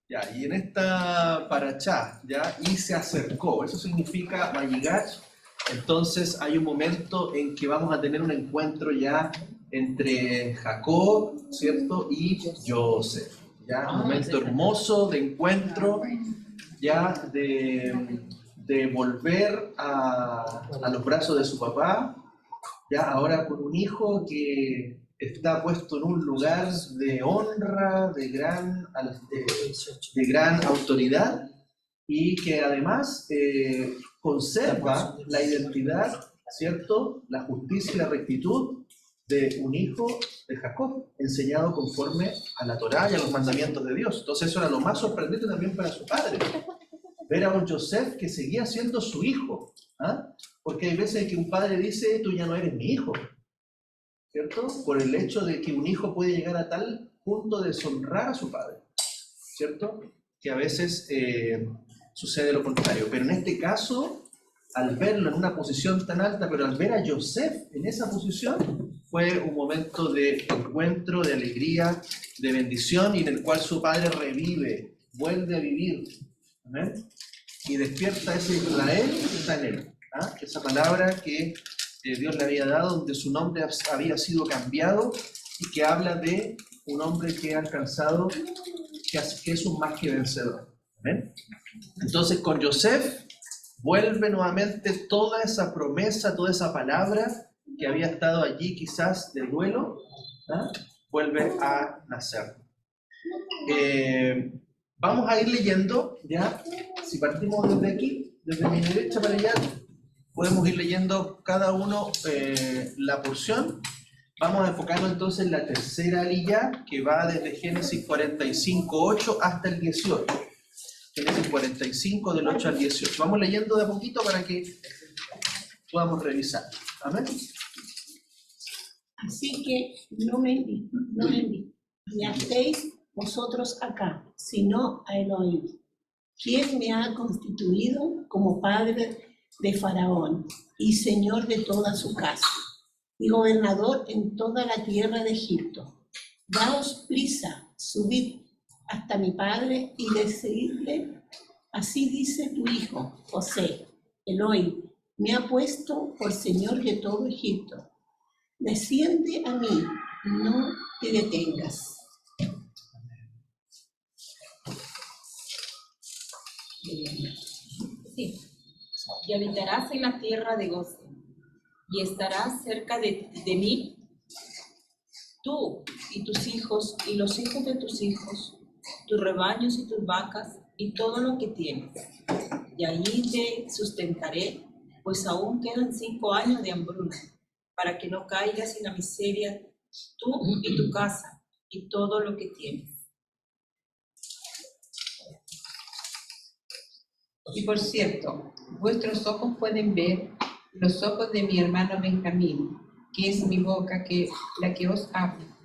Ya, y en esta parachá, ya, y se acercó, eso significa va a llegar. Entonces hay un momento en que vamos a tener un encuentro ya entre Jacob, ¿cierto? Y Joseph. Ya, un momento hermoso de encuentro, ya de volver a los brazos de su papá, ya ahora con un hijo que está puesto en un lugar de honra, de gran autoridad, y que además conserva la identidad, ¿cierto? La justicia y la rectitud de un hijo de Jacob, enseñado conforme a la Torá y a los mandamientos de Dios. Entonces eso era lo más sorprendente también para su padre, ver a un Joseph que seguía siendo su hijo, ¿ah? Porque hay veces que un padre dice, tú ya no eres mi hijo, ¿cierto? Por el hecho de que un hijo puede llegar a tal punto de deshonrar a su padre, ¿cierto? Que a veces sucede lo contrario. Pero en este caso, al verlo en una posición tan alta, pero al ver a Joseph en esa posición, fue un momento de encuentro, de alegría, de bendición, y en el cual su padre revive, vuelve a vivir. ¿Amén? Y despierta ese Israel que está en él. ¿Ah? Esa palabra que Dios le había dado, donde su nombre había sido cambiado, y que habla de un hombre que ha alcanzado, que es un más que vencedor. ¿Amén? Entonces con Joseph vuelve nuevamente toda esa promesa, toda esa palabra que había estado allí quizás de duelo, ¿ah? Vuelve a nacer. Vamos a ir leyendo, ¿ya? Si partimos desde aquí, desde mi derecha para allá, podemos ir leyendo cada uno la porción. Vamos a enfocarnos entonces en la tercera aliyá, que va desde Génesis 45:8 hasta el 18. Génesis 45, del 8 al 18. Vamos leyendo de a poquito para que podamos revisar. Amén. Así que no me enviasteis vosotros acá, sino a Elohim, quien me ha constituido como padre de Faraón y señor de toda su casa, y gobernador en toda la tierra de Egipto. Daos prisa, subid hasta mi padre y decidle, así dice tu hijo, José, Elohim, me ha puesto por señor de todo Egipto. Desciende a mí, no te detengas. Sí. Y habitarás en la tierra de Gosén, y estarás cerca de mí, tú y tus hijos, y los hijos de tus hijos, tus rebaños y tus vacas, y todo lo que tienes. Y allí te sustentaré, pues aún quedan 5 años de hambruna, para que no caigas en la miseria, tú y tu casa, y todo lo que tienes. Y por cierto, vuestros ojos pueden ver los ojos de mi hermano Benjamín, que es mi boca, la que os habla.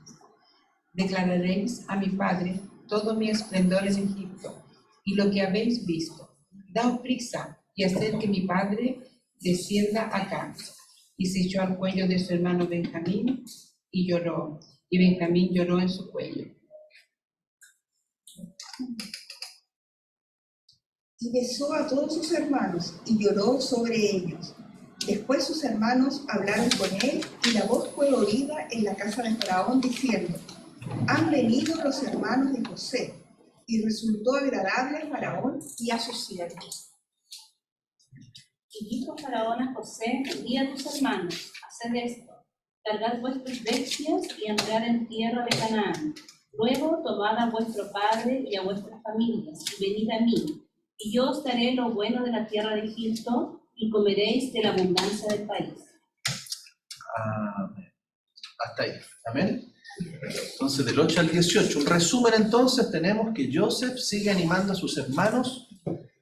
Declararéis a mi padre todo mi esplendor en Egipto, y lo que habéis visto. Daos prisa y haced que mi padre descienda acá. Y se echó al cuello de su hermano Benjamín y lloró, y Benjamín lloró en su cuello. Y besó a todos sus hermanos y lloró sobre ellos. Después sus hermanos hablaron con él, y la voz fue oída en la casa de Faraón diciendo: han venido los hermanos de José. Y resultó agradable a Faraón y a sus siervos. Y dijo Faraón a José: di a tus hermanos, haced esto, cargad vuestras bestias y entrad en tierra de Canaán. Luego tomad a vuestro padre y a vuestras familias, y venid a mí, y yo os daré lo bueno de la tierra de Egipto, y comeréis de la abundancia del país. Amén. Hasta ahí. Amén. Entonces, del 8 al 18. Un resumen, entonces, tenemos que Joseph sigue animando a sus hermanos,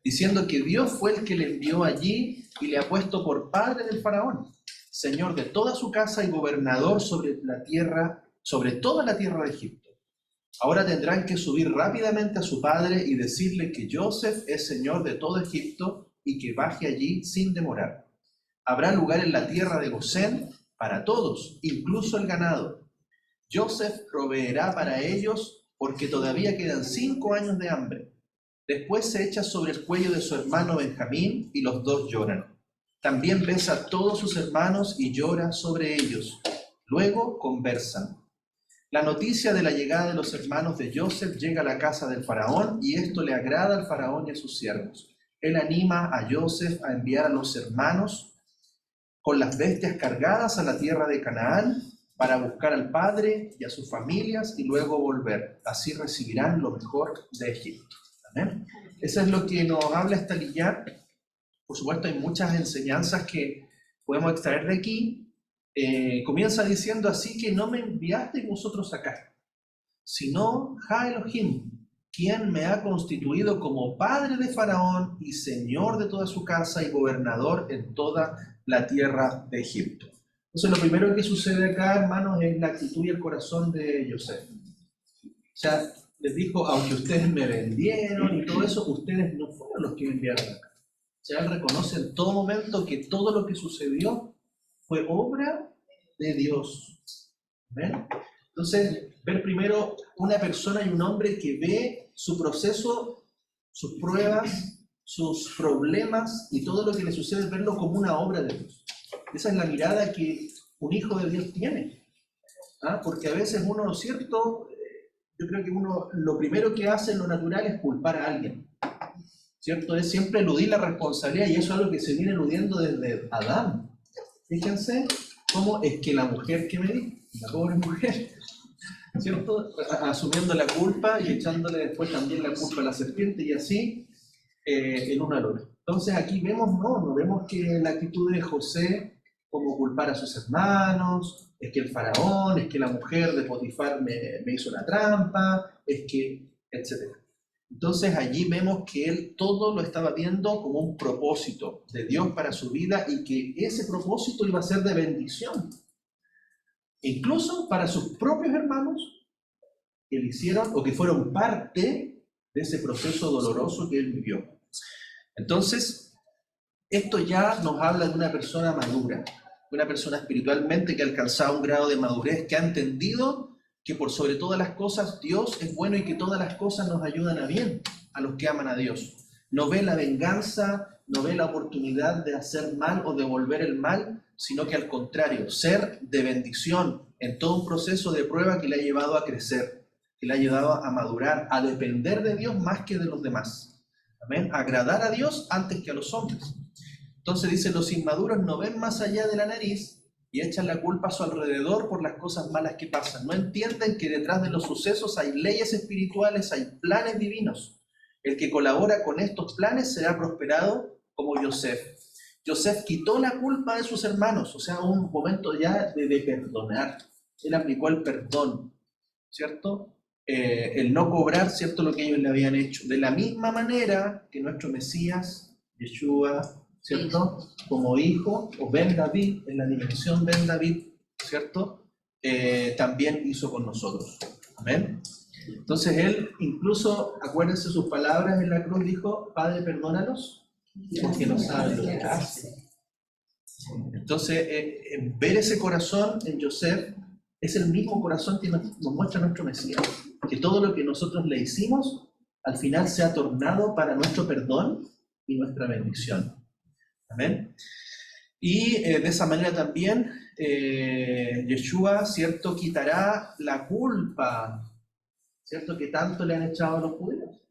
diciendo que Dios fue el que le envió allí y le ha puesto por padre del faraón, señor de toda su casa y gobernador sobre la tierra, sobre toda la tierra de Egipto. Ahora tendrán que subir rápidamente a su padre y decirle que Joseph es señor de todo Egipto y que baje allí sin demorar. Habrá lugar en la tierra de Gosén para todos, incluso el ganado. Joseph proveerá para ellos porque todavía quedan 5 años de hambre. Después se echa sobre el cuello de su hermano Benjamín y los dos lloran. También besa a todos sus hermanos y llora sobre ellos. Luego conversan. La noticia de la llegada de los hermanos de Joseph llega a la casa del faraón y esto le agrada al faraón y a sus siervos. Él anima a Joseph a enviar a los hermanos con las bestias cargadas a la tierra de Canaán para buscar al padre y a sus familias y luego volver. Así recibirán lo mejor de Egipto. ¿Amén? Eso es lo que nos habla esta liyá. Por supuesto, hay muchas enseñanzas que podemos extraer de aquí. Comienza diciendo así que no me enviasteis vosotros acá, sino Ja Elohim, quien me ha constituido como padre de Faraón y señor de toda su casa y gobernador en toda la tierra de Egipto. Entonces lo primero que sucede acá, hermanos, es la actitud y el corazón de Joseph. O sea, les dijo, aunque ustedes me vendieron y todo eso, ustedes no fueron los que me enviaron acá. O sea, él reconoce en todo momento que todo lo que sucedió fue obra de Dios. ¿Ven? Entonces, ver primero una persona y un hombre que ve su proceso, sus pruebas, sus problemas y todo lo que le sucede, verlo como una obra de Dios. Esa es la mirada que un hijo de Dios tiene. ¿Ah? Porque a veces uno, ¿no es cierto? Yo creo que uno lo primero que hace en lo natural es culpar a alguien. ¿Cierto? Es siempre eludir la responsabilidad y eso es algo que se viene eludiendo desde Adán. Fíjense cómo es que la mujer que me di, la pobre mujer, ¿cierto? Asumiendo la culpa y echándole después también la culpa a la serpiente y así el uno al otro. Entonces aquí vemos, no vemos que la actitud de José como culpar a sus hermanos, es que el faraón, es que la mujer de Potifar me hizo la trampa, es que, etc. Entonces allí vemos que él todo lo estaba viendo como un propósito de Dios para su vida y que ese propósito iba a ser de bendición. Incluso para sus propios hermanos que le hicieron o que fueron parte de ese proceso doloroso que él vivió. Entonces, esto ya nos habla de una persona madura, de una persona espiritualmente que ha alcanzado un grado de madurez, que ha entendido que por sobre todas las cosas Dios es bueno y que todas las cosas nos ayudan a bien a los que aman a Dios. No ve la venganza, no ve la oportunidad de hacer mal o devolver el mal, sino que al contrario, ser de bendición en todo un proceso de prueba que le ha llevado a crecer, que le ha llevado a madurar, a depender de Dios más que de los demás. Amén. Agradar a Dios antes que a los hombres. Entonces dice, los inmaduros no ven más allá de la nariz y echan la culpa a su alrededor por las cosas malas que pasan. No entienden que detrás de los sucesos hay leyes espirituales, hay planes divinos. El que colabora con estos planes será prosperado como Joseph. Joseph quitó la culpa de sus hermanos, o sea, un momento ya de perdonar. Él aplicó el perdón, ¿cierto? El no cobrar, ¿cierto?, lo que ellos le habían hecho. De la misma manera que nuestro Mesías, Yeshua, ¿cierto?, como hijo, o Ben David, en la dimensión Ben David, ¿cierto?, también hizo con nosotros. Amén. Entonces él, incluso, acuérdense sus palabras en la cruz, dijo, Padre, perdónalos, porque no saben lo que hacen. Entonces, ver ese corazón en Joseph es el mismo corazón que nos muestra nuestro Mesías, que todo lo que nosotros le hicimos, al final se ha tornado para nuestro perdón y nuestra bendición. Amén. Y de esa manera también Yeshua, ¿cierto?, quitará la culpa, ¿cierto?, que tanto le han echado a los judíos.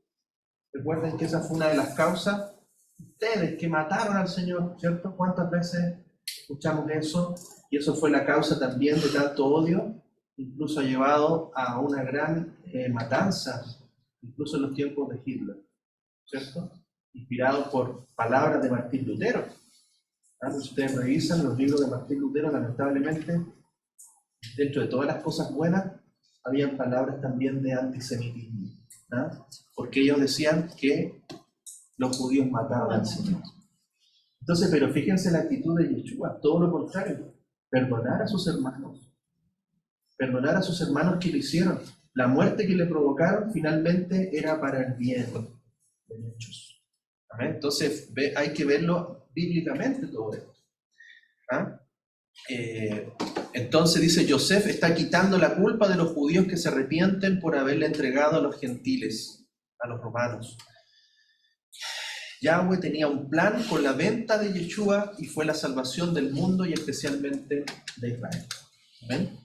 Recuerden que esa fue una de las causas, ustedes que mataron al Señor, ¿cierto? ¿Cuántas veces escuchamos eso? Y eso fue la causa también de tanto odio, incluso ha llevado a una gran matanza, incluso en los tiempos de Hitler, ¿cierto? Inspirado por palabras de Martín Lutero. Si ustedes revisan los libros de Martín Lutero, lamentablemente, dentro de todas las cosas buenas, habían palabras también de antisemitismo, ¿no? Porque ellos decían que los judíos mataban al Señor. Entonces, pero fíjense la actitud de Yeshua, todo lo contrario, perdonar a sus hermanos que lo hicieron. La muerte que le provocaron finalmente era para el bien de muchos. ¿Amén? Entonces, hay que verlo bíblicamente todo esto. ¿Ah? Entonces dice, Joseph está quitando la culpa de los judíos que se arrepienten por haberle entregado a los gentiles, a los romanos. Yahweh tenía un plan con la venta de Yeshua y fue la salvación del mundo y especialmente de Israel. ¿Ven?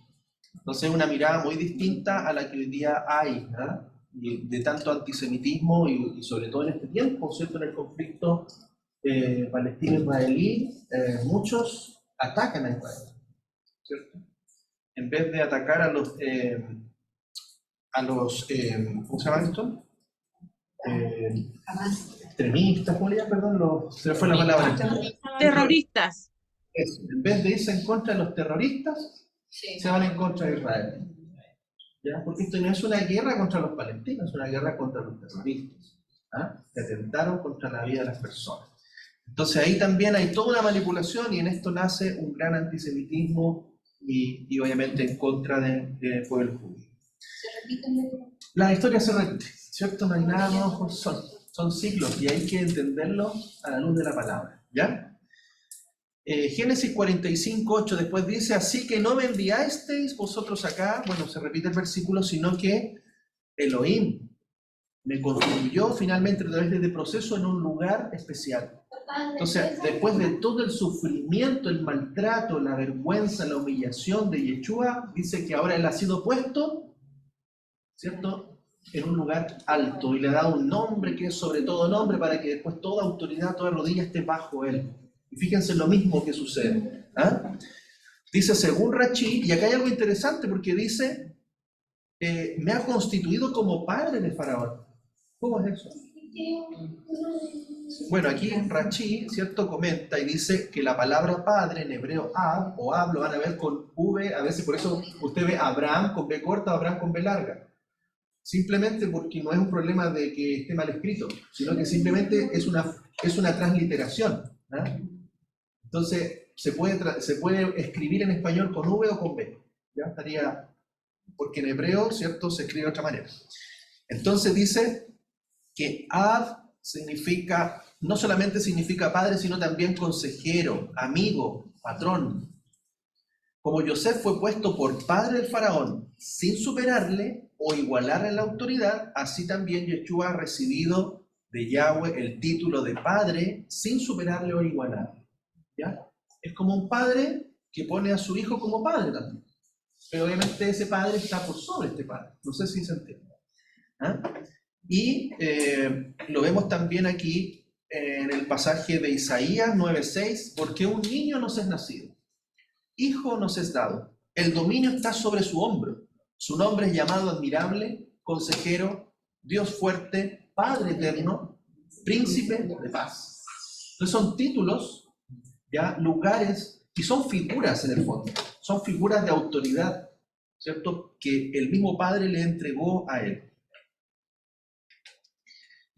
Entonces es una mirada muy distinta a la que hoy día hay, ¿verdad? Y de tanto antisemitismo y sobre todo en este tiempo, ¿cierto? En el conflicto palestino-israelí, muchos atacan a Israel, ¿cierto? En vez de atacar a los ¿cómo se llama esto? Extremistas, ¿cómo le llaman? Perdón, se me fue la palabra. Terroristas. Eso. En vez de irse en contra de los terroristas, se van en contra de Israel. ¿Ya? Porque esto no es una guerra contra los palestinos, es una guerra contra los terroristas, ¿ah? Que atentaron contra la vida de las personas. Entonces ahí también hay toda una manipulación y en esto nace un gran antisemitismo y obviamente en contra del pueblo judío. La historia se repite, ¿cierto? No hay nada nuevo, son ciclos y hay que entenderlo a la luz de la palabra, ¿ya? Génesis 45:8 después dice, así que no me enviasteis vosotros acá, bueno, se repite el versículo, sino que Elohim me construyó finalmente a través de este proceso en un lugar especial. Entonces, después de todo el sufrimiento, el maltrato, la vergüenza, la humillación de Yeshua, dice que ahora él ha sido puesto, ¿cierto?, en un lugar alto y le ha dado un nombre que es sobre todo nombre para que después toda autoridad, toda rodilla esté bajo él. Y fíjense lo mismo que sucede. ¿Ah? Dice, según Rachi, y acá hay algo interesante porque dice, me ha constituido como padre de Faraón. ¿Cómo es eso? Bueno, aquí Rachi, ¿cierto?, comenta y dice que la palabra padre en hebreo ab o ab lo van a ver con V, a veces por eso usted ve Abraham con B corta o Abraham con B larga. Simplemente porque no es un problema de que esté mal escrito, sino que simplemente es una transliteración. ¿Ah? Entonces, se puede escribir en español con V o con B. ¿Ya? Estaría, porque en hebreo, ¿cierto?, se escribe de otra manera. Entonces dice que Ab significa, no solamente significa padre, sino también consejero, amigo, patrón. Como Yosef fue puesto por padre del faraón sin superarle o igualarle la autoridad, así también Yeshua ha recibido de Yahweh el título de padre sin superarle o igualarle. ¿Ya? Es como un padre que pone a su hijo como padre también. Pero obviamente ese padre está por sobre este padre. No sé si se entiende. ¿Ah? Y lo vemos también aquí en el pasaje de Isaías 9:6, porque un niño nos es nacido, hijo nos es dado, el dominio está sobre su hombro, su nombre es llamado admirable, consejero, Dios fuerte, Padre eterno, príncipe de paz. Entonces son títulos, ya, lugares, y son figuras en el fondo, son figuras de autoridad, ¿cierto?, que el mismo Padre le entregó a él.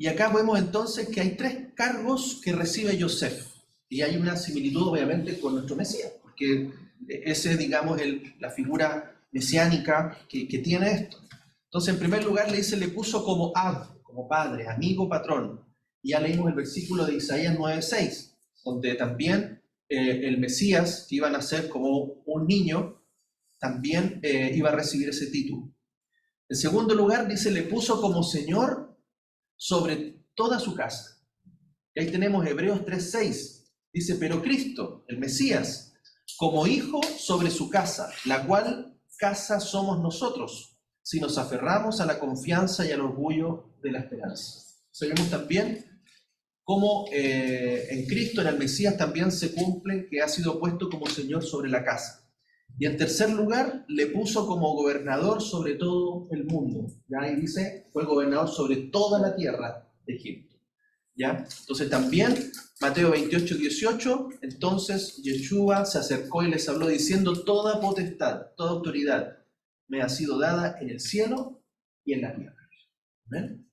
Y acá vemos entonces que hay 3 cargos que recibe Yosef. Y hay una similitud obviamente con nuestro Mesías, porque ese es, digamos, la figura mesiánica que tiene esto. Entonces, en primer lugar, le puso como Ab, como padre, amigo, patrón. Y ya leímos el versículo de Isaías 9:6, donde también el Mesías, que iba a nacer como un niño, también iba a recibir ese título. En segundo lugar, dice, le puso como Señor sobre toda su casa. Y ahí tenemos Hebreos 3:6. Dice, pero Cristo, el Mesías, como hijo sobre su casa, la cual casa somos nosotros, si nos aferramos a la confianza y al orgullo de la esperanza. Sabemos también cómo en Cristo, en el Mesías, también se cumple que ha sido puesto como Señor sobre la casa. Y en tercer lugar, le puso como gobernador sobre todo el mundo. ¿Ya? Ahí dice, fue gobernador sobre toda la tierra de Egipto. ¿Ya? Entonces también, Mateo 28:18, entonces Yeshua se acercó y les habló diciendo, toda potestad, toda autoridad me ha sido dada en el cielo y en la tierra. ¿Ven?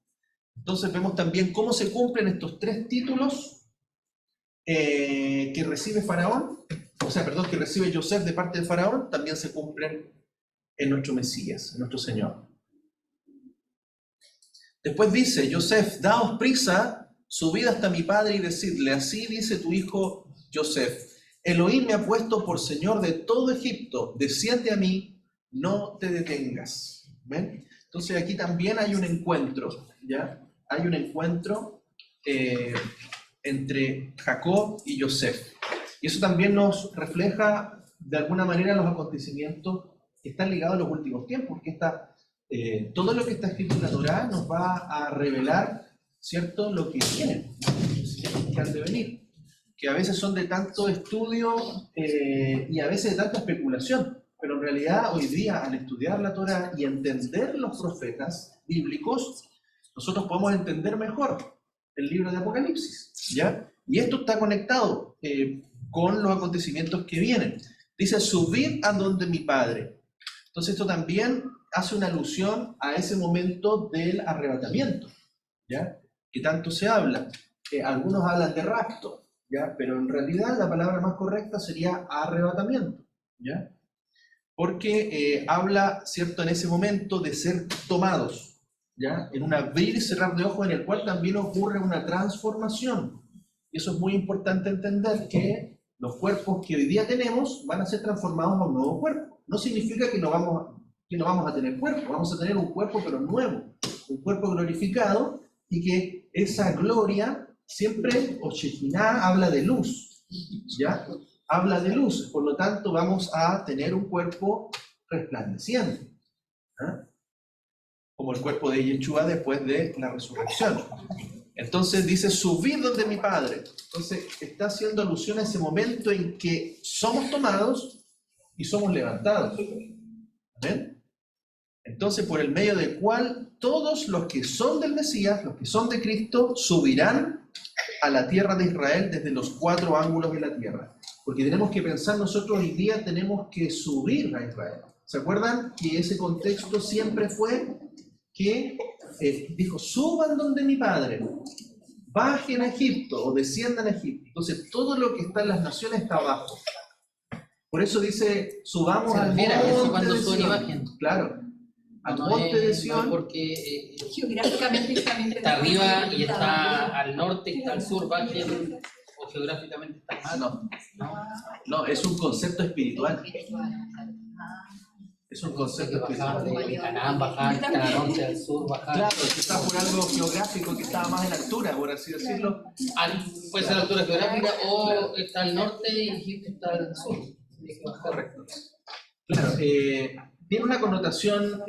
Entonces vemos también cómo se cumplen estos 3 títulos que recibe Faraón, que recibe Yosef de parte de Faraón, también se cumplen en nuestro Mesías, en nuestro Señor. Después dice, Yosef, daos prisa, subid hasta mi padre y decidle, así dice tu hijo Yosef, Elohim me ha puesto por Señor de todo Egipto, desciende a mí, no te detengas. ¿Ven? Entonces aquí también hay un encuentro, ¿ya? Hay un encuentro entre Jacob y Yosef. Y eso también nos refleja de alguna manera los acontecimientos que están ligados a los últimos tiempos, porque todo lo que está escrito en la Torá nos va a revelar, ¿cierto?, lo que viene, que han de venir, que a veces son de tanto estudio y a veces de tanta especulación, pero en realidad hoy día al estudiar la Torá y entender los profetas bíblicos, nosotros podemos entender mejor el libro de Apocalipsis, ¿ya? Y esto está conectado con los acontecimientos que vienen. Dice, subid a donde mi Padre. Entonces esto también hace una alusión a ese momento del arrebatamiento, ¿ya? Que tanto se habla. Algunos hablan de rapto, ¿ya? Pero en realidad la palabra más correcta sería arrebatamiento, ¿ya? Porque habla, ¿cierto?, en ese momento de ser tomados, ¿ya? En un abrir y cerrar de ojos en el cual también ocurre una transformación. Y eso es muy importante entender, que los cuerpos que hoy día tenemos van a ser transformados a un nuevo cuerpo. No significa que no vamos a tener cuerpo, vamos a tener un cuerpo pero nuevo, un cuerpo glorificado, y que esa gloria siempre, o Shekinah, habla de luz, ¿ya? Habla de luz, por lo tanto vamos a tener un cuerpo resplandeciente, ¿eh? Como el cuerpo de Yeshua después de la resurrección. Entonces dice, subid donde mi Padre. Entonces está haciendo alusión a ese momento en que somos tomados y somos levantados. ¿Ven? Entonces, por el medio del cual todos los que son del Mesías, los que son de Cristo, subirán a la tierra de Israel desde los 4 ángulos de la tierra. Porque tenemos que pensar, nosotros hoy día tenemos que subir a Israel. ¿Se acuerdan que ese contexto siempre fue que dijo, suban donde mi Padre, bajen a Egipto o desciendan a Egipto? Entonces, todo lo que está en las naciones está abajo. Por eso dice, subamos al monte de Sion. Claro, al monte de Sion. Porque Geográficamente está arriba y está al norte, está al sur, bajen, o geográficamente está mal. No, es un concepto espiritual. Es un concepto bajar espiritual. de Canaán, bajar, al norte, al sur, bajar. Claro, está por algo geográfico que estaba más en altura, por así decirlo. Puede ser la altura geográfica o está al norte y Egipto está al sur. Correcto. Claro, tiene una connotación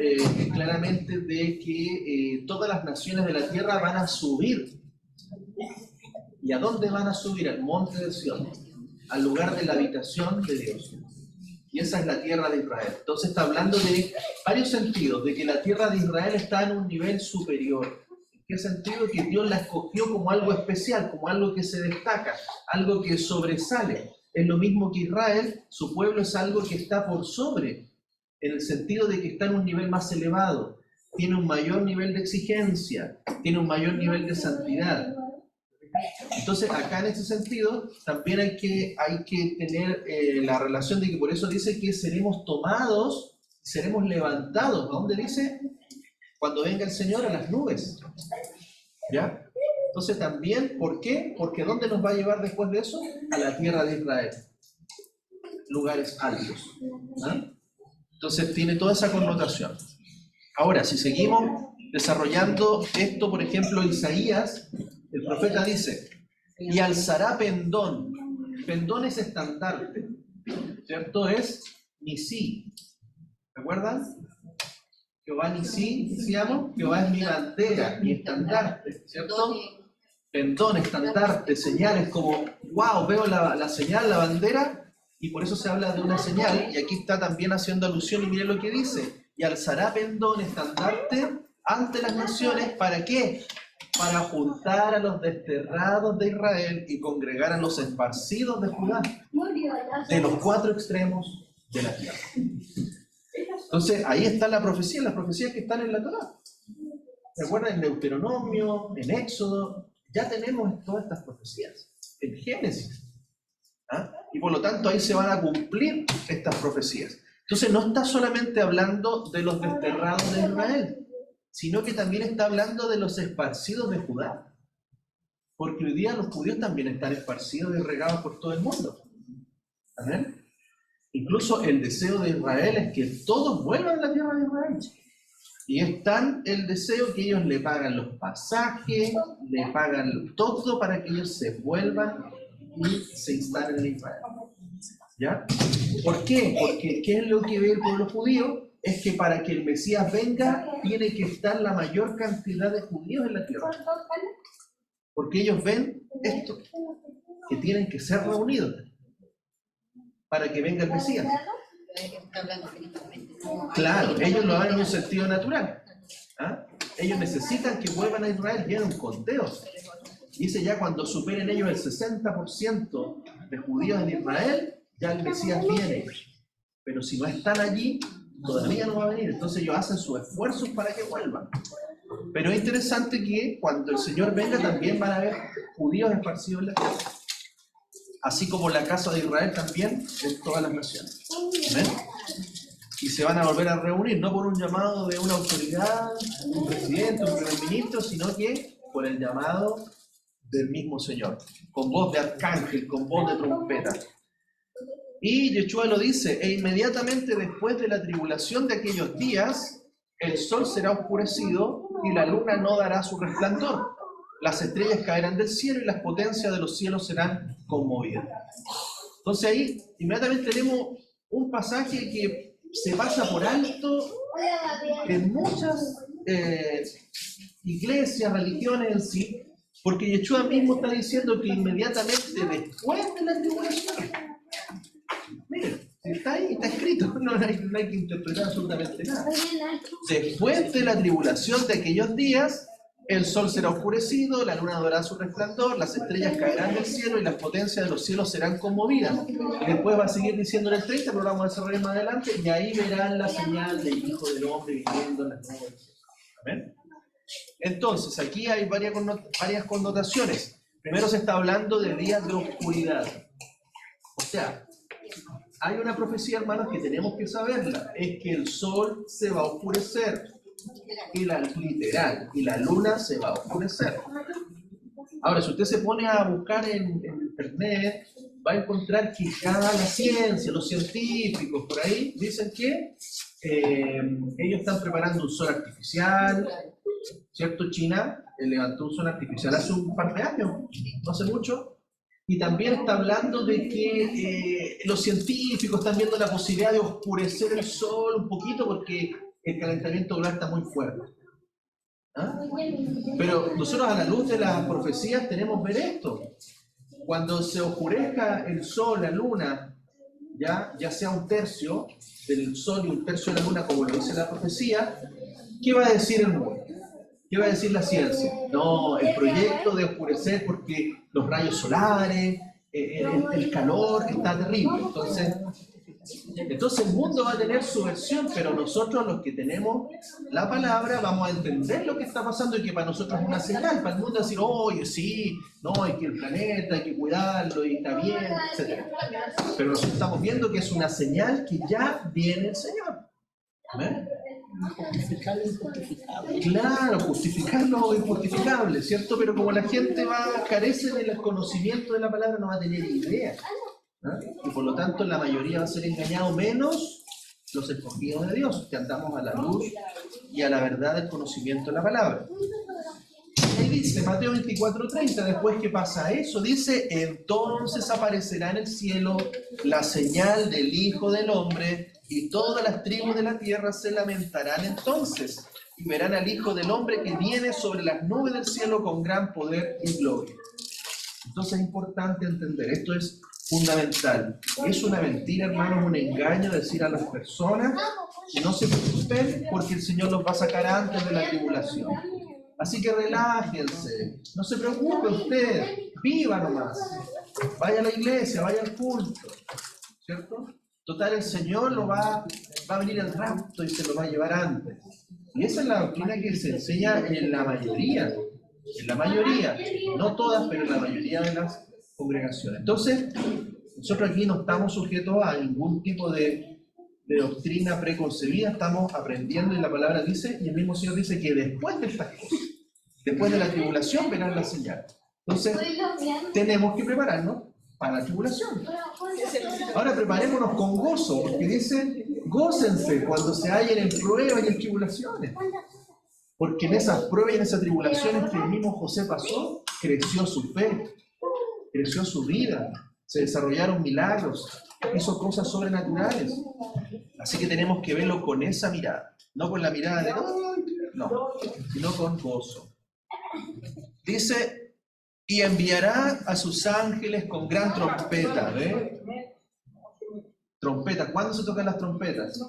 claramente de que todas las naciones de la tierra van a subir. ¿Y a dónde van a subir? Al monte de Sion, al lugar de la habitación de Dios. Y esa es la tierra de Israel. Entonces está hablando de varios sentidos, de que la tierra de Israel está en un nivel superior. ¿En qué sentido? Que Dios la escogió como algo especial, como algo que se destaca, algo que sobresale. Es lo mismo que Israel, su pueblo es algo que está por sobre, en el sentido de que está en un nivel más elevado, tiene un mayor nivel de exigencia, tiene un mayor nivel de santidad. Entonces, acá en este sentido, también hay que tener la relación de que por eso dice que seremos tomados, seremos levantados. ¿A dónde dice? Cuando venga el Señor a las nubes. ¿Ya? Entonces también, ¿por qué? Porque ¿dónde nos va a llevar después de eso? A la tierra de Israel. Lugares altos. ¿Ah? Entonces tiene toda esa connotación. Ahora, si seguimos desarrollando esto, por ejemplo, Isaías, el profeta dice, y alzará pendón. Pendón es estandarte, ¿cierto? Es Nisí. ¿Recuerdan? Jehová Nisí, decíamos, Jehová es mi bandera, mi estandarte, ¿cierto? Pendón, estandarte, señales como, wow, veo la señal, la bandera, y por eso se habla de una señal, y aquí está también haciendo alusión, y miren lo que dice, y alzará pendón, estandarte, ante las naciones, ¿para qué? Para juntar a los desterrados de Israel y congregar a los esparcidos de Judá, de los 4 extremos de la tierra. Entonces, ahí está las profecías que están en la Torá. ¿Recuerdan? En Deuteronomio, en Éxodo, ya tenemos todas estas profecías, en Génesis. ¿Ah? Y por lo tanto, ahí se van a cumplir estas profecías. Entonces, no está solamente hablando de los desterrados de Israel, sino que también está hablando de los esparcidos de Judá. Porque hoy día los judíos también están esparcidos y regados por todo el mundo. ¿Amén? Incluso el deseo de Israel es que todos vuelvan a la tierra de Israel. Y es tan el deseo que ellos le pagan los pasajes, le pagan todo para que ellos se vuelvan y se instalen en Israel. ¿Ya? ¿Por qué? Porque ¿qué es lo que ve el pueblo judío? Es que para que el Mesías venga, tiene que estar la mayor cantidad de judíos en la tierra. Porque ellos ven esto, que tienen que ser reunidos para que venga el Mesías. Claro, ellos lo ven en un sentido natural. ¿Ah? Ellos necesitan que vuelvan a Israel, llenen un conteo. Dice ya cuando superen ellos el 60% de judíos en Israel, ya el Mesías viene. Pero si no están allí, todavía no va a venir. Entonces ellos hacen sus esfuerzos para que vuelvan. Pero es interesante que cuando el Señor venga también van a haber judíos esparcidos en la tierra. Así como la casa de Israel también en todas las naciones. ¿Ven? Y se van a volver a reunir, no por un llamado de una autoridad, un presidente, un primer ministro, sino que por el llamado del mismo Señor, con voz de arcángel, con voz de trompeta. Y Yeshua lo dice, e inmediatamente después de la tribulación de aquellos días, el sol será oscurecido y la luna no dará su resplandor. Las estrellas caerán del cielo y las potencias de los cielos serán conmovidas. Entonces ahí inmediatamente tenemos un pasaje que se pasa por alto en muchas iglesias, religiones en sí, porque Yeshua mismo está diciendo que inmediatamente después de la tribulación, miren, está ahí, está escrito, no hay que interpretar absolutamente nada. Después de la tribulación de aquellos días, el sol será oscurecido, la luna dará su resplandor, las estrellas caerán del cielo y las potencias de los cielos serán conmovidas. Y después va a seguir diciendo en el 30, pero lo vamos a desarrollar más adelante, y ahí verán la señal del Hijo del Hombre viniendo en las nubes. ¿Amén? Entonces, aquí hay varias connotaciones. Primero se está hablando de días de oscuridad. O sea, hay una profecía, hermanos, que tenemos que saberla. Es que el sol se va a oscurecer. Literal, y la luna se va a oscurecer. Ahora, si usted se pone a buscar en internet, va a encontrar que la ciencia, los científicos por ahí, dicen que ellos están preparando un sol artificial, ¿cierto? China levantó un sol artificial hace un par de años, no hace mucho, y también está hablando de que los científicos están viendo la posibilidad de oscurecer el sol un poquito porque el calentamiento global está muy fuerte. ¿Ah? Pero nosotros a la luz de las profecías tenemos que ver esto. Cuando se oscurezca el sol, la luna, ya sea un tercio del sol y un tercio de la luna, como lo dice la profecía, ¿qué va a decir el mundo? ¿Qué va a decir la ciencia? No, el proyecto de oscurecer porque los rayos solares, el calor está terrible. Entonces el mundo va a tener su versión, pero nosotros los que tenemos la palabra vamos a entender lo que está pasando y que para nosotros es una señal, para el mundo decir, oye, sí, no, hay que el planeta, hay que cuidarlo y está bien, etc. Pero nosotros estamos viendo que es una señal que ya viene el Señor. ¿Ven? Justificar lo injustificable. Claro, justificar lo injustificable, ¿cierto? Pero como la gente carece del conocimiento de la palabra, no va a tener idea. ¿Ah? Y por lo tanto la mayoría va a ser engañado, menos los escogidos de Dios, que andamos a la luz y a la verdad del conocimiento de la palabra. Y dice Mateo 24:30, después que pasa eso, dice, entonces aparecerá en el cielo la señal del Hijo del Hombre, y todas las tribus de la tierra se lamentarán entonces, y verán al Hijo del Hombre que viene sobre las nubes del cielo con gran poder y gloria. Entonces es importante entender, esto es fundamental. Es una mentira, hermanos, un engaño decir a las personas que no se preocupen porque el Señor los va a sacar antes de la tribulación. Así que relájense, no se preocupe usted, viva nomás, vaya a la iglesia, vaya al culto, ¿cierto? Total, el Señor va a venir el rapto y se lo va a llevar antes. Y esa es la doctrina que se enseña en la mayoría, no todas, pero en la mayoría de las congregaciones. Entonces, nosotros aquí no estamos sujetos a ningún tipo de doctrina preconcebida, estamos aprendiendo y la palabra dice, y el mismo Señor dice que después de estas cosas, después de la tribulación verán la señal. Entonces, tenemos que prepararnos para la tribulación. Ahora preparémonos con gozo, porque dice gócense cuando se hallen en pruebas y en tribulaciones. Porque en esas pruebas y en esas tribulaciones que el mismo José pasó, creció su fe, creció su vida, se desarrollaron milagros, hizo cosas sobrenaturales. Así que tenemos que verlo con esa mirada, no con la mirada de no, sino con gozo. Dice, y enviará a sus ángeles con gran trompeta, ¿ve? Trompeta, ¿cuándo se tocan las trompetas?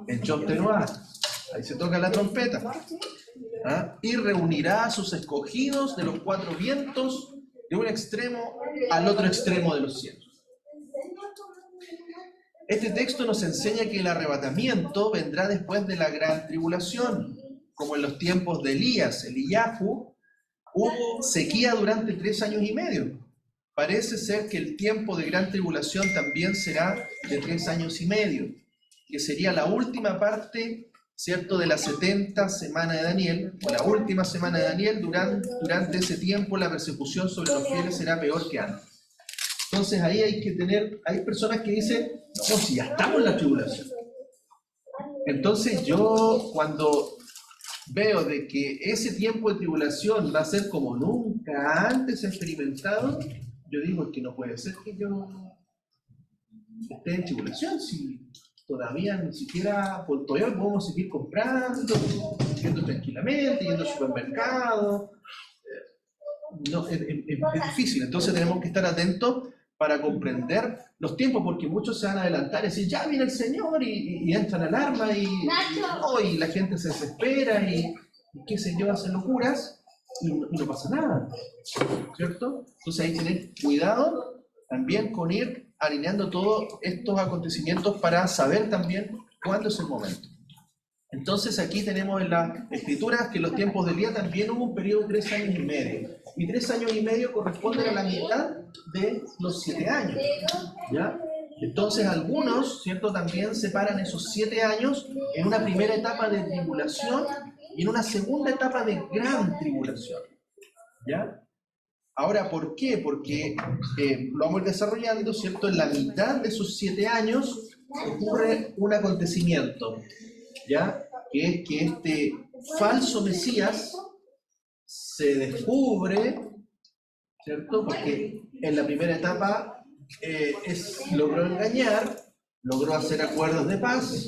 En Yom Teruah, ahí se toca la trompeta. ¿Ah? Y reunirá a sus escogidos de los cuatro vientos, de un extremo al otro extremo de los cielos. Este texto nos enseña que el arrebatamiento vendrá después de la gran tribulación, como en los tiempos de Elías, Eliyahu, hubo sequía durante 3 años y medio. Parece ser que el tiempo de gran tribulación también será de 3 años y medio, que sería la última parte, ¿cierto?, de la 70 semana de Daniel, o la última semana de Daniel. Durante ese tiempo la persecución sobre los fieles será peor que antes. Entonces ahí hay personas que dicen, no, si ya estamos en la tribulación. Entonces yo cuando veo de que ese tiempo de tribulación va a ser como nunca antes experimentado, yo digo que no puede ser que yo esté en tribulación, si todavía ni siquiera, pues, todavía podemos seguir comprando, yendo tranquilamente, yendo al supermercado. No, es difícil, entonces tenemos que estar atentos para comprender los tiempos, porque muchos se van a adelantar y decir, ya viene el Señor, y entran alarma, y la gente se desespera, y qué sé yo, hacen locuras, y no pasa nada, ¿cierto? Entonces ahí tener cuidado también con ir alineando todos estos acontecimientos para saber también cuándo es el momento. Entonces aquí tenemos en las Escrituras que en los tiempos de Elías también hubo un periodo de 3 años y medio. Y 3 años y medio corresponden a la mitad de los 7 años. ¿Ya? Entonces algunos, ¿cierto?, también separan esos 7 años en una primera etapa de tribulación y en una segunda etapa de gran tribulación. ¿Ya? Ahora, ¿por qué? Porque lo vamos a ir desarrollando, ¿cierto? En la mitad de esos 7 años ocurre un acontecimiento, ¿ya? Que es que este falso Mesías se descubre, ¿cierto? Porque en la primera etapa logró engañar, logró hacer acuerdos de paz,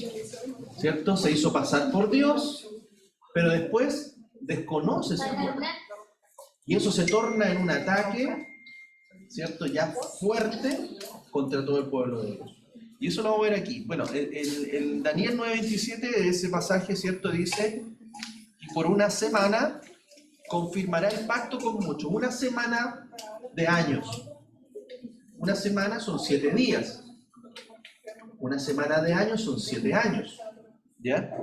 ¿cierto? Se hizo pasar por Dios, pero después desconoce ese acuerdo. Y eso se torna en un ataque, ¿cierto?, ya fuerte contra todo el pueblo de Dios. Y eso lo vamos a ver aquí. Bueno, en Daniel 9:27, ese pasaje, ¿cierto?, dice, y por una semana confirmará el pacto con muchos. Una semana de años. Una semana son 7 días. Una semana de años son 7 años. ¿Ya?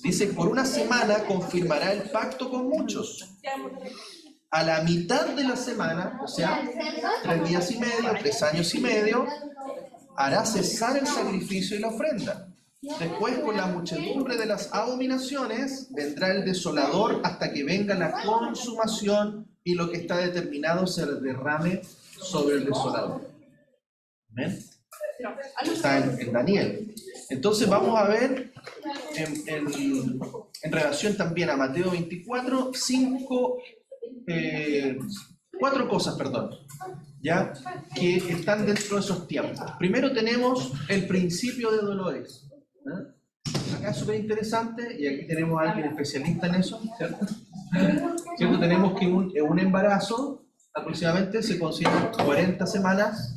Dice, por una semana confirmará el pacto con muchos. A la mitad de la semana, o sea, 3 días y medio, 3 años y medio, hará cesar el sacrificio y la ofrenda. Después, con la muchedumbre de las abominaciones, vendrá el desolador hasta que venga la consumación y lo que está determinado se derrame sobre el desolador. ¿Ven? Está en Daniel. Entonces vamos a ver en relación también a Mateo 24, 4 cosas, ¿ya?, que están dentro de esos tiempos. Primero tenemos el principio de dolores. Acá es súper interesante, y aquí tenemos a alguien especialista en eso, ¿cierto? ¿Cierto? Tenemos que un embarazo aproximadamente se considera 40 semanas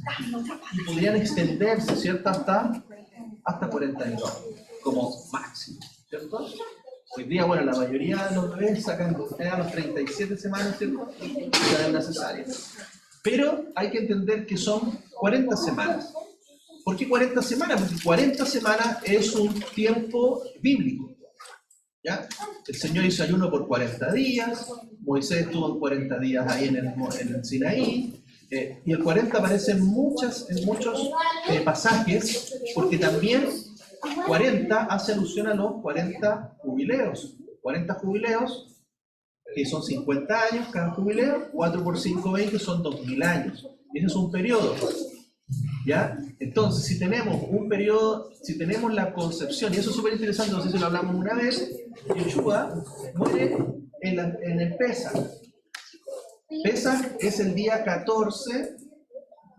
y podrían extenderse, ¿cierto?, hasta 42 como máximo, ¿cierto? Hoy día, bueno, la mayoría de los bebés sacan a los 37 semanas, ¿cierto?, ya de una cesárea. Pero hay que entender que son 40 semanas. ¿Por qué 40 semanas? Porque 40 semanas es un tiempo bíblico. ¿Ya? El Señor hizo ayuno por 40 días, Moisés estuvo en 40 días ahí en el Sinaí, y el 40 aparece en muchos pasajes, porque también 40 hace alusión a los 40 jubileos. 40 jubileos, que son 50 años cada jubileo, 4 por 5, 20, son 2000 años. Ese es un periodo. ¿Ya? Entonces, si tenemos un periodo, si tenemos la concepción, y eso es súper interesante, no sé si lo hablamos una vez, Yeshua muere en el Pesaj. Pesaj es el día 14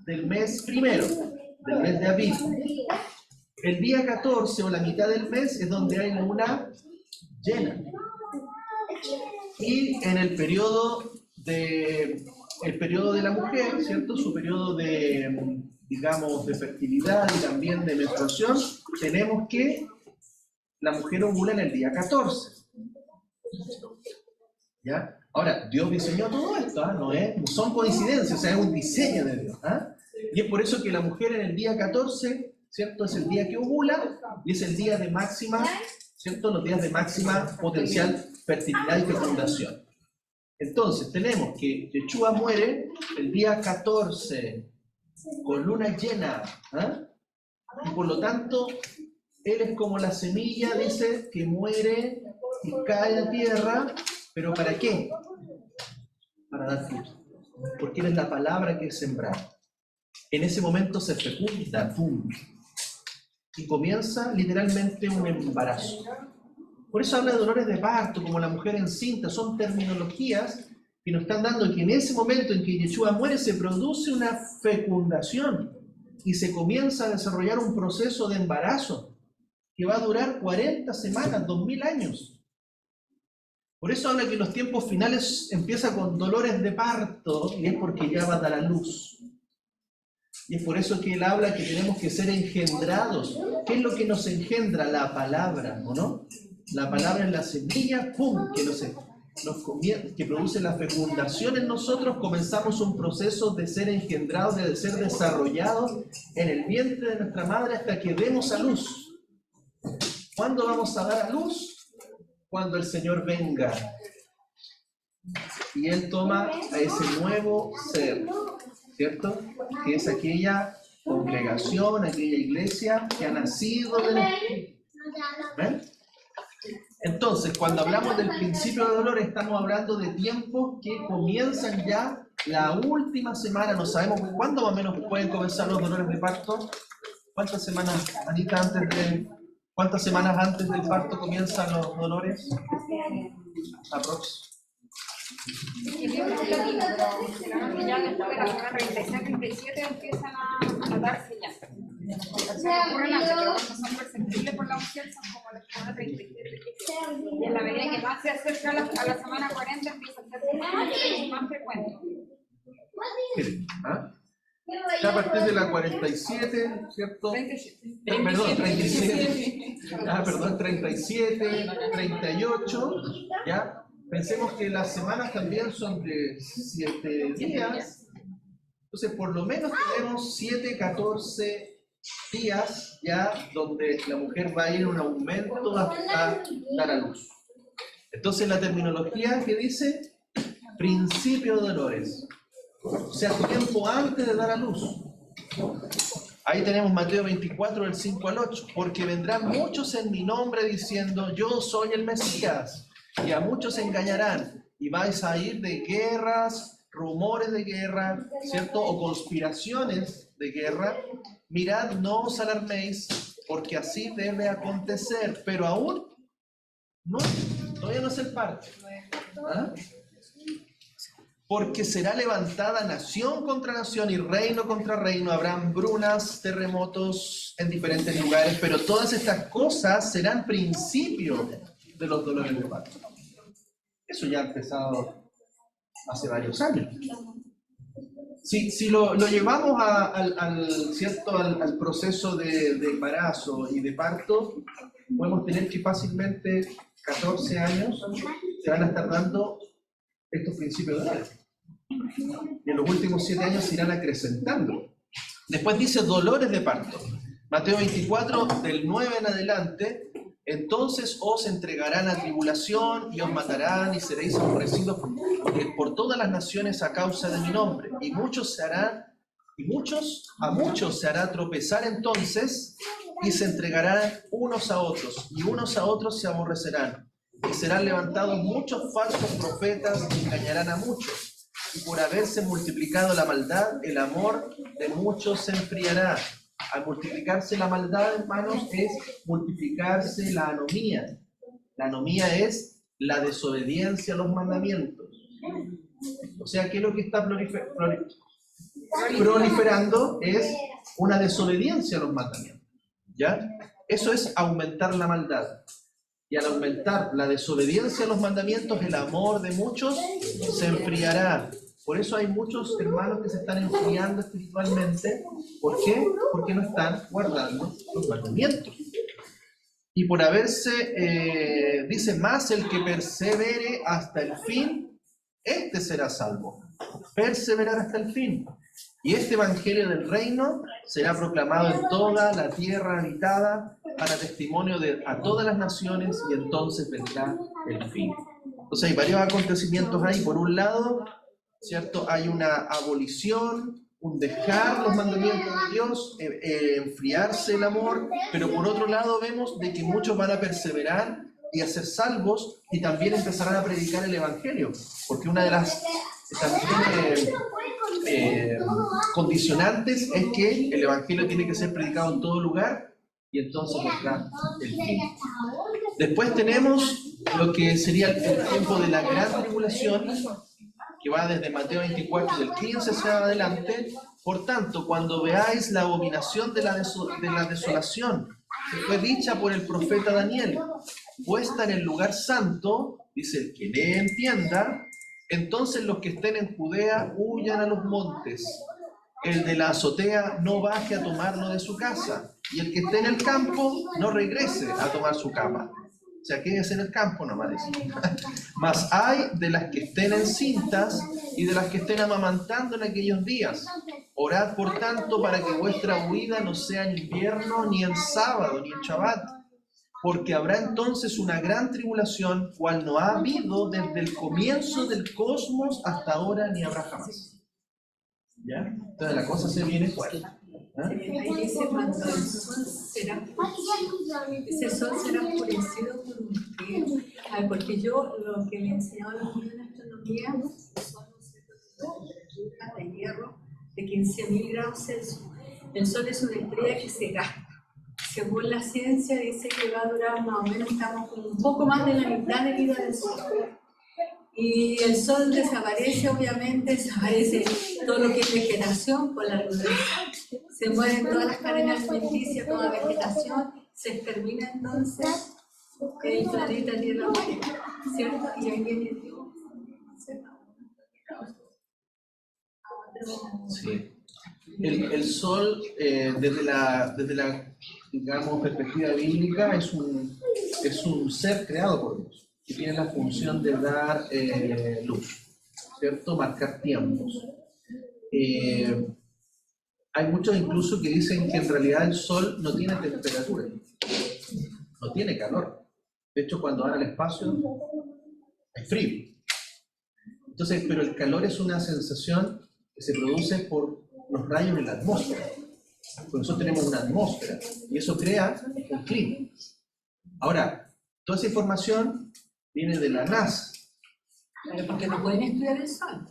del mes primero, del mes de Aviv. El día 14 o la mitad del mes es donde hay luna llena. Y en el periodo de la mujer, ¿cierto? Su periodo de, digamos, de fertilidad y también de menstruación, tenemos que la mujer ovula en el día 14. ¿Ya? Ahora, Dios diseñó todo esto, ¿ah? No son coincidencias, o sea, es un diseño de Dios. ¿Ah? Y es por eso que la mujer en el día 14, ¿cierto? Es el día que ovula y es el día de máxima, ¿cierto? Los días de máxima potencial fertilidad y fecundación. Entonces, tenemos que Yeshua muere el día 14 con luna llena, ¿ah? Y por lo tanto, él es como la semilla, dice, que muere y cae a tierra, ¿pero para qué? Para dar fruto. Porque él es la palabra que es sembrada. En ese momento se fecunda, ¡pum! Y comienza literalmente un embarazo. Por eso habla de dolores de parto, como la mujer encinta, son terminologías que nos están dando que en ese momento en que Yeshua muere se produce una fecundación y se comienza a desarrollar un proceso de embarazo que va a durar 40 semanas, 2000 años. Por eso habla que los tiempos finales empieza con dolores de parto y es porque ya va a dar a luz. Y es por eso que él habla que tenemos que ser engendrados. ¿Qué es lo que nos engendra? La palabra, ¿o no? La palabra es la semilla, ¡pum!, que produce la fecundación en nosotros. Comenzamos un proceso de ser engendrados, de ser desarrollados en el vientre de nuestra madre hasta que demos a luz. ¿Cuándo vamos a dar a luz? Cuando el Señor venga. Y Él toma a ese nuevo ser, ¿cierto? Que es aquella congregación, aquella iglesia que ha nacido del Espíritu. ¿Ven? Entonces, cuando hablamos del principio de dolor, estamos hablando de tiempos que comienzan ya la última semana. No sabemos cuándo más o menos pueden comenzar los dolores de parto. ¿Cuántas semanas, Anita, cuántas semanas antes del parto comienzan los dolores? Aprox. Ya después de la semana 36, 37 empiezan a notarse ya. Se ocurren antes, pero cuando son perceptibles por la mujer son como la semana 37. Y en la medida que más se acerca a la semana 40 empieza a ser más frecuente. ¿Ah? Ya a partir de la 47, ¿cierto? 37. Perdón, 37. Ah, perdón, 37, 38, ¿ya? Pensemos que las semanas también son de 7 días. Entonces, por lo menos tenemos 7, 14 días ya donde la mujer va a ir en un aumento hasta dar a luz. Entonces, la terminología que dice principio de dolores. O sea, tiempo antes de dar a luz. Ahí tenemos Mateo 24, del 5 al 8. Porque vendrán muchos en mi nombre diciendo, yo soy el Mesías. Y a muchos se engañarán. Y vais a ir de guerras, rumores de guerra, ¿cierto? O conspiraciones de guerra. Mirad, no os alarméis, porque así debe acontecer. Pero aún, no, todavía no es el parto. ¿Ah? Porque será levantada nación contra nación y reino contra reino. Habrán brunas, terremotos en diferentes lugares, pero todas estas cosas serán principio de los dolores de parto. Eso ya ha empezado hace varios años. Si lo llevamos al proceso de embarazo y de parto, podemos tener que fácilmente 14 años se van a estar dando estos principios de dolores. Y en los últimos 7 años se irán acrecentando. Después dice dolores de parto. Mateo 24, del 9 en adelante. Entonces os entregarán a tribulación y os matarán y seréis aborrecidos por todas las naciones a causa de mi nombre. A muchos se hará tropezar entonces y se entregarán unos a otros y unos a otros se aborrecerán. Y serán levantados muchos falsos profetas y engañarán a muchos. y por haberse multiplicado la maldad, el amor de muchos se enfriará. Al multiplicarse la maldad, hermanos, es multiplicarse la anomía. La anomía es la desobediencia a los mandamientos. O sea, ¿qué es lo que está proliferando? Es una desobediencia a los mandamientos. ¿Ya? Eso es aumentar la maldad. Y al aumentar la desobediencia a los mandamientos, el amor de muchos se enfriará. Por eso hay muchos hermanos que se están enfriando espiritualmente. ¿Por qué? Porque no están guardando los mandamientos. Y por haberse, dice más, el que persevere hasta el fin, este será salvo. Perseverar hasta el fin. Y este evangelio del reino será proclamado en toda la tierra habitada para testimonio a todas las naciones, y entonces vendrá el fin. Entonces hay varios acontecimientos ahí. Por un lado, ¿cierto? Hay una abolición, un dejar los mandamientos de Dios, enfriarse el amor, pero por otro lado vemos de que muchos van a perseverar y a ser salvos, y también empezarán a predicar el evangelio, porque una de las condicionantes es que el evangelio tiene que ser predicado en todo lugar, y entonces vendrá el fin. Después tenemos lo que sería el tiempo de la gran tribulación, que va desde Mateo 24 del 15 hacia adelante. Por tanto, cuando veáis la abominación de la desolación que fue dicha por el profeta Daniel, puesta en el lugar santo, dice el que le entienda, entonces los que estén en Judea huyan a los montes. El de la azotea no baje a tomarlo de su casa, y el que esté en el campo no regrese a tomar su cama. O sea, quédese en el campo nomás, dice. Mas hay de las que estén encintas y de las que estén amamantando en aquellos días. Orad, por tanto, para que vuestra huida no sea en invierno, ni en sábado, ni en Shabbat, porque habrá entonces una gran tribulación, cual no ha habido desde el comienzo del cosmos hasta ahora, ni habrá jamás. ¿Ya? Entonces la cosa se viene fuerte. Ahí dice cuando el sol será, ese sol será oscurecido por un frío. Porque yo lo que le enseñaba a los niños en astronomía son temperaturas de hierro de 15.000 grados Celsius. El sol es una estrella que se gasta. Según la ciencia dice que va a durar más o menos, estamos con un poco más de la mitad de vida del sol. Y el sol desaparece, obviamente, desaparece todo lo que es vegetación por la luz del sol. Se mueren todas las cadenas alimenticias, toda vegetación, se extermina entonces el planeta Tierra, ¿cierto? Y ahí viene Dios. Sí. El sol, desde la digamos, perspectiva bíblica, es un ser creado por Dios, que tiene la función de dar luz, ¿cierto? Marcar tiempos. Hay muchos incluso que dicen que en realidad el sol no tiene temperatura, no tiene calor. De hecho, cuando van al espacio, es frío. Entonces, pero el calor es una sensación que se produce por los rayos en la atmósfera. Por eso tenemos una atmósfera, y eso crea un clima. Ahora, toda esa información viene de la NASA. Pero porque no pueden estudiar el sol.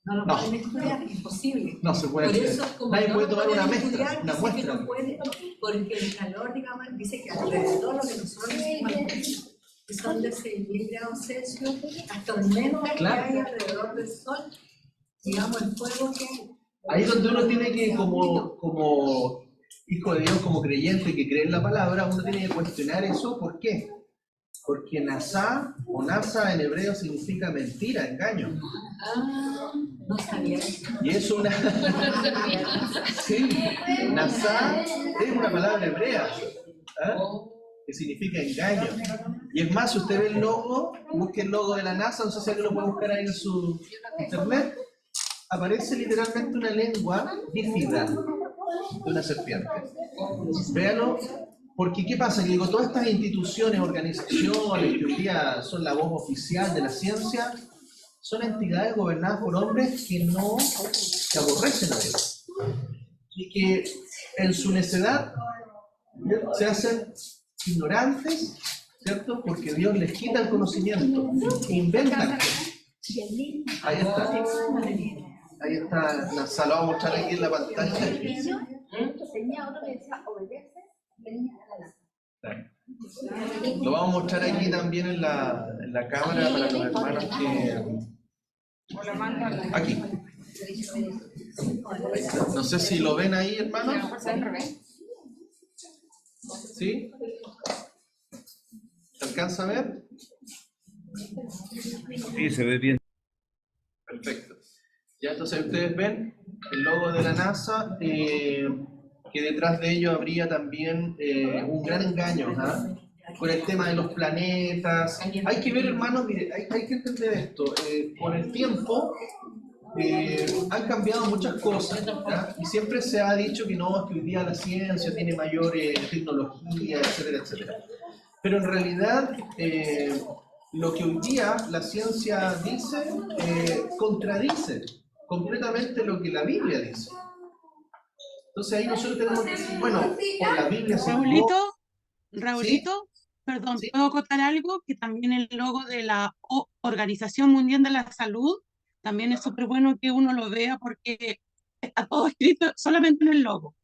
No lo pueden estudiar, es imposible. No se puede Por estudiar. eso, como Nadie no puede lo tomar pueden una estudiar, muestra. dice que no puede, porque el calor, digamos, dice que alrededor lo que nosotros decimos, que son de 6.000 grados Celsius, hasta aumenta que hay alrededor del sol, digamos, el fuego que... Ahí es donde uno tiene que, como hijo de Dios, como creyente que cree en la palabra, uno tiene que cuestionar eso. ¿Por qué? Porque NASA, o NASA en hebreo significa mentira, engaño. Ah, no sabía eso. Y es una... Sí, NASA es una palabra hebrea, que significa engaño. Y es más, si usted ve el logo, busque el logo de la NASA, no sé si alguien lo puede buscar ahí en su internet, aparece literalmente una lengua bífida de una serpiente. Véalo, porque ¿qué pasa? Que digo, todas estas instituciones, organizaciones que hoy día son la voz oficial de la ciencia, son entidades gobernadas por hombres que no se aborrecen a Dios. Y que en su necedad se hacen ignorantes, ¿cierto? Porque Dios les quita el conocimiento, e inventan cosas. Ahí está. Ahí está la sala. Lo vamos a mostrar aquí en la pantalla. Tenía otro que decía obedece, Lo vamos a mostrar aquí también en la cámara para los hermanos que... Aquí. No sé si lo ven ahí, hermanos. ¿Sí? ¿Se alcanza a ver? Sí, se ve bien. Perfecto. Ya entonces ustedes ven el logo de la NASA, que detrás de ello habría también un gran engaño, ¿ah? Con el tema de los planetas. Hay que ver, hermanos, mire, hay que entender esto. Con el tiempo han cambiado muchas cosas, ¿ya? Y siempre se ha dicho que no, que hoy día la ciencia tiene mayor tecnología, etcétera, etcétera. Pero en realidad, lo que hoy día la ciencia dice contradice completamente lo que la Biblia dice. Entonces ahí nosotros tenemos que decir, bueno, por la Biblia se... Raulito, perdón, ¿Sí? ¿puedo acotar algo? Que también el logo de la Organización Mundial de la Salud también es súper bueno que uno lo vea porque está todo escrito solamente en el logo.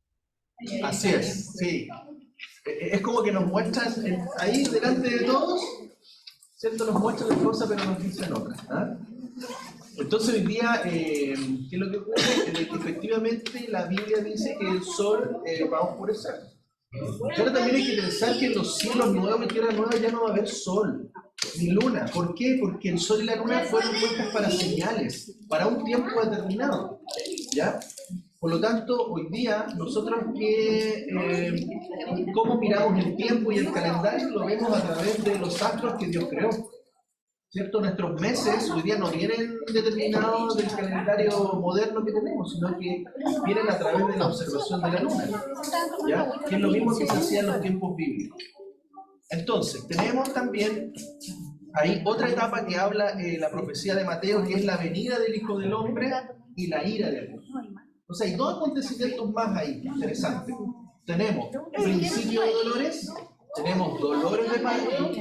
Así es, sí. Es como que nos muestran ahí delante de todos, ¿cierto? Nos muestran las cosas pero nos dicen otras, ¿ah? Entonces hoy día, ¿qué es lo que ocurre? Que efectivamente la Biblia dice que el sol va a oscurecer. Pero también hay que pensar que en los cielos nuevos y tierra nueva ya no va a haber sol ni luna. ¿Por qué? Porque el sol y la luna fueron puestas para señales, para un tiempo determinado, ¿ya? Por lo tanto, hoy día nosotros cómo miramos el tiempo y el calendario lo vemos a través de los astros que Dios creó, ¿cierto? Nuestros meses hoy día no vienen determinados del calendario moderno que tenemos, sino que vienen a través de la observación de la luna, ¿ya? Que es lo mismo que se hacía en los tiempos bíblicos. Entonces, tenemos también ahí otra etapa que habla la profecía de Mateo, que es la venida del Hijo del Hombre y la ira de Dios. O sea, hay dos acontecimientos más ahí, interesantes. Tenemos principio de dolores, tenemos dolores de parto,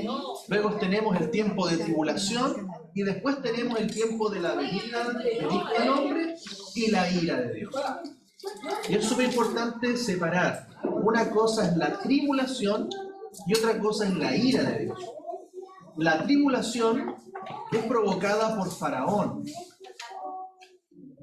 luego tenemos el tiempo de tribulación y después tenemos el tiempo de la venida del Hijo del Hombre y la ira de Dios. Y es súper importante separar. Una cosa es la tribulación y otra cosa es la ira de Dios. La tribulación es provocada por Faraón,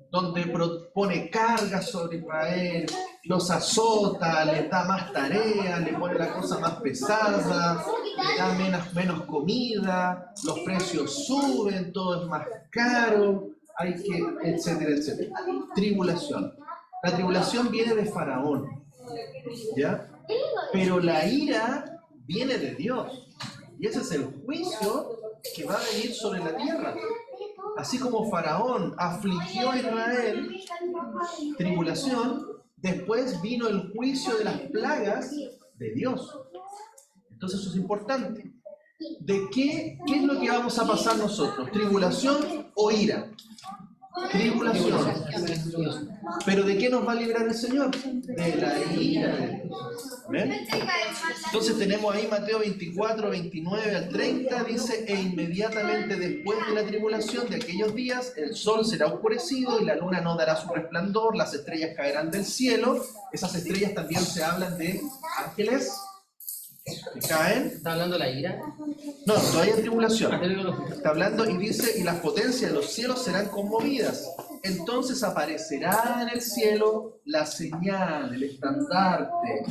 donde pone cargas sobre Israel, los azota, les da más tareas, le pone la cosa más pesada, le da menos comida, los precios suben, todo es más caro, etcétera, etcétera. Tribulación. La tribulación viene de Faraón, ¿ya? Pero la ira viene de Dios. Y ese es el juicio que va a venir sobre la tierra. Así como Faraón afligió a Israel, tribulación, después vino el juicio de las plagas de Dios. Entonces eso es importante. ¿De qué es lo que vamos a pasar nosotros? ¿Tribulación o ira? Tribulación. ¿Pero de qué nos va a librar el Señor? De la ira de Dios. ¿Ven? Entonces tenemos ahí Mateo 24, 29 al 30, dice: e inmediatamente después de la tribulación de aquellos días, el sol será oscurecido y la luna no dará su resplandor, las estrellas caerán del cielo. Esas estrellas también se hablan de ángeles que caen. ¿Está hablando de la ira? No, todavía hay tribulación. Está hablando y dice: y las potencias de los cielos serán conmovidas. Entonces aparecerá en el cielo la señal, el estandarte,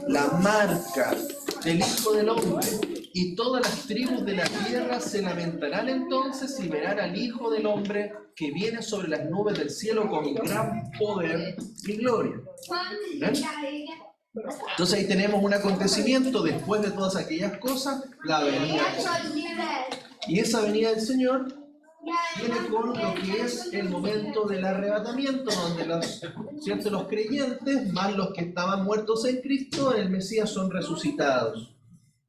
la marca del Hijo del Hombre. Y todas las tribus de la tierra se lamentarán entonces y verán al Hijo del Hombre que viene sobre las nubes del cielo con gran poder y gloria. ¿Ven? Entonces ahí tenemos un acontecimiento después de todas aquellas cosas, la venida del Señor. Y esa venida del Señor viene con lo que es el momento del arrebatamiento, donde los creyentes, más los que estaban muertos en Cristo, en el Mesías, son resucitados.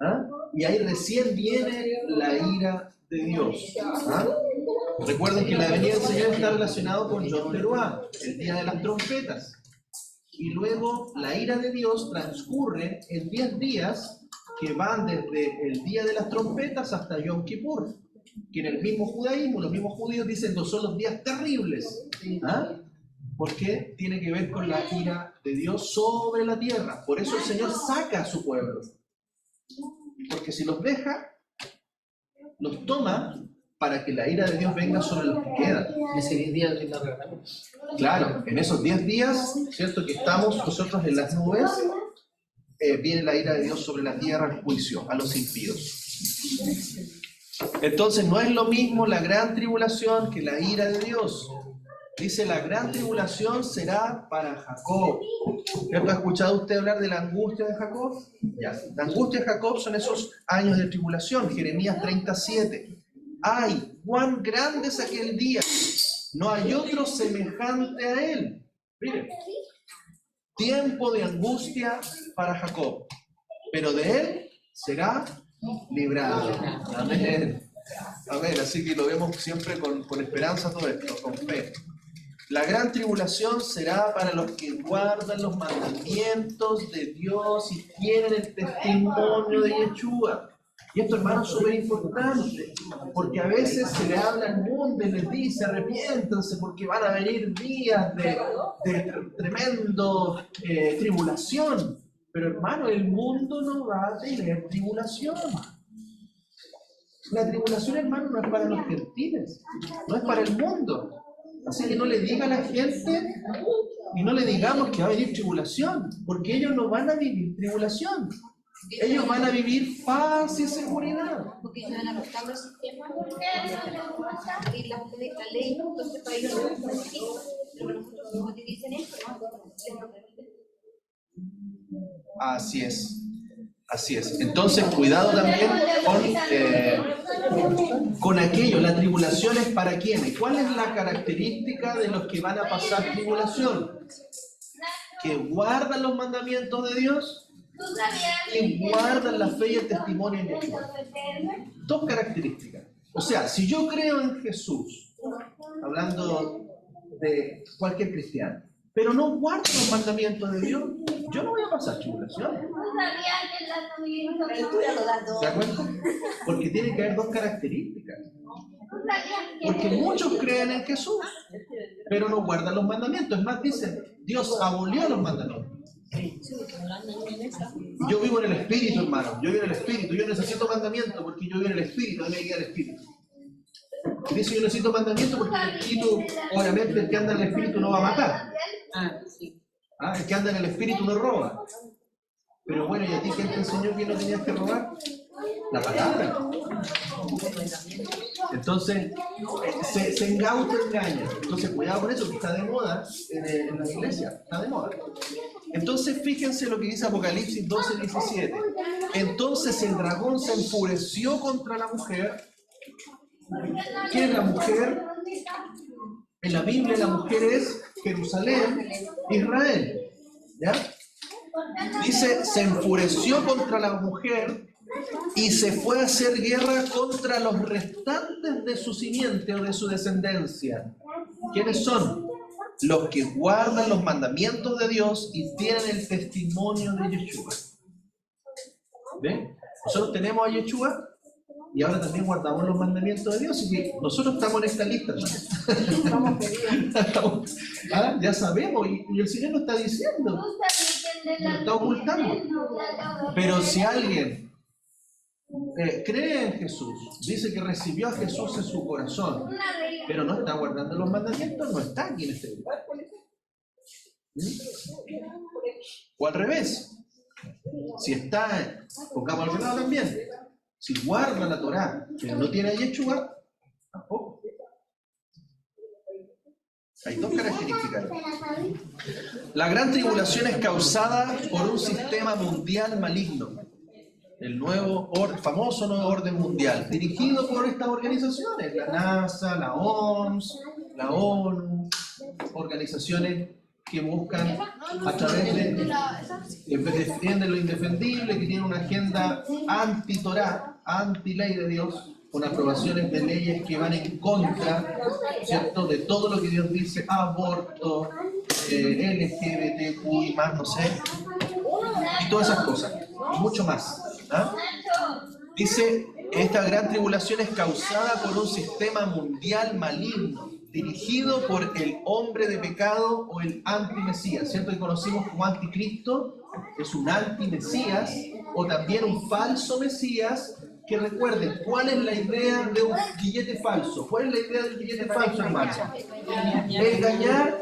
¿Ah? Y ahí recién viene la ira de Dios. ¿Ah? Recuerden que la venida del Señor está relacionado con Yom Teruah, el día de las trompetas. Y luego la ira de Dios transcurre en 10 días que van desde el día de las trompetas hasta Yom Kippur. que en el mismo judaísmo, los mismos judíos dicen que son los días terribles. ¿Ah? Porque tiene que ver con la ira de Dios sobre la tierra. Por eso el Señor saca a su pueblo. Porque si los deja, los toma para que la ira de Dios venga sobre los que quedan. Ese 10 días de la regla. Claro, en esos 10 días, ¿cierto? Que estamos nosotros en las nubes, viene la ira de Dios sobre la tierra, el juicio a los impíos. Entonces no es lo mismo la gran tribulación que la ira de Dios. Dice, la gran tribulación será para Jacob. ¿Ha escuchado usted hablar de la angustia de Jacob? Ya. La angustia de Jacob son esos años de tribulación. Jeremías 37. ¡Ay, cuán grande es aquel día! No hay otro semejante a él. Miren. Tiempo de angustia para Jacob, pero de él será librado. Amén. Amén. Así que lo vemos siempre con esperanza todo esto, con fe. La gran tribulación será para los que guardan los mandamientos de Dios y tienen el testimonio de Yeshua. Y esto, hermano, es súper importante, porque a veces se le habla al mundo y les dice, arrepiéntanse porque van a venir días de tremendo tribulación. Pero, hermano, el mundo no va a tener tribulación. La tribulación, hermano, no es para los gentiles, no es para el mundo. Así que no le diga a la gente y no le digamos que va a venir tribulación, porque ellos no van a vivir tribulación. Ellos van a vivir paz y seguridad. Porque ellos van a adoptar los sistemas y la ley, entonces para ellos no es así. Pero nosotros como te dicen esto, ¿no? Así es. Así es. Entonces, cuidado también con aquello. La tribulación es para quiénes. ¿Cuál es la característica de los que van a pasar tribulación? Que guardan los mandamientos de Dios y guardan la fe y el testimonio en Yeshua. Dos características. O sea, si yo creo en Jesús, hablando de cualquier cristiano, pero no guardo los mandamientos de Dios, yo no voy a pasar tribulación. ¿Se da cuenta? Porque tiene que haber dos características. Porque muchos creen en Jesús, pero no guardan los mandamientos. Es más, dicen, Dios abolió los mandamientos. Yo vivo en el Espíritu, hermano. Yo vivo en el Espíritu. Yo necesito mandamiento porque yo vivo en el Espíritu. A mí me guía el Espíritu. Dice, yo necesito mandamiento porque el Espíritu, obviamente, el que anda en el Espíritu no va a matar. El que anda en el Espíritu no roba. Pero bueno, ¿y a ti quién te enseñó que no tenías que robar? La palabra. Entonces, se engaña. Entonces, cuidado con eso, que está de moda en la iglesia. Está de moda. Entonces, fíjense lo que dice Apocalipsis 12:17. Entonces el dragón se enfureció contra la mujer. ¿Quién es la mujer? En la Biblia la mujer es Jerusalén, Israel. ¿Ya? Dice, se enfureció contra la mujer y se fue a hacer guerra contra los restantes de su simiente o de su descendencia. ¿Quiénes son? Los que guardan los mandamientos de Dios y tienen el testimonio de Yeshua. ¿Ven? Nosotros tenemos a Yeshua y ahora también guardamos los mandamientos de Dios, así que nosotros estamos en esta lista, hermano. Ya sabemos, y el Señor nos está diciendo, nos está ocultando. Pero si alguien cree en Jesús, dice que recibió a Jesús en su corazón, pero no está guardando los mandamientos, no está aquí en este lugar. O al revés, si está, pongamos al lado también, si guarda la Torá, pero no tiene a Yeshua, tampoco. Hay dos características. La gran tribulación es causada por un sistema mundial maligno. El nuevo, famoso nuevo orden mundial, dirigido por estas organizaciones, la NASA, la OMS, la ONU, organizaciones que buscan a través de defienden lo indefendible, que tienen una agenda anti-Torá, anti-ley de Dios, con aprobaciones de leyes que van en contra, ¿cierto?, de todo lo que Dios dice, aborto, LGBTQ y más, no sé, y todas esas cosas, y mucho más. Dice, Esta gran tribulación es causada por un sistema mundial maligno, dirigido por el hombre de pecado o el antimesías, ¿cierto? Que conocimos como anticristo, es un antimesías o también un falso mesías, que recuerden, ¿cuál es la idea de un billete falso? ¿Cuál es la idea del billete falso, hermano? Engañar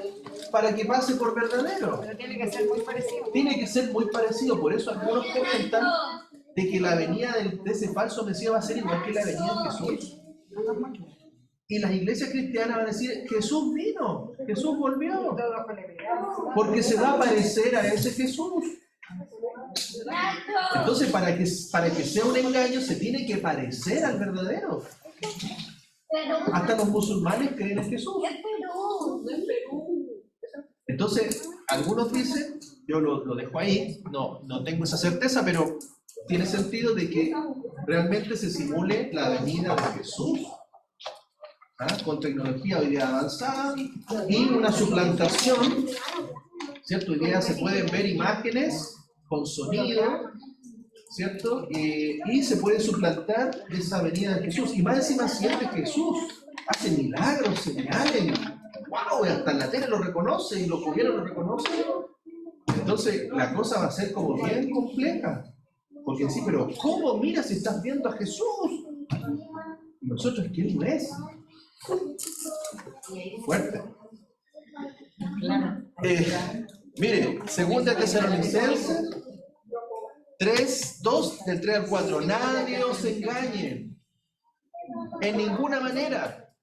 para que pase por verdadero. Pero tiene que ser muy parecido. Tiene que ser muy parecido, por eso algunos comentan de que la venida de ese falso mesías va a ser igual que la venida de Jesús. Y las iglesias cristianas van a decir, Jesús vino, Jesús volvió, porque se va a parecer a ese Jesús. Entonces, para que sea un engaño, se tiene que parecer al verdadero. Hasta los musulmanes creen en Jesús. Entonces, algunos dicen, yo lo dejo ahí, no tengo esa certeza, pero tiene sentido de que realmente se simule la venida de Jesús, con tecnología hoy día avanzada y una suplantación, ¿cierto? Hoy día se pueden ver imágenes con sonido, ¿cierto? Y se puede suplantar esa venida de Jesús. Y más encima, si es de Jesús, hace milagros, señales. ¡Wow! Hasta en la tele lo reconoce y los gobiernos lo reconocen. Entonces, la cosa va a ser como bien compleja. Porque sí, pero ¿cómo? Mira si estás viendo a Jesús. Y nosotros, ¿quién no es? Fuerte. Mire, 2 Tesalonicenses 3:2, del 3 al 4. Nadie os engañe en ninguna manera,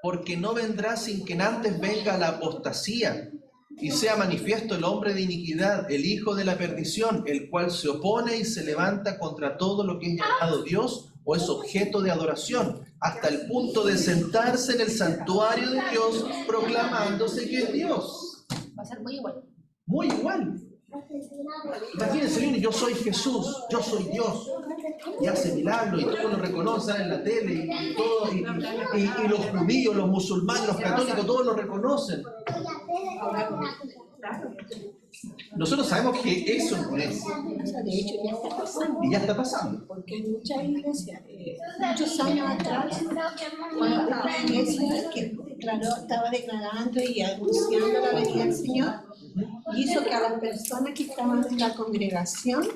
porque no vendrá sin que antes venga la apostasía y sea manifiesto el hombre de iniquidad, el hijo de la perdición, el cual se opone y se levanta contra todo lo que es llamado Dios o es objeto de adoración, hasta el punto de sentarse en el santuario de Dios proclamándose que es Dios. Va a ser muy igual. Muy igual. Imagínense, viene, yo soy Jesús, yo soy Dios, y hace milagros, y todos lo reconocen en la tele, y los judíos, los musulmanes, los católicos, todos lo reconocen. Nosotros sabemos que eso no es. De hecho, ya está pasando. Y ya está pasando. Porque en muchas iglesias, muchos años atrás, cuando estaba una iglesia que estaba declarando y anunciando la venida del Señor, hizo que a las personas que estaban en la congregación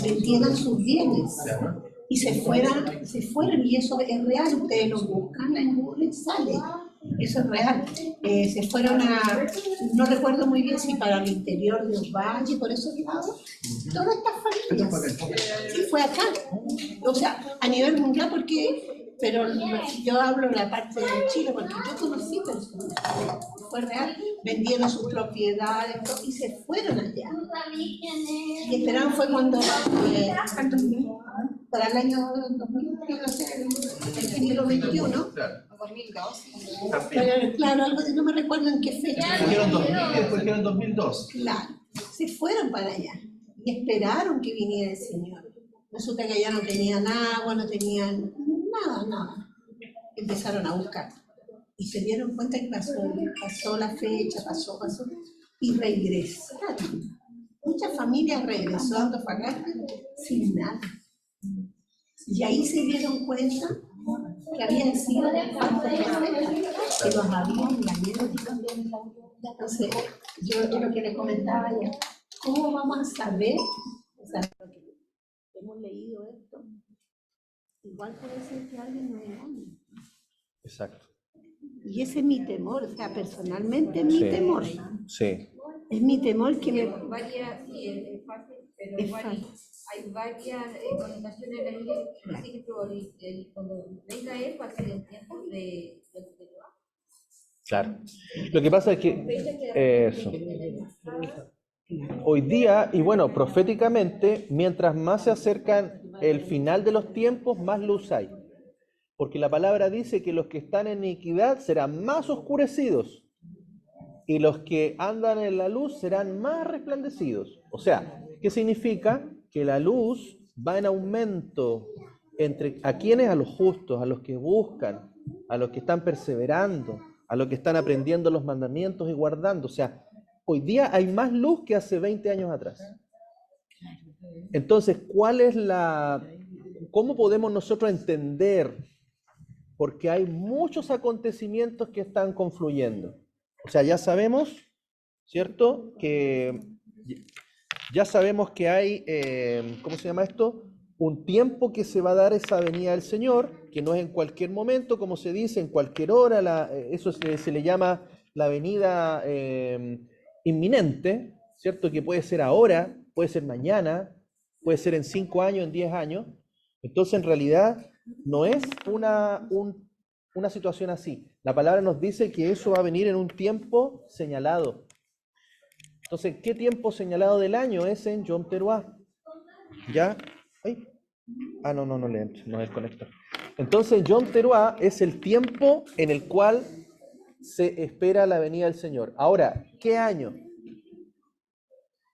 vendieran sus bienes y se fueran, y eso es real, ustedes lo buscan en Google, sale. Eso es real. Se fueron no recuerdo muy bien si para el interior de Ovalle, por esos lados, todas estas familias. Sí, fue acá. O sea, a nivel mundial, pero yo hablo de la parte de Chile, porque yo conocí personas. Fue real. Vendieron sus propiedades y se fueron allá. Y esperaron fue cuando, para el año 2000, el siglo XXI, 2002. pero claro, algo no me recuerdo en qué fecha. Dijeron 2000 y después dijeron 2002. Claro, se fueron para allá y esperaron que viniera el Señor. Resulta que allá no tenían agua, no tenían nada. Empezaron a buscar y se dieron cuenta que pasó la fecha, pasó y regresaron. Muchas familias regresó a Antofagasta sin nada. Y ahí se dieron cuenta que habían sido falsos profetas, que los habían engañado. Entonces, yo lo que le comentaba ya, ¿cómo vamos a saber? O sea, lo que hemos leído esto, igual puede ser que alguien nos engañe. Exacto. Y ese es mi temor, o sea, personalmente mi temor. Sí. Es mi temor que me... Hay varias connotaciones de la Biblia, así que cuando venga él va a ser en tiempos de Claro. Lo que pasa es que eso. Hoy día, y bueno, proféticamente, mientras más se acercan el final de los tiempos, más luz hay. Porque la palabra dice que los que están en iniquidad serán más oscurecidos y los que andan en la luz serán más resplandecidos. O sea, ¿qué significa? Que la luz va en aumento ¿a quiénes? A los justos, a los que buscan, a los que están perseverando, a los que están aprendiendo los mandamientos y guardando. O sea, hoy día hay más luz que hace 20 años atrás. Entonces, ¿cuál es ¿cómo podemos nosotros entender? Porque hay muchos acontecimientos que están confluyendo. O sea, ya sabemos, ¿cierto? Ya sabemos que hay, ¿cómo se llama esto? Un tiempo que se va a dar esa venida del Señor, que no es en cualquier momento, como se dice, en cualquier hora, eso se le llama la venida inminente, ¿cierto? Que puede ser ahora, puede ser mañana, puede ser en 5 años, en 10 años. Entonces, en realidad, no es una situación así. La palabra nos dice que eso va a venir en un tiempo señalado. Entonces, ¿qué tiempo señalado del año es en Yom Teruah? ¿Ya? Ay. Ah, no le entro, no es conector. Entonces, Yom Teruah es el tiempo en el cual se espera la venida del Señor. Ahora, ¿qué año?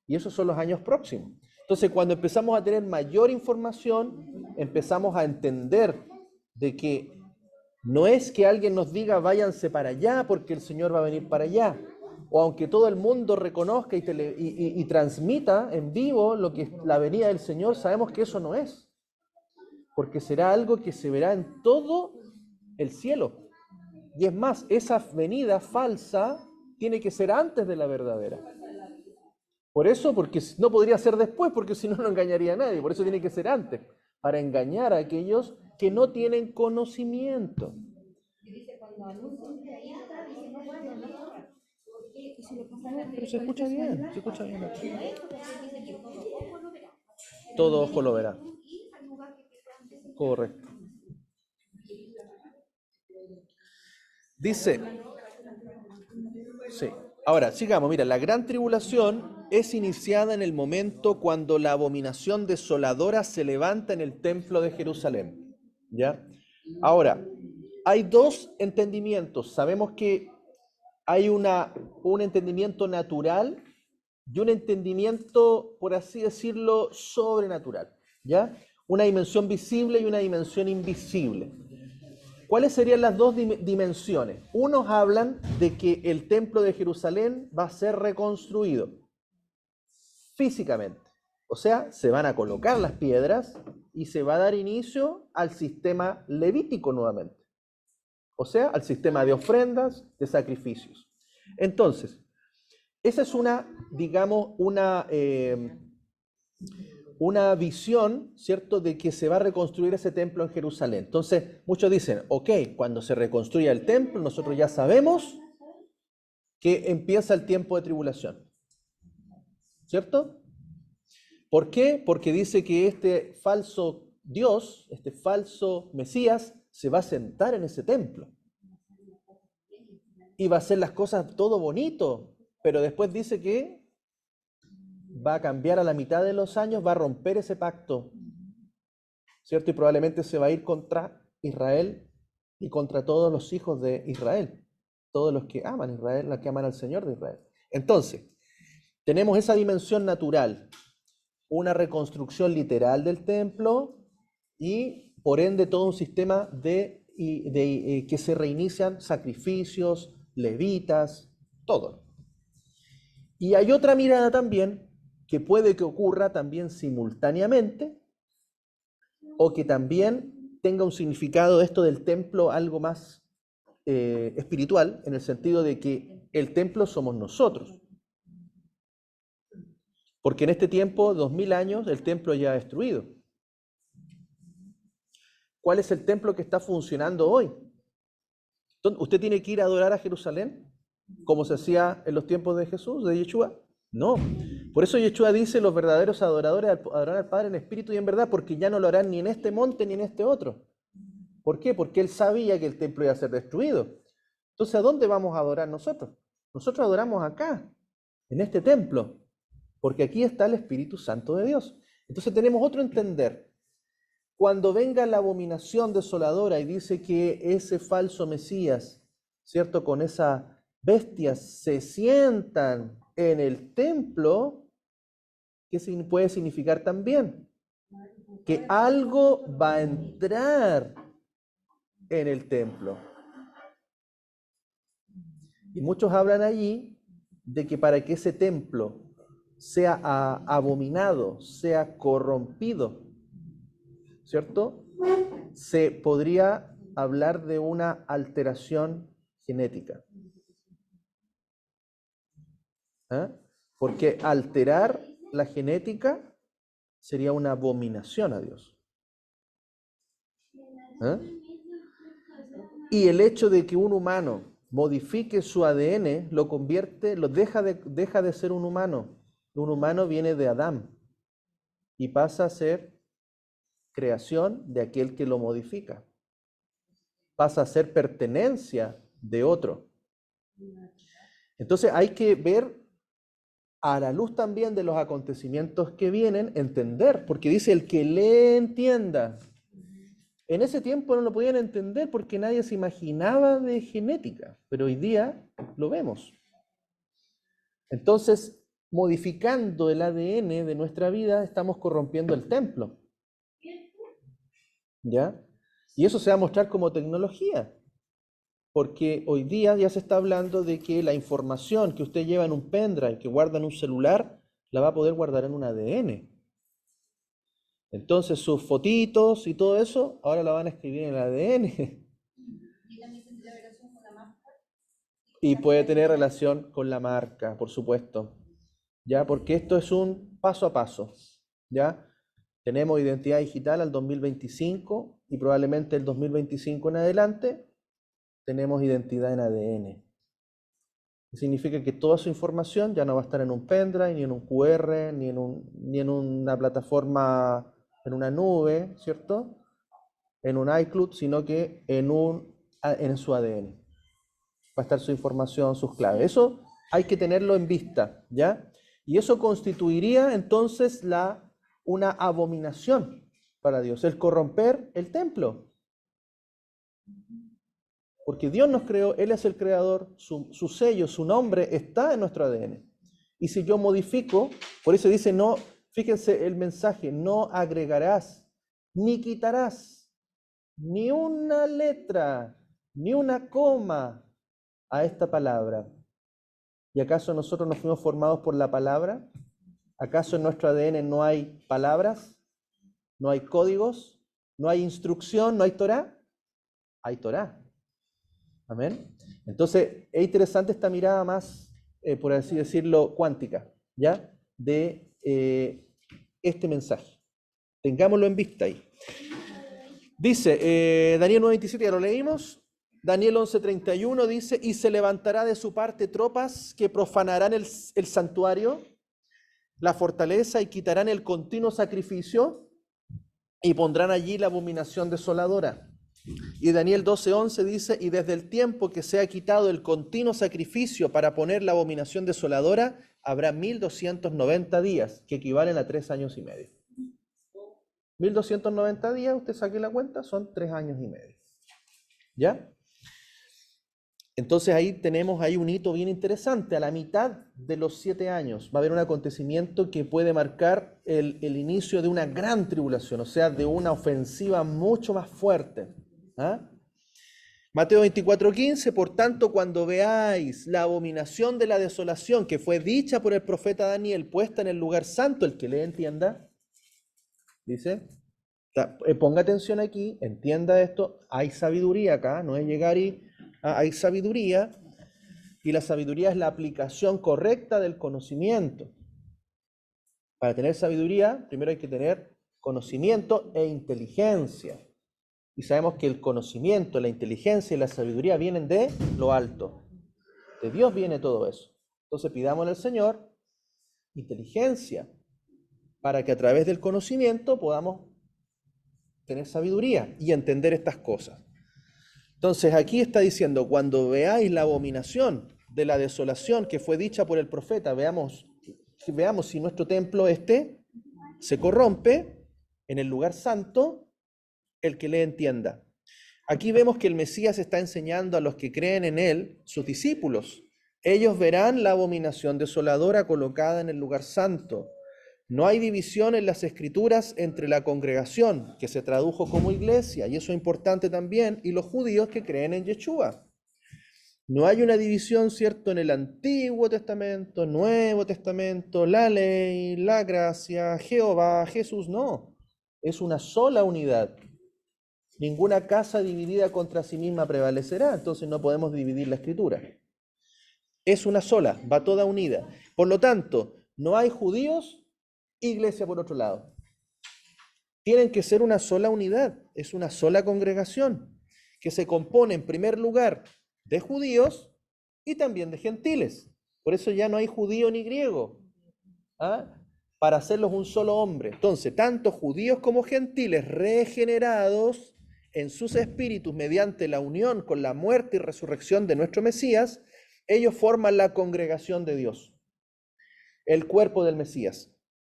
Y esos son los años próximos. Entonces, cuando empezamos a tener mayor información, empezamos a entender de que no es que alguien nos diga váyanse para allá porque el Señor va a venir para allá. O aunque todo el mundo reconozca y transmita en vivo lo que es la venida del Señor, sabemos que eso no es. Porque será algo que se verá en todo el cielo. Y es más, esa venida falsa tiene que ser antes de la verdadera. Por eso, porque no podría ser después, porque si no, no engañaría a nadie. Por eso tiene que ser antes, para engañar a aquellos que no tienen conocimiento. Pero se escucha bien, se escucha bien. Todo ojo lo verá. Correcto. Dice, sí. Ahora, sigamos, mira, la gran tribulación es iniciada en el momento cuando la abominación desoladora se levanta en el templo de Jerusalén. ¿Ya? Ahora, hay dos entendimientos. Sabemos que hay un entendimiento natural y un entendimiento, por así decirlo, sobrenatural. ¿Ya? Una dimensión visible y una dimensión invisible. ¿Cuáles serían las dos dimensiones? Unos hablan de que el templo de Jerusalén va a ser reconstruido físicamente. O sea, se van a colocar las piedras y se va a dar inicio al sistema levítico nuevamente. O sea, al sistema de ofrendas, de sacrificios. Entonces, esa es digamos, una visión, ¿cierto?, de que se va a reconstruir ese templo en Jerusalén. Entonces, muchos dicen, ok, cuando se reconstruya el templo, nosotros ya sabemos que empieza el tiempo de tribulación. ¿Cierto? ¿Por qué? Porque dice que este falso Dios, este falso Mesías, se va a sentar en ese templo. Y va a hacer las cosas todo bonito, pero después dice que va a cambiar a la mitad de los años, va a romper ese pacto, ¿cierto? Y probablemente se va a ir contra Israel y contra todos los hijos de Israel, todos los que aman a Israel, los que aman al Señor de Israel. Entonces, tenemos esa dimensión natural, una reconstrucción literal del templo y, por ende, todo un sistema de que se reinician sacrificios, levitas, todo. Y hay otra mirada también, que puede que ocurra también simultáneamente, o que también tenga un significado esto del templo algo más espiritual, en el sentido de que el templo somos nosotros. Porque en este tiempo, 2000 años, el templo ya es destruido. ¿Cuál es el templo que está funcionando hoy? ¿Usted tiene que ir a adorar a Jerusalén, como se hacía en los tiempos de Jesús, de Yeshua? No. Por eso Yeshua dice, los verdaderos adoradores adorarán al Padre en espíritu y en verdad, porque ya no lo harán ni en este monte ni en este otro. ¿Por qué? Porque él sabía que el templo iba a ser destruido. Entonces, ¿a dónde vamos a adorar nosotros? Nosotros adoramos acá, en este templo, porque aquí está el Espíritu Santo de Dios. Entonces tenemos otro entender. Cuando venga la abominación desoladora y dice que ese falso Mesías, ¿cierto?, con esas bestias se sientan en el templo, ¿qué puede significar también? Que algo va a entrar en el templo. Y muchos hablan allí de que para que ese templo sea abominado, sea corrompido, ¿cierto? Se podría hablar de una alteración genética. ¿Eh? Porque alterar la genética sería una abominación a Dios. ¿Eh? Y el hecho de que un humano modifique su ADN lo convierte, deja de ser un humano. Un humano viene de Adán y pasa a ser creación de aquel que lo modifica. Pasa a ser pertenencia de otro. Entonces hay que ver a la luz también de los acontecimientos que vienen, entender, porque dice el que le entienda. En ese tiempo no lo podían entender porque nadie se imaginaba de genética, pero hoy día lo vemos. Entonces, modificando el ADN de nuestra vida, estamos corrompiendo el templo. ¿Ya? Y eso se va a mostrar como tecnología, porque hoy día ya se está hablando de que la información que usted lleva en un pendrive, que guarda en un celular, la va a poder guardar en un ADN. Entonces sus fotitos y todo eso, ahora la van a escribir en el ADN. Y puede tener relación con la marca, por supuesto. ¿Ya? Porque esto es un paso a paso. ¿Ya? Tenemos identidad digital al 2025 y probablemente el 2025 en adelante tenemos identidad en ADN. Significa que toda su información ya no va a estar en un pendrive, ni en un QR, ni en una plataforma, en una nube, ¿cierto? En un iCloud, sino que en su ADN. Va a estar su información, sus claves. Eso hay que tenerlo en vista, ¿ya? Y eso constituiría entonces una abominación para Dios, el corromper el templo. Porque Dios nos creó, Él es el creador, su sello, su nombre está en nuestro ADN. Y si yo modifico, por eso dice, no, fíjense el mensaje, no agregarás, ni quitarás, ni una letra, ni una coma a esta palabra. ¿Y acaso nosotros nos fuimos formados por la palabra? ¿Acaso en nuestro ADN no hay palabras? ¿No hay códigos? ¿No hay instrucción? ¿No hay Torá? Hay Torá. Amén. Entonces, es interesante esta mirada más, por así decirlo, cuántica, ¿ya? De este mensaje. Tengámoslo en vista ahí. Dice, Daniel 9:27, ya lo leímos. Daniel 11:31 dice, y se levantará de su parte tropas que profanarán el santuario, la fortaleza, y quitarán el continuo sacrificio, y pondrán allí la abominación desoladora. Y Daniel 12:11 dice, y desde el tiempo que se ha quitado el continuo sacrificio para poner la abominación desoladora, habrá 1290 días, que equivalen a 3 años y medio. 1290 días, usted saque la cuenta, son 3 años y medio. ¿Ya? Entonces ahí tenemos un hito bien interesante. A la mitad de los 7 años va a haber un acontecimiento que puede marcar el inicio de una gran tribulación, o sea, de una ofensiva mucho más fuerte. ¿Ah? Mateo 24:15, por tanto, cuando veáis la abominación de la desolación que fue dicha por el profeta Daniel, puesta en el lugar santo, el que le entienda, dice, ponga atención aquí, entienda esto, hay sabiduría acá, no es llegar y hay sabiduría, y la sabiduría es la aplicación correcta del conocimiento. Para tener sabiduría, primero hay que tener conocimiento e inteligencia. Y sabemos que el conocimiento, la inteligencia y la sabiduría vienen de lo alto. De Dios viene todo eso. Entonces pidámosle al Señor inteligencia para que a través del conocimiento podamos tener sabiduría y entender estas cosas. Entonces aquí está diciendo, cuando veáis la abominación de la desolación que fue dicha por el profeta, veamos si nuestro templo se corrompe en el lugar santo, el que le entienda. Aquí vemos que el Mesías está enseñando a los que creen en él, sus discípulos. Ellos verán la abominación desoladora colocada en el lugar santo. No hay división en las escrituras entre la congregación, que se tradujo como iglesia, y eso es importante también, y los judíos que creen en Yeshua. No hay una división, ¿cierto?, en el Antiguo Testamento, Nuevo Testamento, la ley, la gracia, Jehová, Jesús, no. Es una sola unidad. Ninguna casa dividida contra sí misma prevalecerá, entonces no podemos dividir la escritura. Es una sola, va toda unida. Por lo tanto, no hay judíos, iglesia por otro lado. Tienen que ser una sola unidad, es una sola congregación, que se compone en primer lugar de judíos y también de gentiles. Por eso ya no hay judío ni griego, para hacerlos un solo hombre. Entonces, tanto judíos como gentiles regenerados en sus espíritus mediante la unión con la muerte y resurrección de nuestro Mesías, ellos forman la congregación de Dios, el cuerpo del Mesías,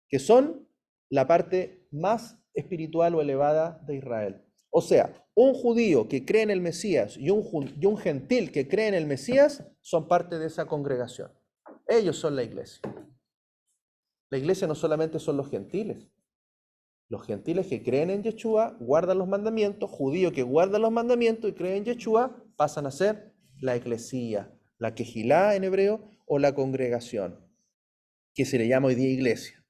que son la parte más espiritual o elevada de Israel. O sea, un judío que cree en el Mesías y un gentil que cree en el Mesías son parte de esa congregación. Ellos son la iglesia. La iglesia no solamente son los gentiles que creen en Yeshua, guardan los mandamientos, judíos que guardan los mandamientos y creen en Yeshua, pasan a ser la eclesía, la quejilá en hebreo, o la congregación, que se le llama hoy día iglesia.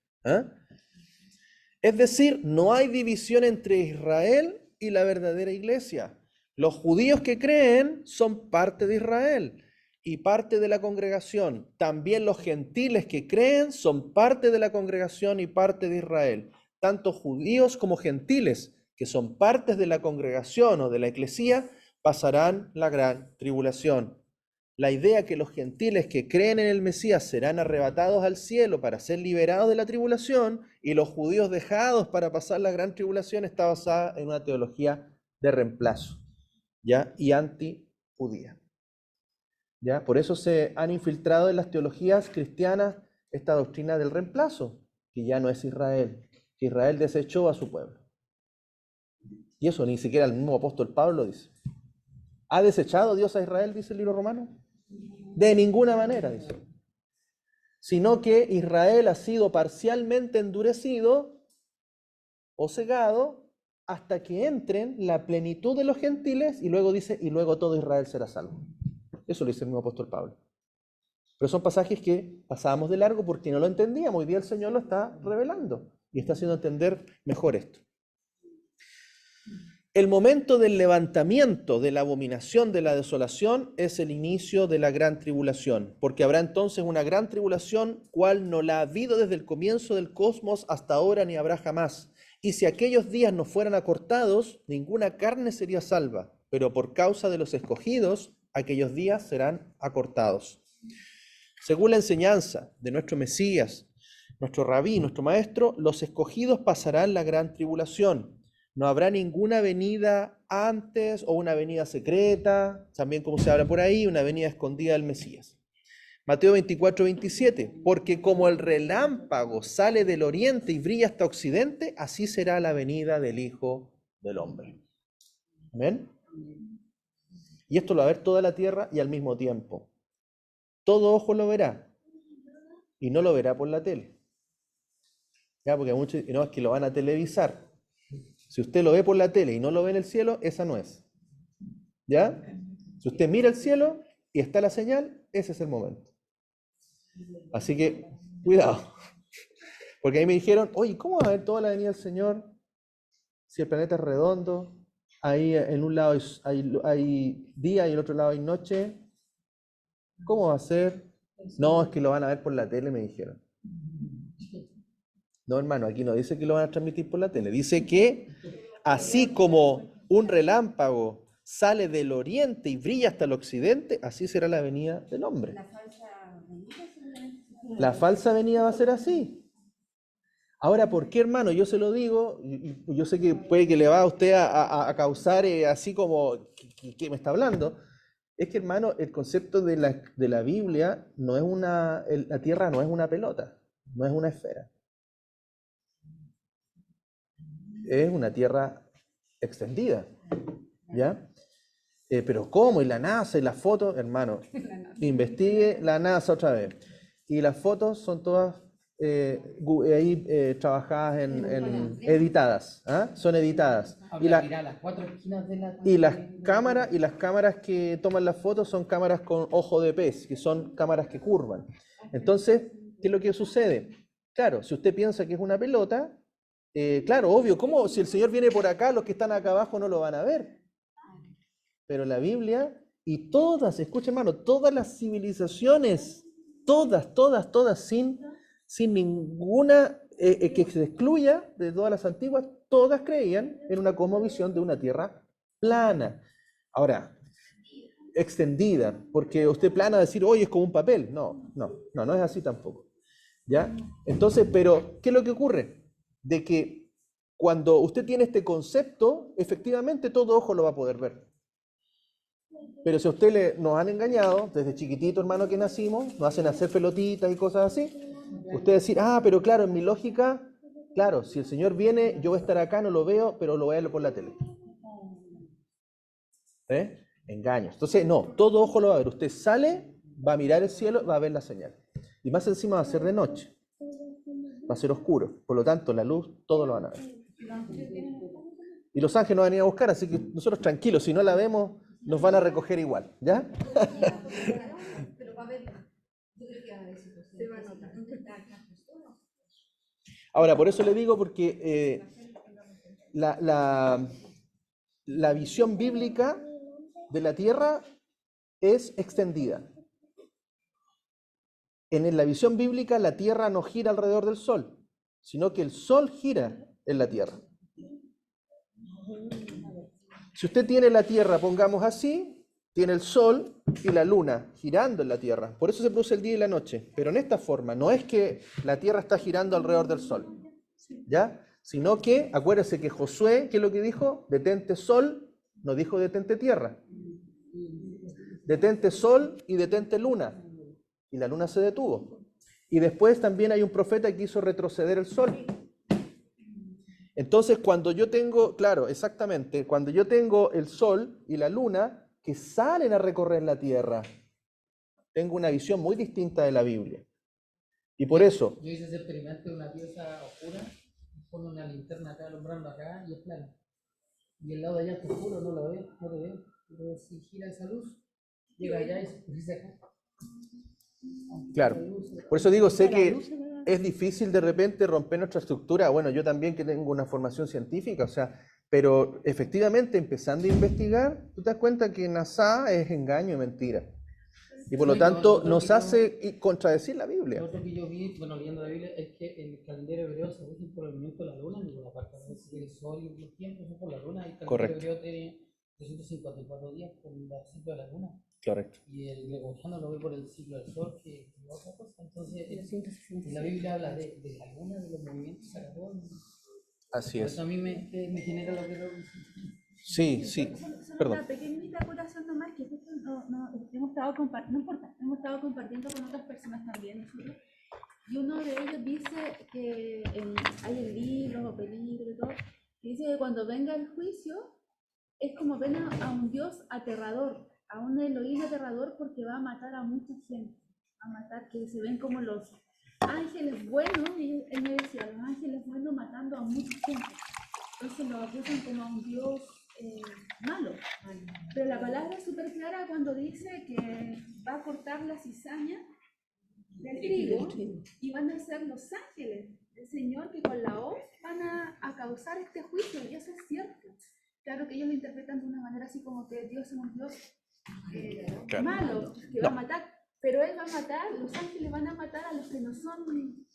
Es decir, no hay división entre Israel y la verdadera iglesia. Los judíos que creen son parte de Israel y parte de la congregación. También los gentiles que creen son parte de la congregación y parte de Israel. Tanto judíos como gentiles, que son partes de la congregación o de la eclesía, pasarán la gran tribulación. La idea que los gentiles que creen en el Mesías serán arrebatados al cielo para ser liberados de la tribulación y los judíos dejados para pasar la gran tribulación está basada en una teología de reemplazo, ¿ya? Y antijudía. ¿Ya? Por eso se han infiltrado en las teologías cristianas esta doctrina del reemplazo, que ya no es Israel, que Israel desechó a su pueblo. Y eso ni siquiera el mismo apóstol Pablo dice. ¿Ha desechado Dios a Israel, dice el libro romano? De ninguna manera, dice. Sino que Israel ha sido parcialmente endurecido o cegado hasta que entren la plenitud de los gentiles, y luego dice, y luego todo Israel será salvo. Eso lo dice el mismo apóstol Pablo. Pero son pasajes que pasábamos de largo porque no lo entendíamos. Hoy día el Señor lo está revelando y está haciendo entender mejor esto. El momento del levantamiento de la abominación de la desolación es el inicio de la gran tribulación, porque habrá entonces una gran tribulación, cual no la ha habido desde el comienzo del cosmos hasta ahora ni habrá jamás. Y si aquellos días no fueran acortados, ninguna carne sería salva, pero por causa de los escogidos, aquellos días serán acortados. Según la enseñanza de nuestro Mesías, nuestro rabí, nuestro maestro, los escogidos pasarán la gran tribulación. No habrá ninguna venida antes o una venida secreta, también como se habla por ahí, una venida escondida del Mesías. Mateo 24, 27, porque como el relámpago sale del oriente y brilla hasta occidente, así será la venida del Hijo del Hombre. ¿Amén? Y esto lo va a ver toda la tierra y al mismo tiempo. Todo ojo lo verá y no lo verá por la tele. ¿Ya? Porque muchos, no, es que lo van a televisar. Si usted lo ve por la tele y no lo ve en el cielo, esa no es. ¿Ya? Si usted mira el cielo y está la señal, ese es el momento. Así que, cuidado. Porque ahí me dijeron, oye, ¿cómo va a ver toda la venida del Señor si el planeta es redondo? Ahí en un lado hay día y en el otro lado hay noche. ¿Cómo va a ser? No, es que lo van a ver por la tele, me dijeron. No, hermano, aquí no dice que lo van a transmitir por la tele. Dice que así como un relámpago sale del oriente y brilla hasta el occidente, así será la venida del hombre. La falsa venida va a ser así. Ahora, ¿por qué, hermano? Yo se lo digo, y yo sé que puede que le va a usted a causar así como que me está hablando. Es que, hermano, el concepto de la Biblia no es la tierra no es una pelota, no es una esfera. Es una tierra extendida, ¿ya? Pero ¿cómo? Y la NASA y las fotos, hermano, investigue la NASA otra vez. Y las fotos son todas trabajadas editadas, ¿ah? Son editadas. Y las cámaras que toman las fotos son cámaras con ojo de pez, que son cámaras que curvan. Entonces, ¿qué es lo que sucede? Claro, si usted piensa que es una pelota, claro, obvio, ¿cómo? Si el Señor viene por acá, los que están acá abajo no lo van a ver. Pero la Biblia, y todas, escuchen hermano, todas las civilizaciones, todas, sin ninguna que se excluya de todas las antiguas, todas creían en una cosmovisión de una tierra plana. Ahora, extendida, porque usted plana decir, oye, es como un papel. No es así tampoco. ¿Ya? Entonces, pero, ¿qué es lo que ocurre? De que cuando usted tiene este concepto, efectivamente todo ojo lo va a poder ver. Pero si a usted nos han engañado, desde chiquitito, hermano, que nacimos, nos hacen hacer pelotitas y cosas así, usted decir, pero claro, en mi lógica, claro, si el Señor viene, yo voy a estar acá, no lo veo, pero lo voy a ver por la tele. Engaños. Entonces, no, todo ojo lo va a ver. Usted sale, va a mirar el cielo, va a ver la señal. Y más encima va a ser de noche. Va a ser oscuro. Por lo tanto, la luz, todo lo van a ver. Y los ángeles nos van a ir a buscar, así que nosotros tranquilos, si no la vemos, nos van a recoger igual, ¿ya? Pero va a haber, yo creo que va a haber Ahora, por eso le digo, porque la visión bíblica de la tierra es extendida. En la visión bíblica, la tierra no gira alrededor del sol, sino que el sol gira en la tierra. Si usted tiene la tierra, pongamos así, tiene el sol y la luna girando en la tierra. Por eso se produce el día y la noche. Pero en esta forma, no es que la tierra está girando alrededor del sol, ¿ya? Sino que, acuérdense que Josué, ¿qué es lo que dijo? Detente sol, no dijo detente tierra. Detente sol y detente luna. Y la luna se detuvo. Y después también hay un profeta que hizo retroceder el sol. Entonces, cuando yo tengo, claro, exactamente, cuando yo tengo el sol y la luna que salen a recorrer la tierra, tengo una visión muy distinta de la Biblia. Y por eso... Yo hice ese experimento de una pieza oscura, pongo una linterna acá alumbrando acá y es plano. Y el lado de allá está oscuro, no lo veo, no lo veo. Pero si gira esa luz, llega allá y se precisa acá. Claro, por eso digo, sé que es difícil de repente romper nuestra estructura. Bueno, yo también que tengo una formación científica, o sea, pero efectivamente empezando a investigar, tú te das cuenta que NASA es engaño y mentira. Y por lo tanto nos hace contradecir la Biblia. Lo otro que yo vi, bueno, leyendo la Biblia, es que el calendario hebreo se rige por el movimiento de la luna, y por la parte de el sol y los tiempos son por la luna, y el calendario hebreo tiene 354 días con el ciclo de la luna. Correcto. Y el gregoriano lo ve por el ciclo del sol, que es otra cosa. Entonces, la Biblia habla de la luna, de los movimientos sagrados. Así es. Eso a mí me genera lo que lo... Sí, perdón. Una pequeñita acotación nomás, que justo hemos estado compartiendo con otras personas también nosotros, y uno de ellos dice que hay en libros o películas y todo, que dice que cuando venga el juicio es como ven a un Dios aterrador, a un Elohim aterrador, porque va a matar a mucha gente, a matar, que se ven como los ángeles buenos, y él me decía, los ángeles buenos matando a mucha gente. Entonces lo acusan como a un Dios malo. Pero la palabra es súper clara cuando dice que va a cortar la cizaña del trigo y van a ser los ángeles del Señor que con la hoz van a causar este juicio, y eso es cierto. Claro que ellos lo interpretan de una manera así como que Dios es un Dios malo, que va a matar, pero Él va a matar, los ángeles van a matar a los que no son,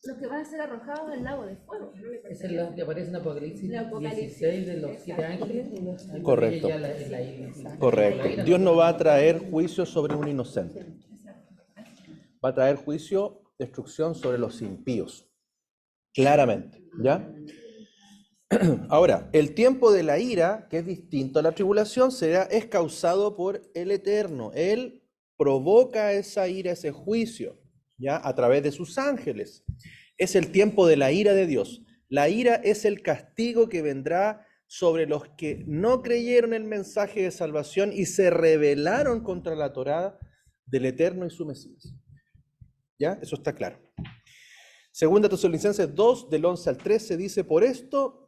los que van a ser arrojados al lago de fuego. Esa es la que aparece en Apocalipsis 16 de los 7 ángeles. Correcto. Correcto. Dios no va a traer juicio sobre un inocente. Va a traer juicio, destrucción sobre los impíos. Claramente, ¿ya? Ahora, el tiempo de la ira, que es distinto a la tribulación, es causado por el Eterno. Él provoca esa ira, ese juicio, ¿ya? A través de sus ángeles. Es el tiempo de la ira de Dios. La ira es el castigo que vendrá sobre los que no creyeron el mensaje de salvación y se rebelaron contra la Torá del Eterno y su Mesías. ¿Ya? Eso está claro. Segunda Tesalonicenses 2, del 11 al 13, dice, por esto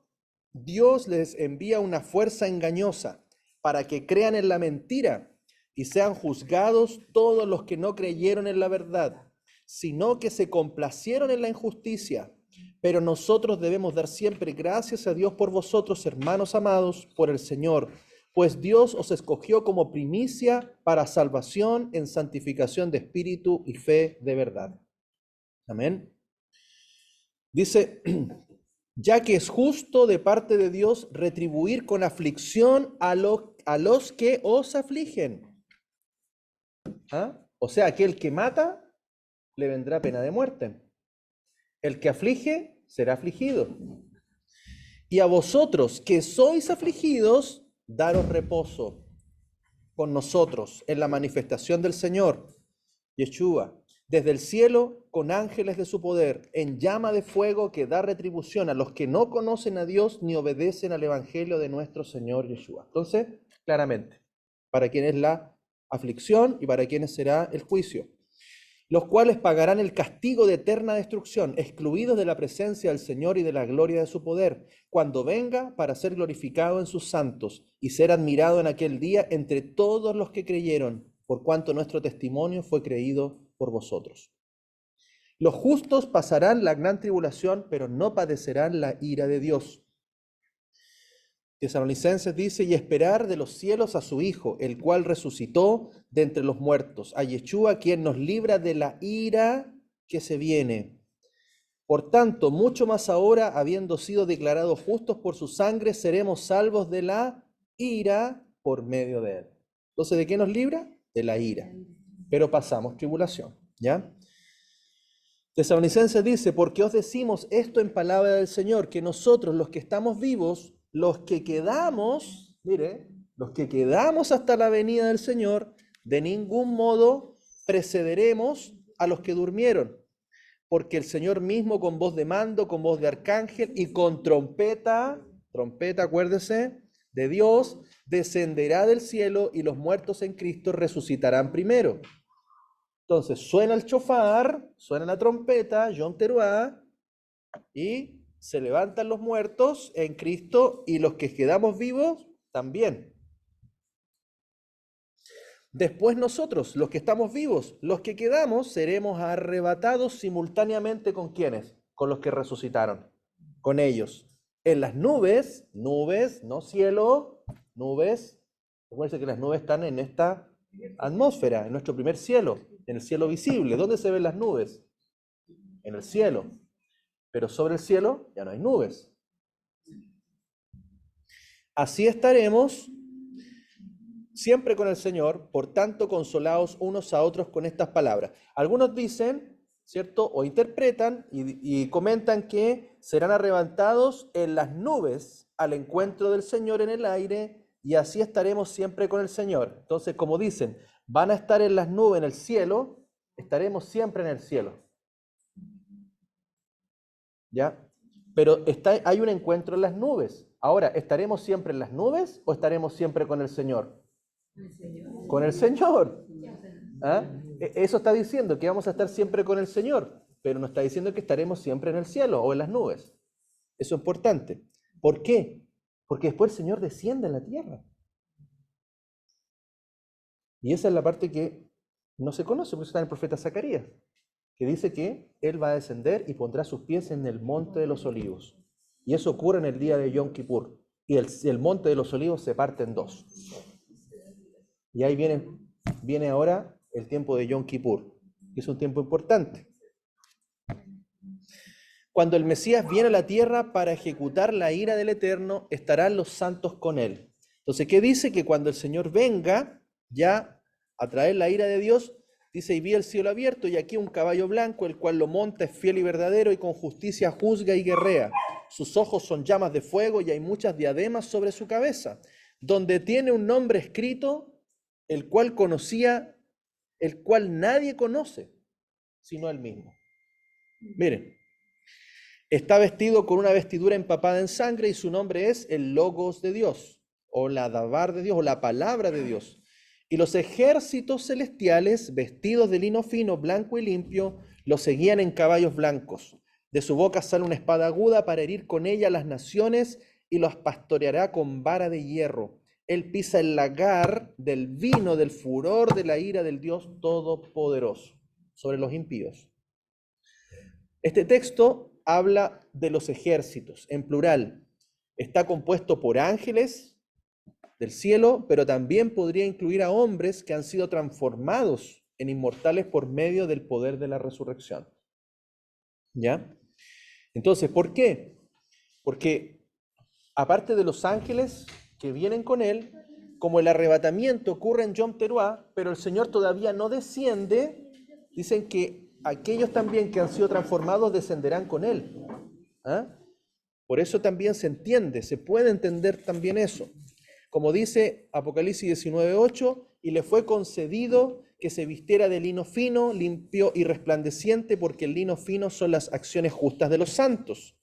Dios les envía una fuerza engañosa para que crean en la mentira y sean juzgados todos los que no creyeron en la verdad, sino que se complacieron en la injusticia, Pero nosotros debemos dar siempre gracias a Dios por vosotros, hermanos amados, por el Señor, pues Dios os escogió como primicia para salvación en santificación de espíritu y fe de verdad. Amén. Dice, ya que es justo de parte de Dios retribuir con aflicción a los que os afligen. ¿Ah? O sea, aquel que mata, le vendrá pena de muerte. El que aflige, será afligido. Y a vosotros que sois afligidos, daros reposo con nosotros en la manifestación del Señor, Yeshua, desde el cielo con ángeles de su poder, en llama de fuego que da retribución a los que no conocen a Dios ni obedecen al evangelio de nuestro Señor Yeshua. Entonces, claramente, para quién es la aflicción y para quiénes será el juicio, los cuales pagarán el castigo de eterna destrucción, excluidos de la presencia del Señor y de la gloria de su poder, cuando venga para ser glorificado en sus santos y ser admirado en aquel día entre todos los que creyeron, por cuanto nuestro testimonio fue creído por vosotros. Los justos pasarán la gran tribulación, pero no padecerán la ira de Dios. Tesalonicenses dice, y esperar de los cielos a su Hijo, el cual resucitó de entre los muertos, a Yeshua, quien nos libra de la ira que se viene. Por tanto, mucho más ahora, habiendo sido declarados justos por su sangre, seremos salvos de la ira por medio de él. Entonces, ¿de qué nos libra? De la ira. Pero pasamos tribulación, ¿ya? Tesalonicenses dice, porque os decimos esto en palabra del Señor, que nosotros, los que estamos vivos, los que quedamos, mire, los que quedamos hasta la venida del Señor, de ningún modo precederemos a los que durmieron, porque el Señor mismo con voz de mando, con voz de arcángel y con trompeta, acuérdese, de Dios, descenderá del cielo y los muertos en Cristo resucitarán primero. Entonces suena el chofar, suena la trompeta, Yom Teruah, y se levantan los muertos en Cristo y los que quedamos vivos también. Después nosotros, los que estamos vivos, los que quedamos, seremos arrebatados simultáneamente ¿con quiénes? Con los que resucitaron, con ellos. En las nubes, no cielo, nubes. Recuerden que las nubes están en esta atmósfera, en nuestro primer cielo, en el cielo visible. ¿Dónde se ven las nubes? En el cielo. Pero sobre el cielo ya no hay nubes. Así estaremos siempre con el Señor, por tanto consolaos unos a otros con estas palabras. Algunos dicen, ¿cierto? O interpretan y comentan que serán arrebatados en las nubes al encuentro del Señor en el aire y así estaremos siempre con el Señor. Entonces, como dicen, van a estar en las nubes en el cielo, estaremos siempre en el cielo. ¿Ya? Pero hay un encuentro en las nubes. Ahora, ¿estaremos siempre en las nubes o estaremos siempre con el Señor? Con el Señor. ¿Ah? Eso está diciendo que vamos a estar siempre con el Señor, pero no está diciendo que estaremos siempre en el cielo o en las nubes. Eso es importante. ¿Por qué? Porque después el Señor desciende en la tierra. Y esa es la parte que no se conoce, porque está en el profeta Zacarías, que dice que Él va a descender y pondrá sus pies en el monte de los olivos. Y eso ocurre en el día de Yom Kippur. Y el monte de los olivos se parte en dos. Y ahí viene ahora el tiempo de Yom Kippur, que es un tiempo importante. Cuando el Mesías viene a la tierra para ejecutar la ira del Eterno, estarán los santos con Él. Entonces, ¿qué dice? Que cuando el Señor venga ya a traer la ira de Dios, dice, y vi el cielo abierto, y aquí un caballo blanco, el cual lo monta es fiel y verdadero, y con justicia juzga y guerrea. Sus ojos son llamas de fuego, y hay muchas diademas sobre su cabeza, donde tiene un nombre escrito, el cual nadie conoce, sino él mismo. Miren, está vestido con una vestidura empapada en sangre, y su nombre es el Logos de Dios, o la Dabar de Dios, o la palabra de Dios. Y los ejércitos celestiales, vestidos de lino fino, blanco y limpio, los seguían en caballos blancos. De su boca sale una espada aguda para herir con ella a las naciones y los pastoreará con vara de hierro. Él pisa el lagar del vino del furor de la ira del Dios Todopoderoso sobre los impíos. Este texto habla de los ejércitos, en plural. Está compuesto por ángeles del cielo, pero también podría incluir a hombres que han sido transformados en inmortales por medio del poder de la resurrección. ¿Ya? Entonces, ¿por qué? Porque aparte de los ángeles que vienen con él, como el arrebatamiento ocurre en Yom Teruah, pero el Señor todavía no desciende, dicen que aquellos también que han sido transformados descenderán con él. ¿Ah? Por eso también se entiende, se puede entender también eso. Como dice Apocalipsis 19:8, y le fue concedido que se vistiera de lino fino, limpio y resplandeciente, porque el lino fino son las acciones justas de los santos.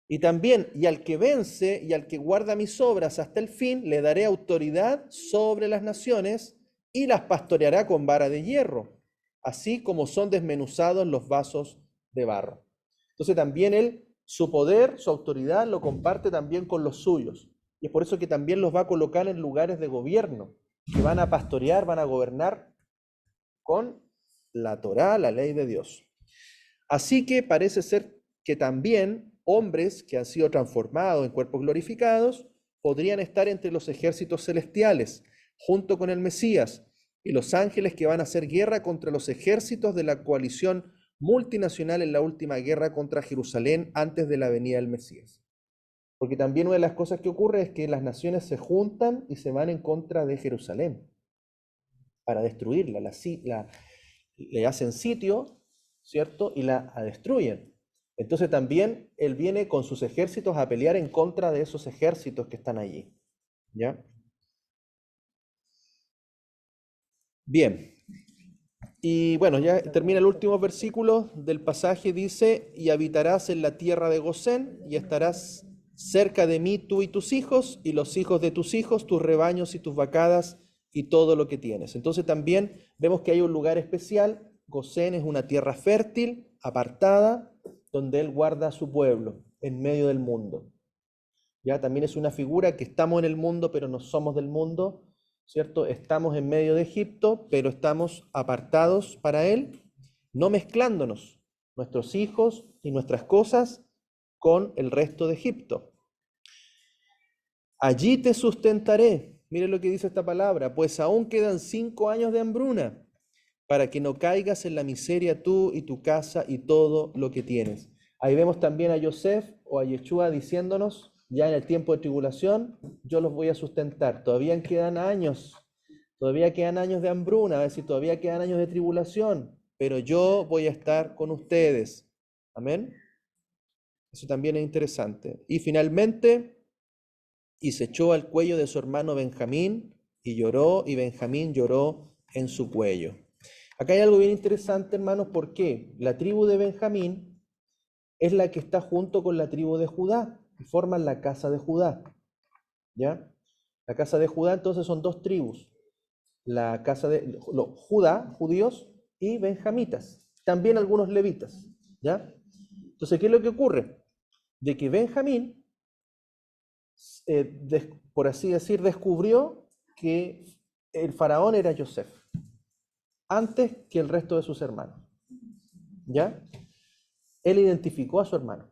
Y también, y al que vence y al que guarda mis obras hasta el fin, le daré autoridad sobre las naciones y las pastoreará con vara de hierro, así como son desmenuzados los vasos de barro. Entonces también él, su poder, su autoridad, lo comparte también con los suyos. Y es por eso que también los va a colocar en lugares de gobierno, que van a pastorear, van a gobernar con la Torá, la ley de Dios. Así que parece ser que también hombres que han sido transformados en cuerpos glorificados podrían estar entre los ejércitos celestiales, junto con el Mesías, y los ángeles que van a hacer guerra contra los ejércitos de la coalición multinacional en la última guerra contra Jerusalén antes de la venida del Mesías. Porque también una de las cosas que ocurre es que las naciones se juntan y se van en contra de Jerusalén para destruirla, le hacen sitio, ¿cierto? Y la destruyen. Entonces también él viene con sus ejércitos a pelear en contra de esos ejércitos que están allí. ¿Ya? Bien. Y bueno, ya termina el último versículo del pasaje, dice, y habitarás en la tierra de Gosén, y estarás cerca de mí tú y tus hijos, y los hijos de tus hijos, tus rebaños y tus vacadas, y todo lo que tienes. Entonces también vemos que hay un lugar especial. Gosén es una tierra fértil, apartada, donde él guarda a su pueblo, en medio del mundo. Ya también es una figura que estamos en el mundo, pero no somos del mundo, ¿cierto? Estamos en medio de Egipto, pero estamos apartados para él, no mezclándonos, nuestros hijos y nuestras cosas, con el resto de Egipto. Allí te sustentaré. Mire lo que dice esta palabra, pues aún quedan 5 años de hambruna, para que no caigas en la miseria tú y tu casa y todo lo que tienes. Ahí vemos también a Yosef o a Yeshua diciéndonos, ya en el tiempo de tribulación, yo los voy a sustentar. Todavía quedan años de hambruna, a ver si todavía quedan años de tribulación, pero yo voy a estar con ustedes. Amén. Eso también es interesante. Y finalmente, y se echó al cuello de su hermano Benjamín, y lloró, y Benjamín lloró en su cuello. Acá hay algo bien interesante, hermanos, porque la tribu de Benjamín es la que está junto con la tribu de Judá, y forman la casa de Judá. ¿Ya? La casa de Judá, entonces, son 2 tribus. La casa de Judá, judíos, y benjamitas. También algunos levitas. ¿Ya? Entonces, ¿qué es lo que ocurre? De que Benjamín, por así decir, descubrió que el faraón era Yosef, antes que el resto de sus hermanos. ¿Ya? Él identificó a su hermano.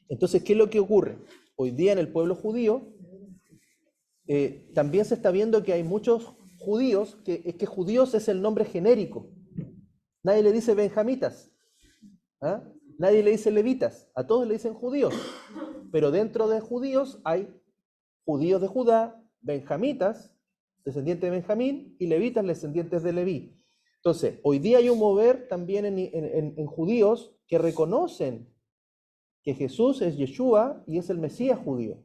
Entonces, ¿qué es lo que ocurre? Hoy día en el pueblo judío, también se está viendo que hay muchos judíos, que judíos es el nombre genérico. Nadie le dice benjamitas, ¿ah? Nadie le dice levitas, a todos le dicen judíos. Pero dentro de judíos hay judíos de Judá, benjamitas, descendientes de Benjamín, y levitas, descendientes de Leví. Entonces, hoy día hay un mover también en judíos que reconocen que Jesús es Yeshua y es el Mesías judío.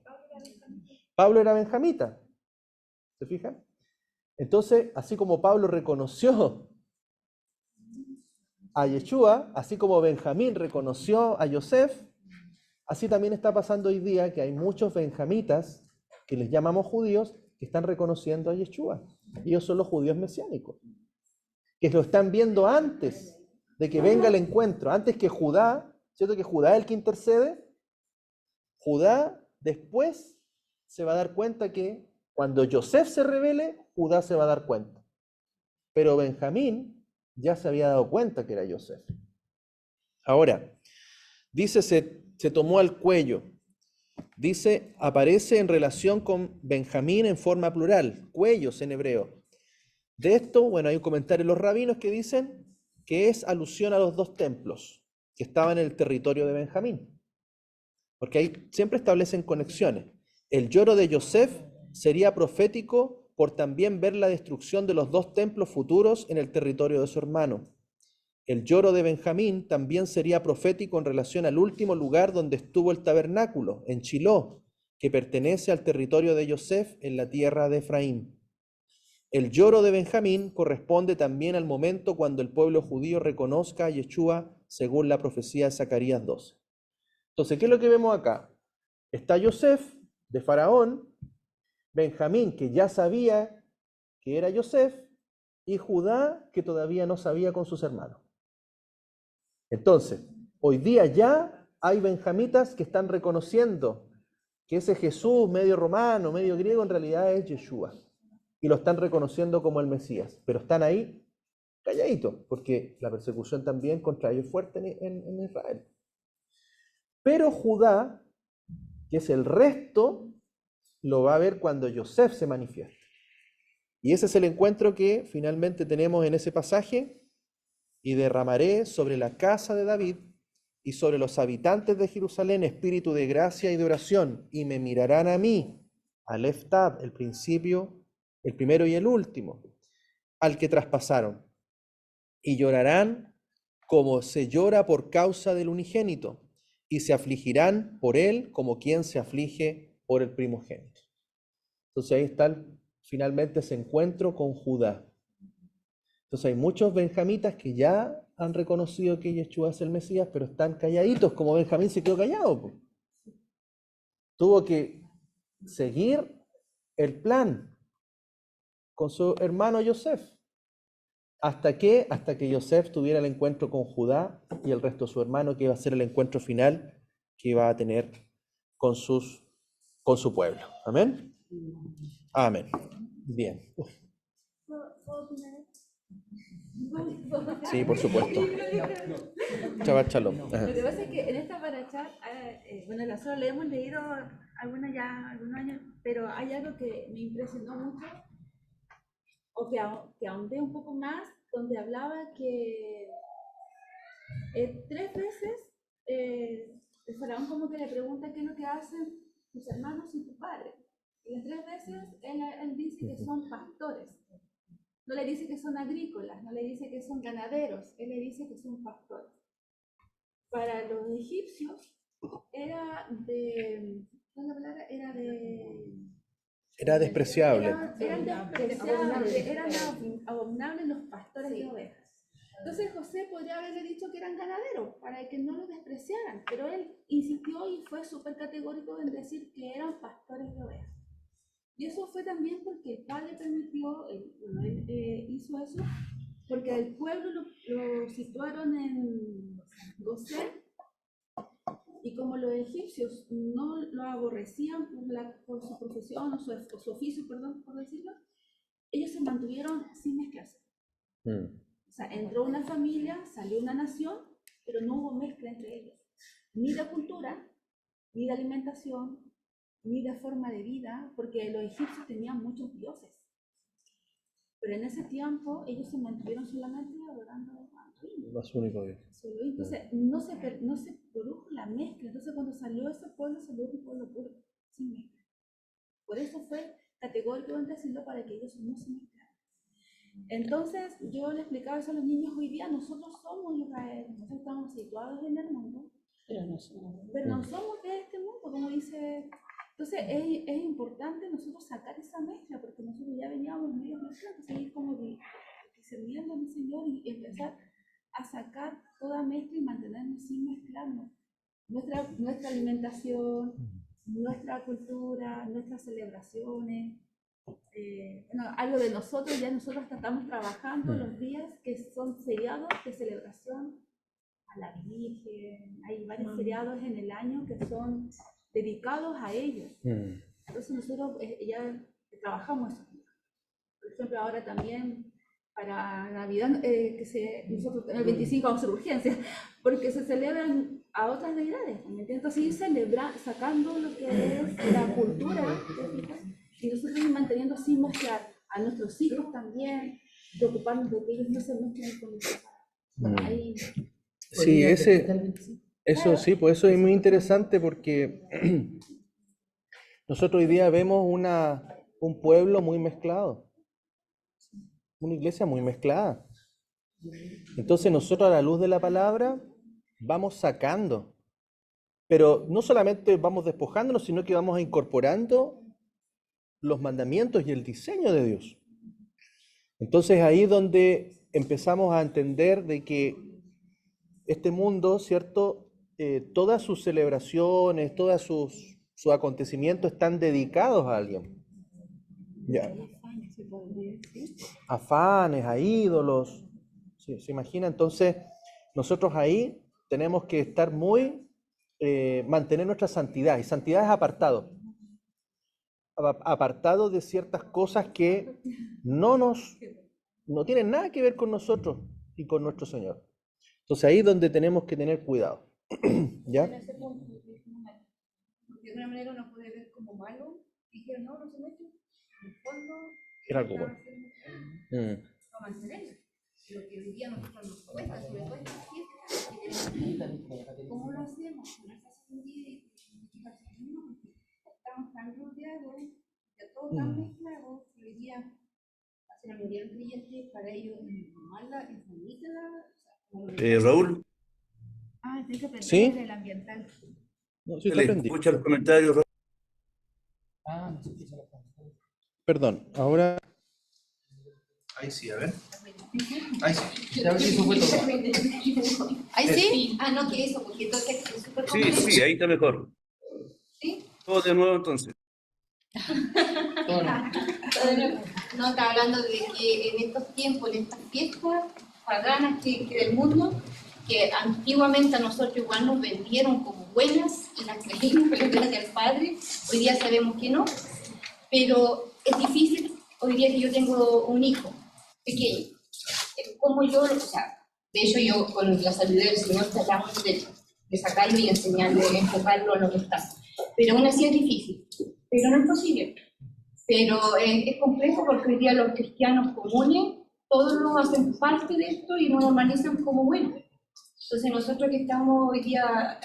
Pablo era benjamita, ¿se fijan? Entonces, así como Pablo reconoció a Yeshua, así como Benjamín reconoció a Yosef, así también está pasando hoy día que hay muchos benjamitas, que les llamamos judíos, que están reconociendo a Yeshua. Ellos son los judíos mesiánicos, que lo están viendo antes de que venga el encuentro, antes que Judá, ¿cierto que Judá es el que intercede? Judá después se va a dar cuenta que cuando Yosef se revele, Judá se va a dar cuenta. Pero Benjamín ya se había dado cuenta que era Yosef. Ahora, dice se tomó al cuello. Dice, aparece en relación con Benjamín en forma plural, cuellos en hebreo. De esto, bueno, hay un comentario de los rabinos que dicen que es alusión a los dos templos que estaban en el territorio de Benjamín. Porque ahí siempre establecen conexiones. El lloro de Yosef sería profético por también ver la destrucción de los dos templos futuros en el territorio de su hermano. El lloro de Benjamín también sería profético en relación al último lugar donde estuvo el tabernáculo, en Chiló, que pertenece al territorio de Yosef en la tierra de Efraín. El lloro de Benjamín corresponde también al momento cuando el pueblo judío reconozca a Yeshua según la profecía de Zacarías 12. Entonces, ¿qué es lo que vemos acá? Está Yosef de Faraón, Benjamín que ya sabía que era Yosef y Judá que todavía no sabía con sus hermanos. Entonces, hoy día ya hay benjamitas que están reconociendo que ese Jesús medio romano, medio griego, en realidad es Yeshua. Y lo están reconociendo como el Mesías. Pero están ahí calladitos, porque la persecución también contra ellos es fuerte en Israel. Pero Judá, que es el resto, lo va a ver cuando Yosef se manifieste. Y ese es el encuentro que finalmente tenemos en ese pasaje. Y derramaré sobre la casa de David y sobre los habitantes de Jerusalén espíritu de gracia y de oración, y me mirarán a mí, Alef Tab, el principio, el primero y el último, al que traspasaron, y llorarán como se llora por causa del unigénito, y se afligirán por él como quien se aflige por el primogénito. Entonces ahí está finalmente ese encuentro con Judá. Entonces hay muchos benjamitas que ya han reconocido que Yeshua es el Mesías, pero están calladitos, como Benjamín se quedó callado, pues. Tuvo que seguir el plan con su hermano Yosef. ¿Hasta qué? Hasta que Yosef tuviera el encuentro con Judá y el resto de su hermano, que iba a ser el encuentro final que iba a tener con su pueblo. ¿Amén? Amén. Bien. Sí, por supuesto. Shabbat Shalom. Lo que pasa es que en esta parashat, bueno, nosotros le hemos leído algunos años, pero hay algo que me impresionó mucho, o que ahondé un poco más, donde hablaba que 3 veces el faraón como que le pregunta qué es lo que hacen tus hermanos y tu padre. Y las 3 veces él dice que son pastores. No le dice que son agrícolas, no le dice que son ganaderos, él le dice que son pastores. Para los egipcios era despreciable. Eran abominables los pastores de ovejas. Entonces José podría haberle dicho que eran ganaderos para que no los despreciaran, pero él insistió y fue súper categórico en decir que eran pastores de ovejas. Y eso fue también porque el padre permitió, él hizo eso, porque el pueblo lo situaron en Gosén, y como los egipcios no lo aborrecían por su profesión o su oficio, perdón, por decirlo, ellos se mantuvieron sin mezclarse. O sea, entró una familia, salió una nación, pero no hubo mezcla entre ellos. Ni de cultura, ni de alimentación, ni de forma de vida, porque los egipcios tenían muchos dioses. Pero en ese tiempo ellos se mantuvieron solamente adorando a Elohim. Más único Dios. Entonces no se produjo la mezcla. Entonces cuando salió ese pueblo, salió un pueblo puro, sin mezcla. Por eso fue categórico en decirlo, para que ellos no se mezclaran. Entonces yo le explicaba eso a los niños: hoy día nosotros somos Israel, nosotros estamos situados en el mundo, pero no somos de este mundo, como dice. Entonces es importante nosotros sacar esa mezcla, porque nosotros ya veníamos medio mezclados, seguir como discerniendo al Señor y empezar a sacar toda mezcla y mantenernos sin mezclarnos. Nuestra alimentación, nuestra cultura, nuestras celebraciones, algo de nosotros, ya nosotros estamos trabajando los días que son feriados de celebración a la Virgen. Hay varios feriados en el año que son dedicados a ellos. Entonces nosotros ya trabajamos eso. Por ejemplo, ahora también para Navidad, nosotros el 25 vamos a hacer urgencias, porque se celebran a otras Navidades, ¿me entiendes? Entonces sacando lo que es la cultura, ¿te fijas? Y nosotros manteniendo sin mezclar a nuestros hijos también, preocuparnos de que ellos no se mezclen con nosotros. Ahí. Sí, eso sí, pues eso es muy interesante porque nosotros hoy día vemos un pueblo muy mezclado, una iglesia muy mezclada. Entonces nosotros a la luz de la palabra vamos sacando, pero no solamente vamos despojándonos, sino que vamos incorporando los mandamientos y el diseño de Dios. Entonces ahí es donde empezamos a entender de que este mundo, ¿cierto? Todas sus celebraciones, todos sus acontecimientos están dedicados a alguien. Ya. Afanes, a ídolos. Sí, ¿se imagina? Entonces, nosotros ahí tenemos que estar mantener nuestra santidad. Y santidad es apartado de ciertas cosas que no tienen nada que ver con nosotros y con nuestro Señor. Entonces ahí es donde tenemos que tener cuidado. ¿Ya? En ese punto, de alguna manera uno puede ver como malo, y que no se mete, en el fondo, Era algo bueno. para mantenerlo. Lo que hoy día nosotros nos cuesta, sobre todo en las fiestas, ¿cómo lo hacemos? No es así un día y estamos tan rodeados, ya todo tan mezclado, que hoy día hace la mayoría de los creyentes, para ellos es normal, es bonita. Raúl. Tengo que aprender ¿Sí? el ambiental. No, sí, Le escucha los comentarios, Raúl. Perdón, ahora... Ahí sí, a ver. Ahí sí. ¿Ahí sí? No, que eso, porque entonces es súper Sí, complejo. sí, ahí está mejor. ¿Sí? Todo de nuevo entonces. No, está hablando de que en estos tiempos, en estas fiestas paganas que del mundo, que antiguamente a nosotros igual nos vendieron como buenas y las creímos por la gracia del Padre, hoy día sabemos que no, pero es difícil hoy día que yo tengo un hijo pequeño, como yo, o sea, de hecho yo con la sabiduría del Señor tratamos de sacarlo y enseñarle, de enfocarlo en lo que está, pero aún así es difícil, pero no es posible. Pero es complejo porque hoy día los cristianos comunes, todos lo hacen parte de esto y lo normalizan como bueno. Entonces nosotros que estamos hoy día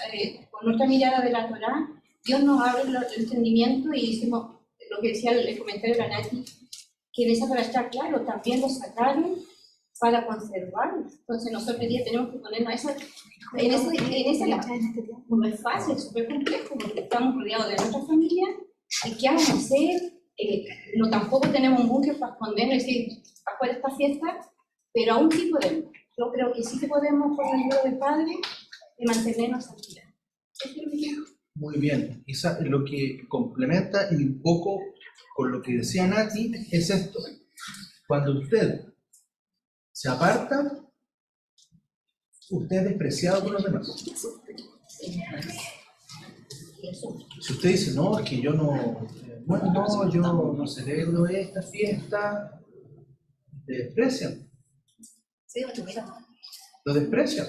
con nuestra mirada de la Torá, Dios nos abre el entendimiento y decimos, lo que decía el comentario de la Nati, que en esa para estar claro, también lo sacaron para conservarlo. Entonces nosotros hoy día tenemos que ponernos en ese lado. No es fácil, es súper complejo porque estamos rodeados de nuestra familia y qué vamos a hacer. No tampoco tenemos un búnker para escondernos y decir, afuera esta fiesta, pero aún sí podemos. Yo creo que sí que podemos, con la ayuda del Padre, de mantenernos aquí. Muy bien. Lo que complementa y un poco con lo que decía Nati es esto. Cuando usted se aparta, usted es despreciado por los demás. Si usted dice, no, es que yo no, yo no celebro esta fiesta, te desprecian. Lo desprecian.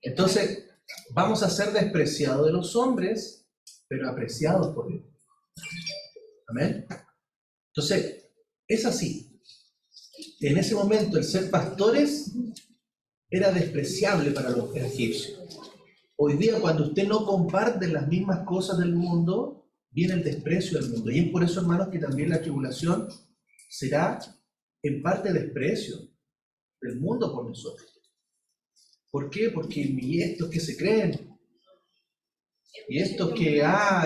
Entonces, vamos a ser despreciados de los hombres, pero apreciados por Dios. Amén. Entonces, es así. En ese momento, el ser pastores era despreciable para los egipcios. Hoy día, cuando usted no comparte las mismas cosas del mundo, viene el desprecio del mundo. Y es por eso, hermanos, que también la tribulación será en parte desprecio del mundo por nosotros. ¿Por qué? Porque y estos que se creen, y estos que,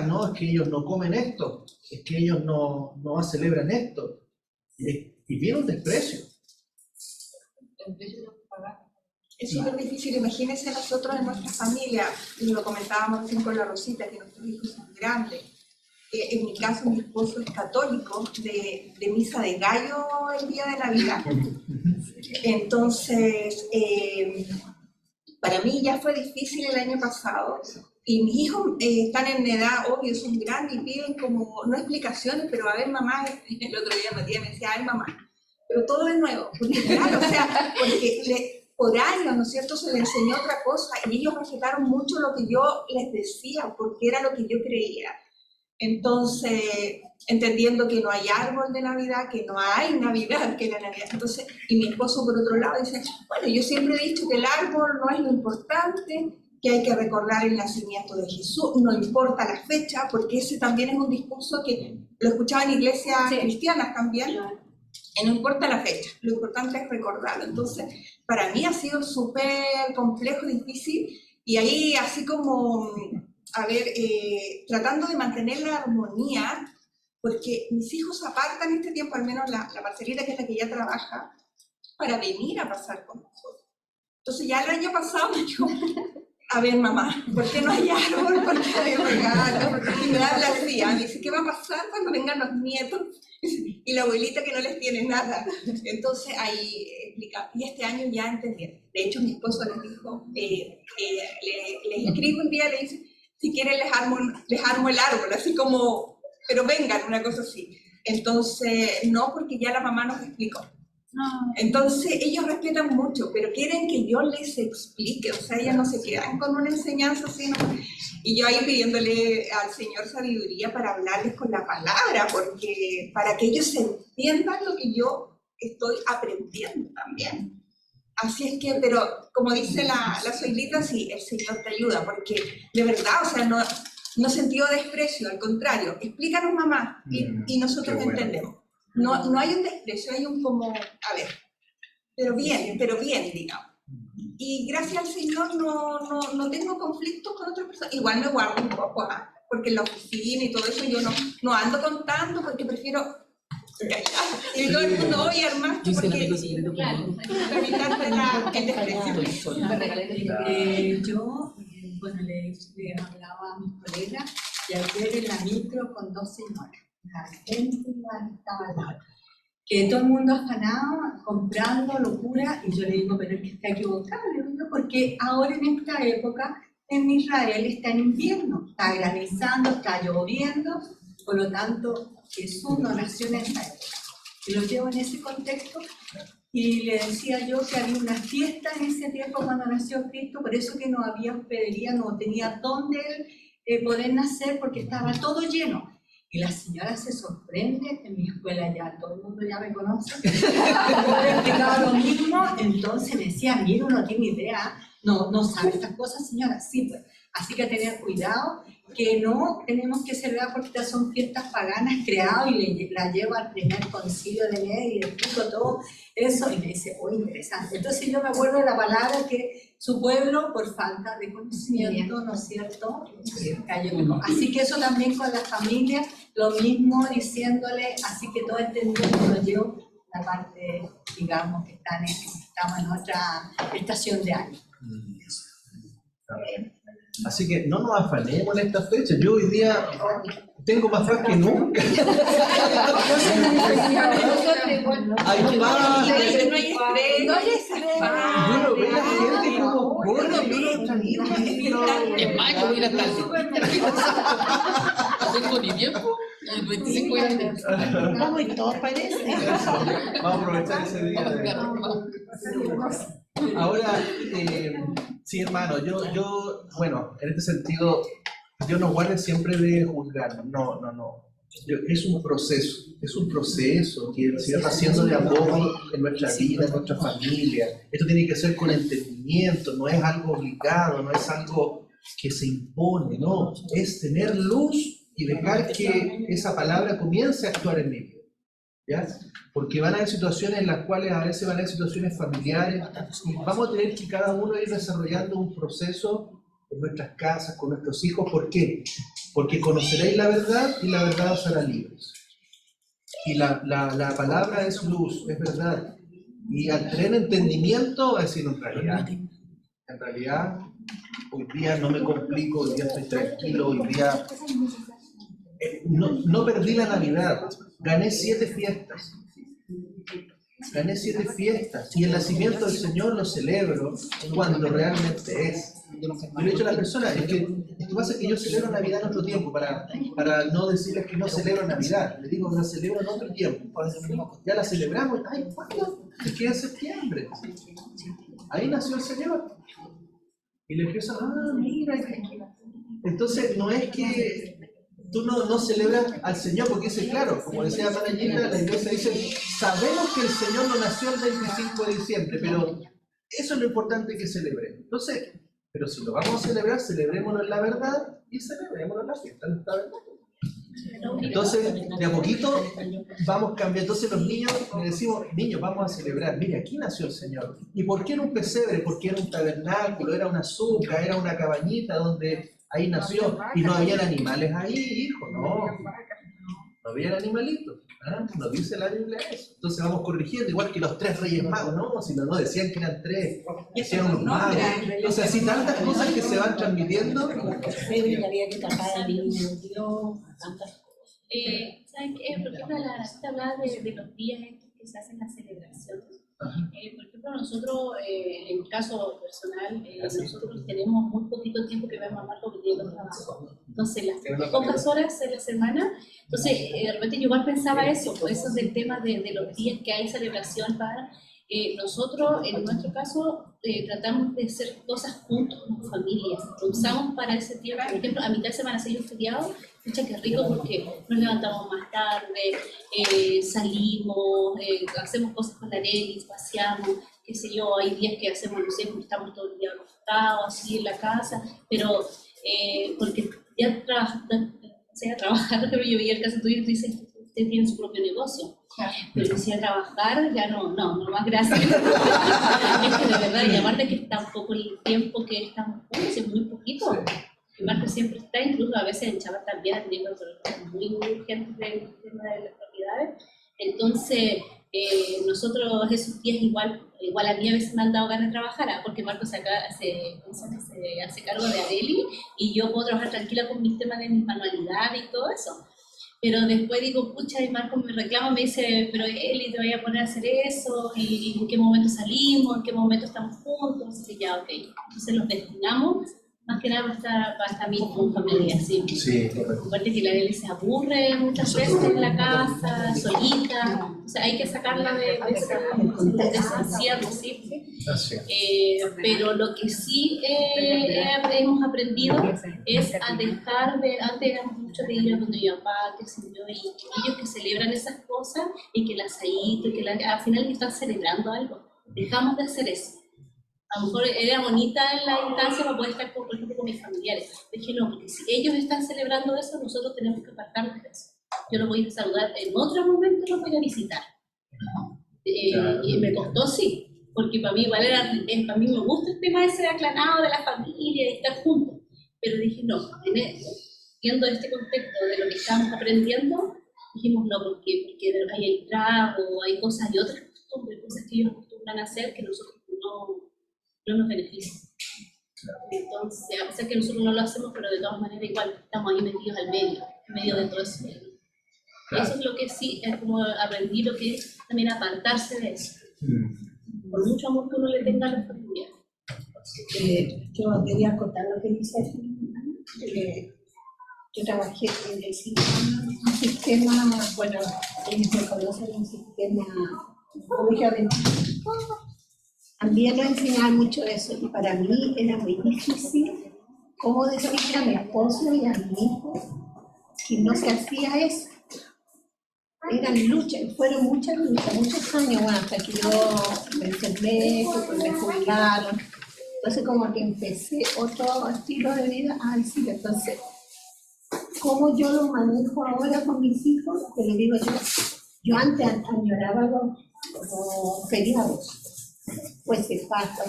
no, es que ellos no comen esto, es que ellos no celebran esto. Y viene un desprecio. Es súper difícil, imagínense nosotros en nuestra familia, y lo comentábamos recién con la Rosita, que nuestros hijos son grandes. En mi caso, mi esposo es católico, de misa de gallo el día de Navidad. Entonces, para mí ya fue difícil el año pasado, y mis hijos están en edad, obvio, son grandes y piden como, no explicaciones, pero a ver mamá, el otro día Matías me decía, a ver mamá, pero todo de nuevo, porque claro, o sea, porque por años, ¿no es cierto?, se le enseñó otra cosa y ellos respetaron mucho lo que yo les decía, porque era lo que yo creía. Entonces, entendiendo que no hay árbol de Navidad, que no hay Navidad, que la Navidad. Entonces, y mi esposo por otro lado dice, bueno, yo siempre he dicho que el árbol no es lo importante, que hay que recordar el nacimiento de Jesús, no importa la fecha, porque ese también es un discurso que lo escuchaba en iglesias cristianas también, y no importa la fecha, lo importante es recordarlo. Entonces, para mí ha sido súper complejo, difícil, y ahí así como, a ver, tratando de mantener la armonía, porque mis hijos apartan este tiempo, al menos la parcerita, que es la que ya trabaja, para venir a pasar con nosotros. Entonces ya el año pasado me dijo, a ver mamá, ¿por qué no hay árbol? ¿Por qué no hay regalo? Y me habla así, me dice, ¿qué va a pasar cuando vengan los nietos? Y la abuelita que no les tiene nada. Entonces ahí explica, y este año ya entendieron. De hecho mi esposo les dijo, les escribe un día, le dice, si quieren les armo el árbol, así como, pero vengan, una cosa así. Entonces, no, porque ya la mamá nos explicó. Entonces, ellos respetan mucho, pero quieren que yo les explique, o sea, ellas no se quedan con una enseñanza así, ¿no? Y yo ahí pidiéndole al Señor sabiduría para hablarles con la palabra, porque para que ellos entiendan lo que yo estoy aprendiendo también. Así es que, pero como dice la Zoilita, sí, el Señor te ayuda, porque de verdad, o sea, no sentido desprecio, al contrario, explícanos mamá, y nosotros entendemos. No hay un desprecio, hay un como, a ver, pero bien, digamos. Y gracias al Señor no tengo conflictos con otras personas. Igual me guardo un poco, porque en la oficina y todo eso yo no ando contando, porque prefiero callar. Y todo el mundo, oye, hermano, porque para evitarte el desprecio. Yo, bueno, les hablaba a mis colegas, y ayer en la micro con dos señoras. La gente estaba al lado, que todo el mundo afanado, comprando, locura, y yo le digo, pero es que está equivocado, le digo, porque ahora en esta época en Israel está en invierno, está granizando, está lloviendo, por lo tanto Jesús no nació en esa época. Y lo llevo en ese contexto, y le decía yo que había una fiesta en ese tiempo cuando nació Cristo, por eso que no había hospedería, no tenía dónde poder nacer, porque estaba todo lleno. Y la señora se sorprende, en mi escuela ya todo el mundo ya me conoce, yo explicaba lo mismo, entonces me decía, mira, uno no tiene idea, no sabe estas cosas, señora, sí, pues. Así que tener cuidado, que no tenemos que celebrar porque estas son fiestas paganas creadas, y la llevo al primer concilio de Medio y le explico todo eso, y me dice, oh, interesante. Entonces yo me acuerdo de la palabra que su pueblo, por falta de conocimiento, ¿no es cierto?, cayó. Así que eso también con la familia, lo mismo diciéndole, así que todo entendiendo lo llevo la parte, digamos, que estamos en otra estación de año. Así que no nos afanemos en esta fecha. Yo hoy día tengo más fe que nunca. Hay paz. Yo no veo a la gente como corre, tranquilo. En mayo voy a estar. No tengo ni tiempo. El 25 voy a estar. Vamos y todo parece. Vamos a aprovechar ese día. Ahora, sí, hermano, yo, bueno, en este sentido, Dios nos guarde siempre de juzgar. No. Es un proceso que el Señor está haciendo de a poco en nuestra vida, en nuestra familia. Esto tiene que ser con entendimiento, no es algo obligado, no es algo que se impone, no. Es tener luz y dejar que esa palabra comience a actuar en mí. ¿Ya? Porque van a haber situaciones en las cuales a veces van a haber situaciones familiares y vamos a tener que cada uno ir desarrollando un proceso en nuestras casas, con nuestros hijos. ¿Por qué? Porque conoceréis la verdad y la verdad os hará libres. Y la palabra es luz, es verdad. Y al tener entendimiento va a decir en realidad, hoy día no me complico, hoy día estoy tranquilo, hoy día no perdí la Navidad. Gané 7 fiestas. Gané 7 fiestas. Y el nacimiento del Señor lo celebro cuando realmente es. de los Yo hermanos. le he dicho a las personas, es que lo que pasa es que yo celebro Navidad en otro tiempo, para no decirles que no celebro Navidad. Les digo que la celebro en otro tiempo. Ya la celebramos. Ay, ¿cuándo? Es que en septiembre. Ahí nació el Señor. Y le empiezo, mira. Entonces, no es que tú no celebras al Señor, porque dice, claro, como decía Manayita, la iglesia dice, sabemos que el Señor no nació el 25 de diciembre, pero eso es lo importante que celebremos. Entonces, pero si lo vamos a celebrar, celebrémoslo en la verdad y celebrémoslo en la fiesta, en esta verdad. Entonces, de a poquito vamos cambiando. Entonces los niños, le decimos, niños, vamos a celebrar. Mire, aquí nació el Señor. ¿Y por qué era un pesebre? Porque era un tabernáculo, era una azúcar, era una cabañita donde ahí nació. Y no habían animales ahí, hijo, no. No habían animalitos. Nos dice la Biblia eso. Entonces vamos corrigiendo, igual que los 3 reyes magos, ¿no? Si no decían que eran 3, decían unos magos. Entonces así tantas cosas que se van transmitiendo. Había que tapar al niño Dios, tantas cosas. ¿Saben qué? Por ejemplo, la cita hablaba de los días estos que se hacen las celebraciones. Por ejemplo, nosotros, en mi caso personal, nosotros tenemos muy poquito tiempo que vemos a Marco que tiene trabajo. Entonces, las pocas horas de la semana, entonces, de repente yo igual pensaba eso, por eso es del tema de los días que hay celebración para... nosotros, en nuestro caso, tratamos de hacer cosas juntos como familia. Lo usamos para ese tiempo. Por ejemplo, a mitad de semana, si hay un feriado, escucha que rico porque nos levantamos más tarde, salimos, hacemos cosas con la Arelis, paseamos, qué sé yo, hay días que hacemos, no sé, estamos todo el día acostados, así en la casa, pero porque ya trabajar, pero yo veía el caso tuyo y tú dices, usted tiene su propio negocio. Pero si a trabajar, ya no más gracias. Es que de verdad, y aparte que está un poco el tiempo que estamos juntos, es muy poquito. Y Marco siempre está, incluso a veces en Chaval también, teniendo problemas muy urgentes del tema de las propiedades. Entonces, nosotros esos días igual a mí a veces me han dado ganas de trabajar, porque Marco se hace cargo de Areli y yo puedo trabajar tranquila con mis temas de mis manualidades y todo eso. Pero después digo, pucha, y Marco me reclama, me dice, pero Eli, te voy a poner a hacer eso, y en qué momento salimos, en qué momento estamos juntos, y ya, ok. Entonces los destinamos, más que nada para estar bien con familia, ¿sí? Sí, correcto. Aparte que la Eli se aburre muchas veces en la casa, solita, o sea, hay que sacarla de ese encierro, ¿sí? Pero lo que sí hemos aprendido es a dejar de, antes éramos muchos de ir a donde mi papá, qué sé yo, y ellos que celebran esas cosas y que las hay, que al final están celebrando algo. Dejamos de hacer eso. A lo mejor era bonita en la instancia para poder estar, por ejemplo, con mis familiares. Dije, no, porque si ellos están celebrando eso, nosotros tenemos que apartarnos de eso. Yo los voy a saludar en otro momento, los voy a visitar. Y me costó, sí, porque para mí igual para mí me gusta el tema ese aclanado de la familia, de estar juntos. Pero dije, no, viendo este contexto de lo que estamos aprendiendo, dijimos no, porque hay el trago, hay cosas y otras costumbres, cosas que ellos acostumbran a hacer que nosotros no nos benefician. Entonces, a pesar que nosotros no lo hacemos, pero de todas maneras igual estamos ahí metidos al medio, en medio de todo eso. Claro. Eso es lo que sí, es como aprendí lo que es también apartarse de eso. Por mucho amor que uno le tenga a la familia. Yo quería contar lo que dice yo trabajé en el sistema, bueno, ellos me conocen en el sistema colegio adventista. También nos enseñaban mucho eso y para mí era muy difícil cómo decirle a mi esposo y a mi hijo que no se hacía eso. Eran luchas, fueron muchas luchas, muchos años, bueno, hasta que yo me enfermé, pues me jubilaron. Entonces como que empecé otro estilo de vida. Sí, entonces, ¿cómo yo lo manejo ahora con mis hijos? Te lo digo yo antes añoraba los feriados. Pues se pasa.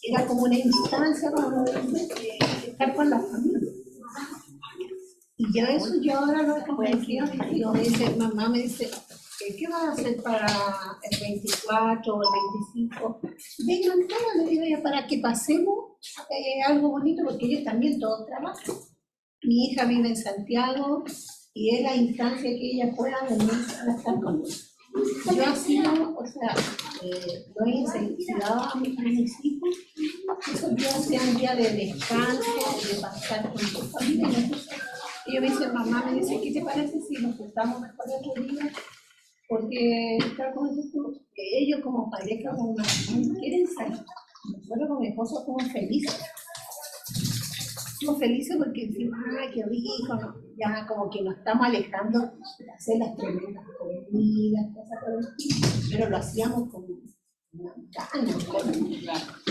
Era como una instancia para estar con la familia. Y yo ahora lo he comprendido. Mamá me dice, ¿qué vas a hacer para el 24 o el 25? Vengan todos, le digo yo, para que pasemos algo bonito, porque ellos también todos trabajan. Mi hija vive en Santiago y es la instancia que ella pueda venir a estar conmigo. Yo así, o sea, lo he incentivado a mis hijos, esos días sea un día de descanso, de pasar con tu familia. Y yo me dice, mamá, me dice, ¿qué te parece si nos juntamos mejor otro día? Porque está como que ellos como pareja, como matrimonio, quieren salir. Nosotros con mi esposo somos felices. Somos felices porque decimos, ay, qué rico, ¿no? Ya como que nos estamos alejando de hacer las tremendas comidas, cosas por el estilo, pero lo hacíamos con ganas,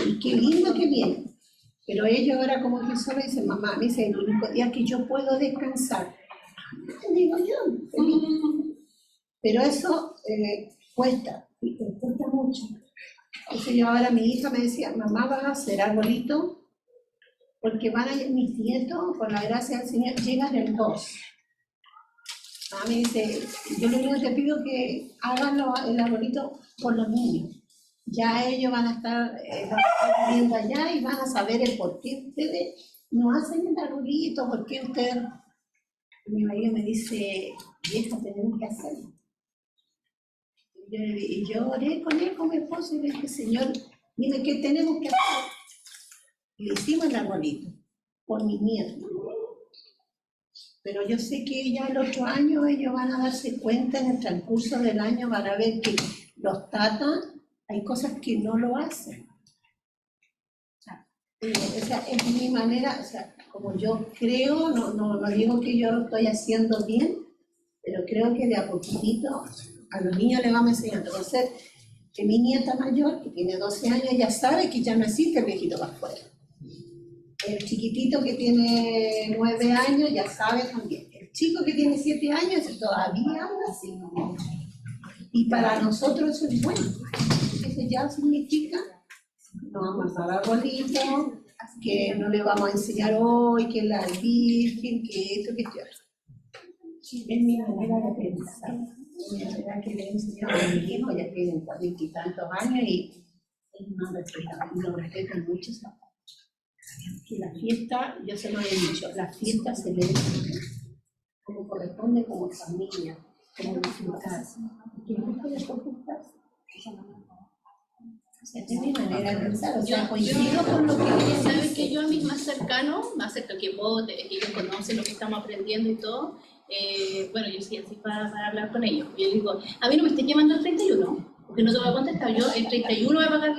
y qué lindo que viene. Pero ellos ahora como que solo dicen, mamá, me dice, el único día que yo puedo descansar. Digo yo, feliz. Pero eso cuesta mucho. Entonces yo ahora, mi hija me decía, mamá, ¿vas a hacer arbolito? Porque van a ir mis nietos, por la gracia del Señor, llegan el 2. A mí dice, yo lo único que te pido es que hagan el arbolito por los niños. Ya ellos van a estar viendo allá y van a saber el por qué ustedes no hacen el arbolito, por qué ustedes... Mi marido me dice, vieja, tenemos que hacerlo. Y yo oré con él, con mi esposo, y le dije, Señor, dime qué tenemos que hacer. Y le hicimos el arbolito, por mis nietos. Pero yo sé que ya el otro año ellos van a darse cuenta, en el transcurso del año van a ver que los tatas, hay cosas que no lo hacen. O sea, es mi manera, o sea, como yo creo, no digo que yo lo estoy haciendo bien, pero creo que de a poquitito a los niños les vamos enseñando. Entonces, que mi nieta mayor, que tiene 12 años, ya sabe que ya no existe el viejito para afuera. El chiquitito que tiene 9 años ya sabe también. El chico que tiene 7 años todavía anda así. Y para nosotros eso es bueno. Eso ya significa que no vamos a dar arbolito, que no le vamos a enseñar hoy, que la Virgen, que esto, que esto. Es mi manera de pensar. La verdad que le he enseñado a mi hijo, ya tienen 40 y tantos años y no respetan mucho esa. Que la fiesta, yo se lo he dicho, la fiesta se debe como corresponde, como familia, como disfrutar. Que no puede comportarse. Es mi manera de pensar, o sea, coincido con lo que sabes que yo a mis más cercanos, más cerca que vos, que ellos conocen lo que estamos aprendiendo y todo, bueno, yo sí así para hablar con ellos. Yo digo, a mí no me estés llamando el 31. Porque no te voy a contestar, yo el 31 voy a pagar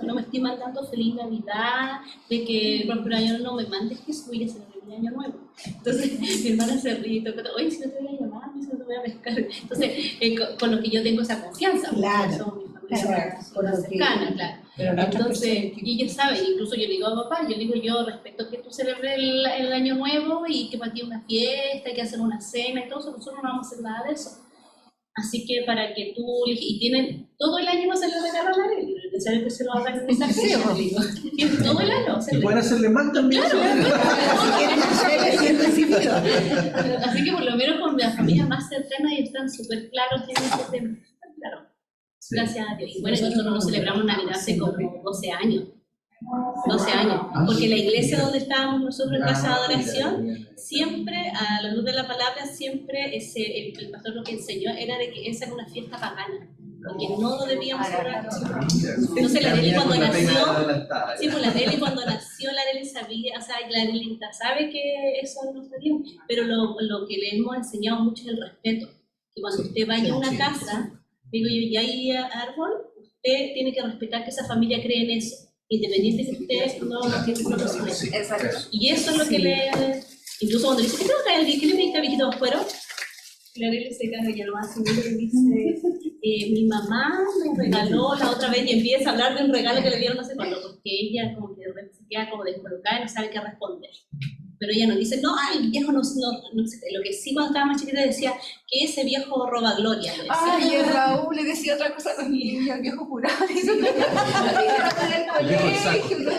no me estoy mandando feliz Navidad, de que el próximo año no me mandes que voy a celebrar el año nuevo. Entonces mi hermana se ríe, oye, si no te voy a llamar, si no te voy a pescar. Entonces, con lo que yo tengo esa confianza, claro, son mi familia más cercana, claro. Entonces, y ellos saben, incluso yo le digo a papá, yo digo, yo respeto que tú celebres el año nuevo y que para ti una fiesta, hay que hacer una cena y todo eso, nosotros no vamos a hacer nada de eso. Así que para que tú, y tienen todo el año no se lo regalan a él, no es necesario que se lo hagan en esa fecha, tienen todo el año. Y pueden hacerle más también. Claro, así que por lo menos con las familias más cercanas y están súper claros en ese tema. Claro. Gracias a Dios. Y bueno, nosotros no celebramos Navidad hace como 12 años. 12 años, porque la iglesia donde estábamos nosotros en casa de adoración, siempre, a la luz de la palabra, siempre el pastor lo que enseñó era de que esa era una fiesta pagana, porque no lo debíamos celebrar. Entonces la Deli cuando nació, sí, pues la Deli cuando nació, la Deli sabía, o sea, la Deli sabe que eso no está bien, pero lo que le hemos enseñado mucho es el respeto, que cuando usted vaya a una casa, digo yo, y hay árbol, usted tiene que respetar que esa familia cree en eso. Independiente que ustedes no tienen conocimiento. Y eso es lo que le... Incluso cuando dice, ¿qué tengo que alguien? ¿Qué le pediste a viejito afuera? La Arely se caga y ya lo hace y dice, mi mamá me regaló la otra vez y empieza a hablar de un regalo que le dieron no sé cuándo, porque ella como que de repente se queda como descolocada y no sabe qué responder. Pero ella nos dice, no, el viejo no sé, lo que sí cuando estaba más chiquita decía, que ese viejo roba gloria. Ay, el Raúl le decía otra cosa a los niños, el viejo jurado. Los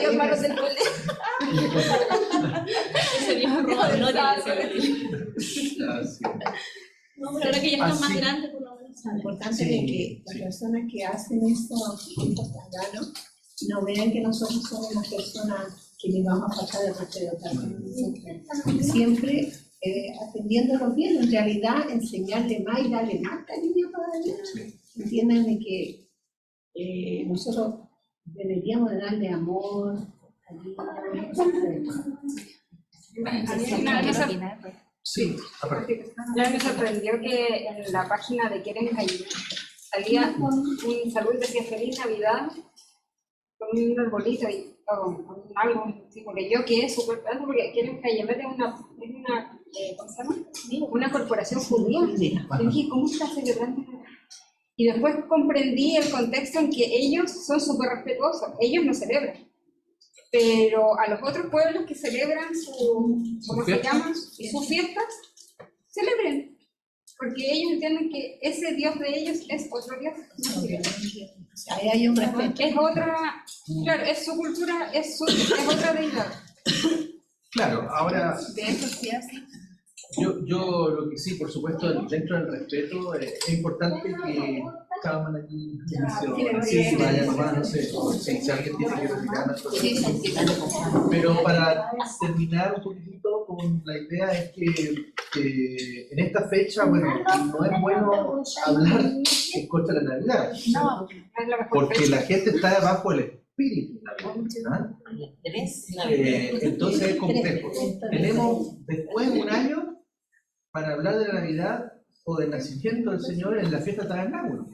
llamaron del colegio. Ese viejo roba gloria. No, pero ahora que ya están más grandes, por lo menos. Lo importante es que las personas que hacen estos paganos no vean que nosotros somos las personas que les vamos a pasar el respeto. Siempre atendiéndolo bien, en realidad enseñarle más y darle más cariño todavía. Entiendan de que nosotros deberíamos de darle amor, Sí, Ya me sorprendió que en la página de Quieren Calle salía un saludo y decía Feliz Navidad con un arbolito y con algo, sí, porque yo que es súper tanto, porque Quieren Calle en vez de ¿cómo se llama? Una corporación judía. Y dije, ¿cómo está celebrando? Y después comprendí el contexto en que ellos son súper respetuosos, ellos no celebran. Pero a los otros pueblos que celebran ¿cómo se llama? Sus fiestas, celebren. Porque ellos entienden que ese Dios de ellos es otro Dios. Ahí hay un respeto. Es otra, claro, es su cultura, es otra deidad. claro, ahora De eso sí así. yo lo que sí, por supuesto, dentro del respeto, es importante que estaban aquí, si vayan nomás, no sé, si alguien tiene que retirar, pero para terminar un poquitito con la idea es que en esta fecha, bueno, no es bueno hablar en contra de la Navidad, No, es la mejor porque fecha. la gente está bajo el espíritu. ¿Ah? Entonces es complejo. Tenemos después un año para hablar de la Navidad o del nacimiento del Señor en la fiesta de Tabernáculo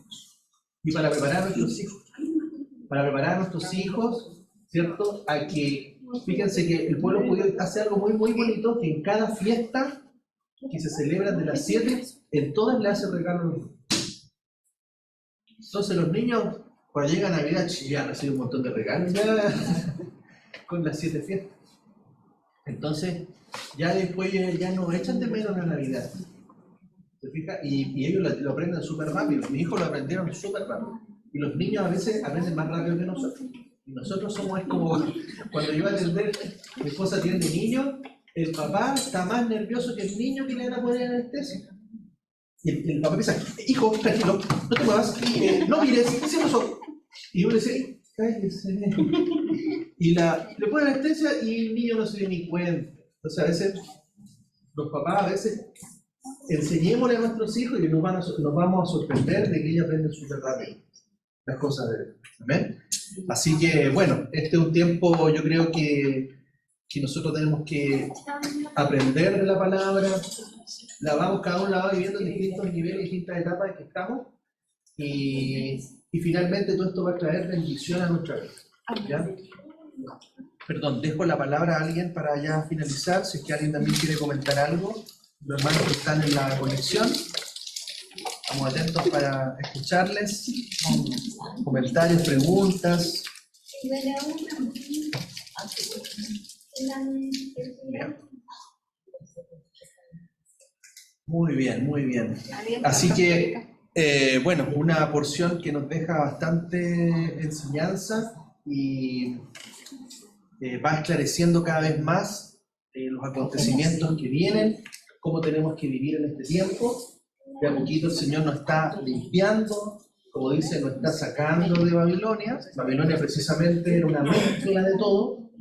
y para preparar a nuestros hijos. Para preparar a nuestros hijos, ¿cierto? A que, fíjense que el pueblo judío hace algo muy, muy bonito, que en cada fiesta que se celebran de las 7, en todas le hace regalo a los niños. Entonces los niños, cuando llega Navidad, ya reciben un montón de regalos ya con las 7 fiestas. Entonces, ya después ya no echan de menos la Navidad. ¿Se fija? Y ellos lo aprenden súper rápido. Mis hijos lo aprendieron súper rápido. Y los niños a veces aprenden más rápido que nosotros. Y nosotros somos como, cuando yo voy a atender, mi esposa atiende niños, el papá está más nervioso que el niño que le van a poner anestesia. Y el papá piensa, hijo, tranquilo, no te muevas, no mires, cierra los ojos. Y uno le dice, cállese. Y le ponen anestesia y el niño no se dio ni cuenta. Entonces a veces, los papás a veces, enseñémosle a nuestros hijos y nos vamos a sorprender de que ellos aprenden súper rápido las cosas de Dios. ¿Amén? Así que, bueno, este es un tiempo, yo creo que nosotros tenemos que aprender de la palabra, la vamos, cada uno la va viviendo en distintos niveles, distintas etapas en que estamos, y finalmente todo esto va a traer bendición a nuestra vida. ¿Ya? Perdón, dejo la palabra a alguien para ya finalizar, si es que alguien también quiere comentar algo, los hermanos que están en la conexión, estamos atentos para escucharles, comentarios, preguntas. Bien. Muy bien, muy bien. Así que, bueno, una porción que nos deja bastante enseñanza y va esclareciendo cada vez más los acontecimientos que vienen, cómo tenemos que vivir en este tiempo. De a poquito el Señor nos está limpiando, como dice, nos está sacando de Babilonia. Babilonia precisamente era una mezcla de todo.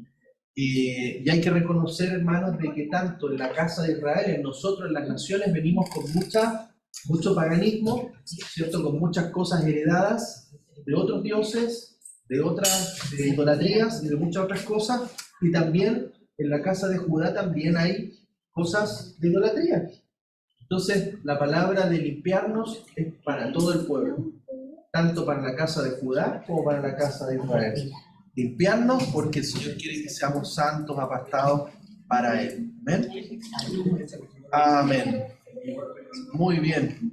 Y hay que reconocer, hermanos, de que tanto en la casa de Israel, en nosotros, en las naciones, venimos con mucho paganismo, ¿cierto? Con muchas cosas heredadas de otros dioses, de idolatrías y de muchas otras cosas. Y también en la casa de Judá también hay cosas de idolatría. Entonces, la palabra de limpiarnos es para todo el pueblo, tanto para la casa de Judá como para la casa de Israel. Limpiarnos porque el Señor quiere que seamos santos, apartados para Él. ¿Amén? Amén. Muy bien.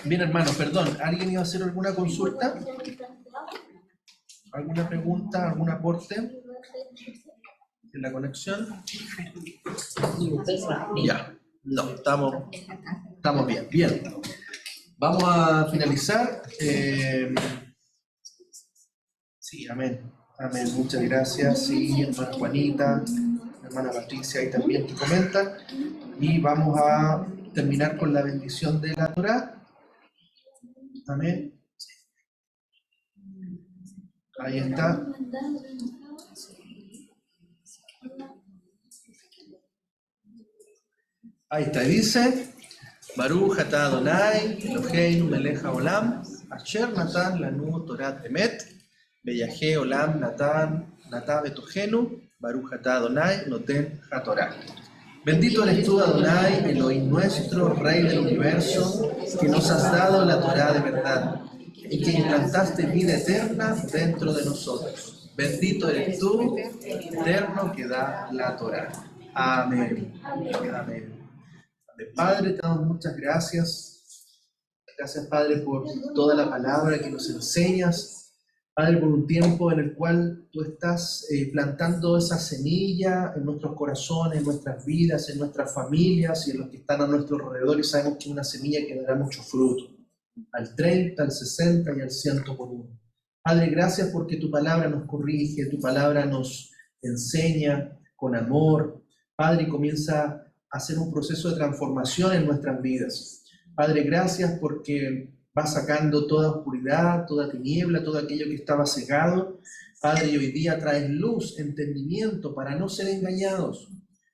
Bien, hermanos, perdón, ¿alguien iba a hacer alguna consulta? ¿Alguna pregunta, algún aporte en la conexión? Ya, no, estamos bien. Bien, vamos a finalizar. Sí, amén. Amén, muchas gracias. Sí, hermana Juanita, hermana Patricia ahí también que comenta. Y vamos a terminar con la bendición de la Torá. Amén. Ahí está. Ahí está, y dice: Baruch atah Adonai, Eloheinu melech haolam, asher natan lanu Torat emet, Beyaje, Olam, Natán, Natá, Betogenu, Baruch atá Adonai, Noten, Hatorá. Bendito eres tú, Adonai, Elohim nuestro, Rey del universo, que nos has dado la Torá de verdad y que implantaste vida eterna dentro de nosotros. Bendito eres tú, eterno que da la Torá. Amén. Amén. Padre, te damos muchas gracias. Gracias, Padre, por toda la palabra que nos enseñas. Padre, por un tiempo en el cual tú estás plantando esa semilla en nuestros corazones, en nuestras vidas, en nuestras familias y en los que están a nuestro alrededor, y sabemos que es una semilla que dará mucho fruto, al 30, al 60 y al 100 por uno. Padre, gracias porque tu palabra nos corrige, tu palabra nos enseña con amor. Padre, comienza a hacer un proceso de transformación en nuestras vidas. Padre, gracias porque va sacando toda oscuridad, toda tiniebla, todo aquello que estaba cegado. Padre, y hoy día traes luz, entendimiento para no ser engañados,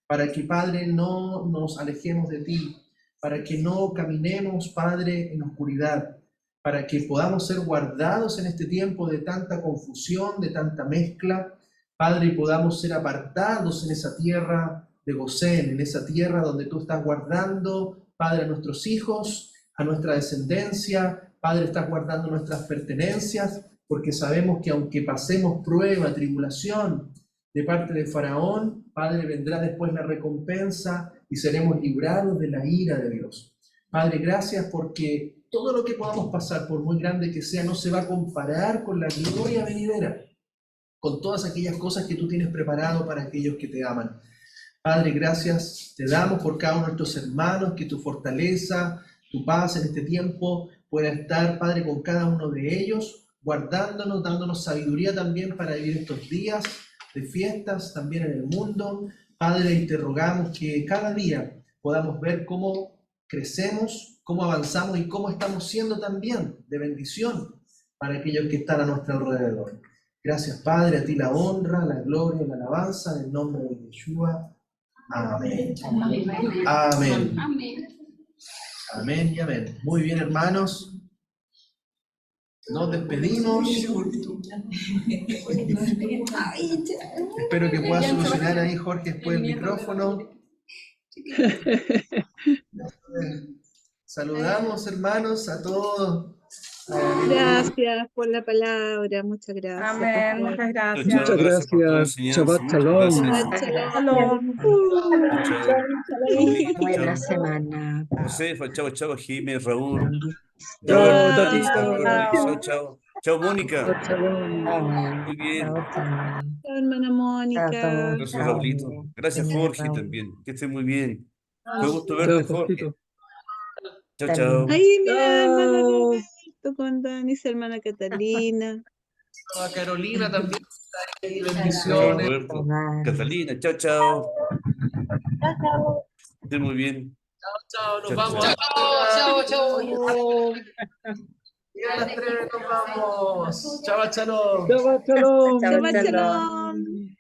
para que, Padre, no nos alejemos de ti, para que no caminemos, Padre, en oscuridad, para que podamos ser guardados en este tiempo de tanta confusión, de tanta mezcla, Padre, y podamos ser apartados en esa tierra de Gosén, en esa tierra donde tú estás guardando, Padre, a nuestros hijos, a nuestra descendencia. Padre, estás guardando nuestras pertenencias, porque sabemos que aunque pasemos prueba, tribulación de parte de Faraón, Padre, vendrá después la recompensa y seremos librados de la ira de Dios. Padre, gracias porque todo lo que podamos pasar, por muy grande que sea, no se va a comparar con la gloria venidera, con todas aquellas cosas que tú tienes preparado para aquellos que te aman. Padre, gracias te damos por cada uno de nuestros hermanos, que tu fortaleza, tu paz en este tiempo pueda estar, Padre, con cada uno de ellos, guardándonos, dándonos sabiduría también para vivir estos días de fiestas también en el mundo. Padre, y te rogamos que cada día podamos ver cómo crecemos, cómo avanzamos y cómo estamos siendo también de bendición para aquellos que están a nuestro alrededor. Gracias, Padre, a ti la honra, la gloria y la alabanza, en el nombre de Yeshua. Amén. Amén. Amén y amén. Muy bien, hermanos. Nos despedimos. Espero que pueda solucionar ahí, Jorge, después el micrófono. Saludamos, hermanos, a todos. Gracias por la palabra, muchas gracias. Amén, muchas gracias. Muchas gracias. Shabbat shalom. Buena semana. Josefa, chao, chao, Jiménez, Raúl. Chao, Chao, chao. Chao, Mónica. Muy bien. Chao, hermana Mónica. Gracias, Raulito. Gracias, Jorge, también. Que esté muy bien. Fue gusto verte, Jorge. Chao, chao. Ay, mira, hermana Roberto con Dani, su hermana Catalina. A Carolina también. Chao, Bendiciones. Roberto. Catalina, chao, chao. Chao. Que esté muy bien. Chao, nos Chao, vamos. chao. Chao. Y a las 3 nos vamos. Chao, chao. Shabbat shalom.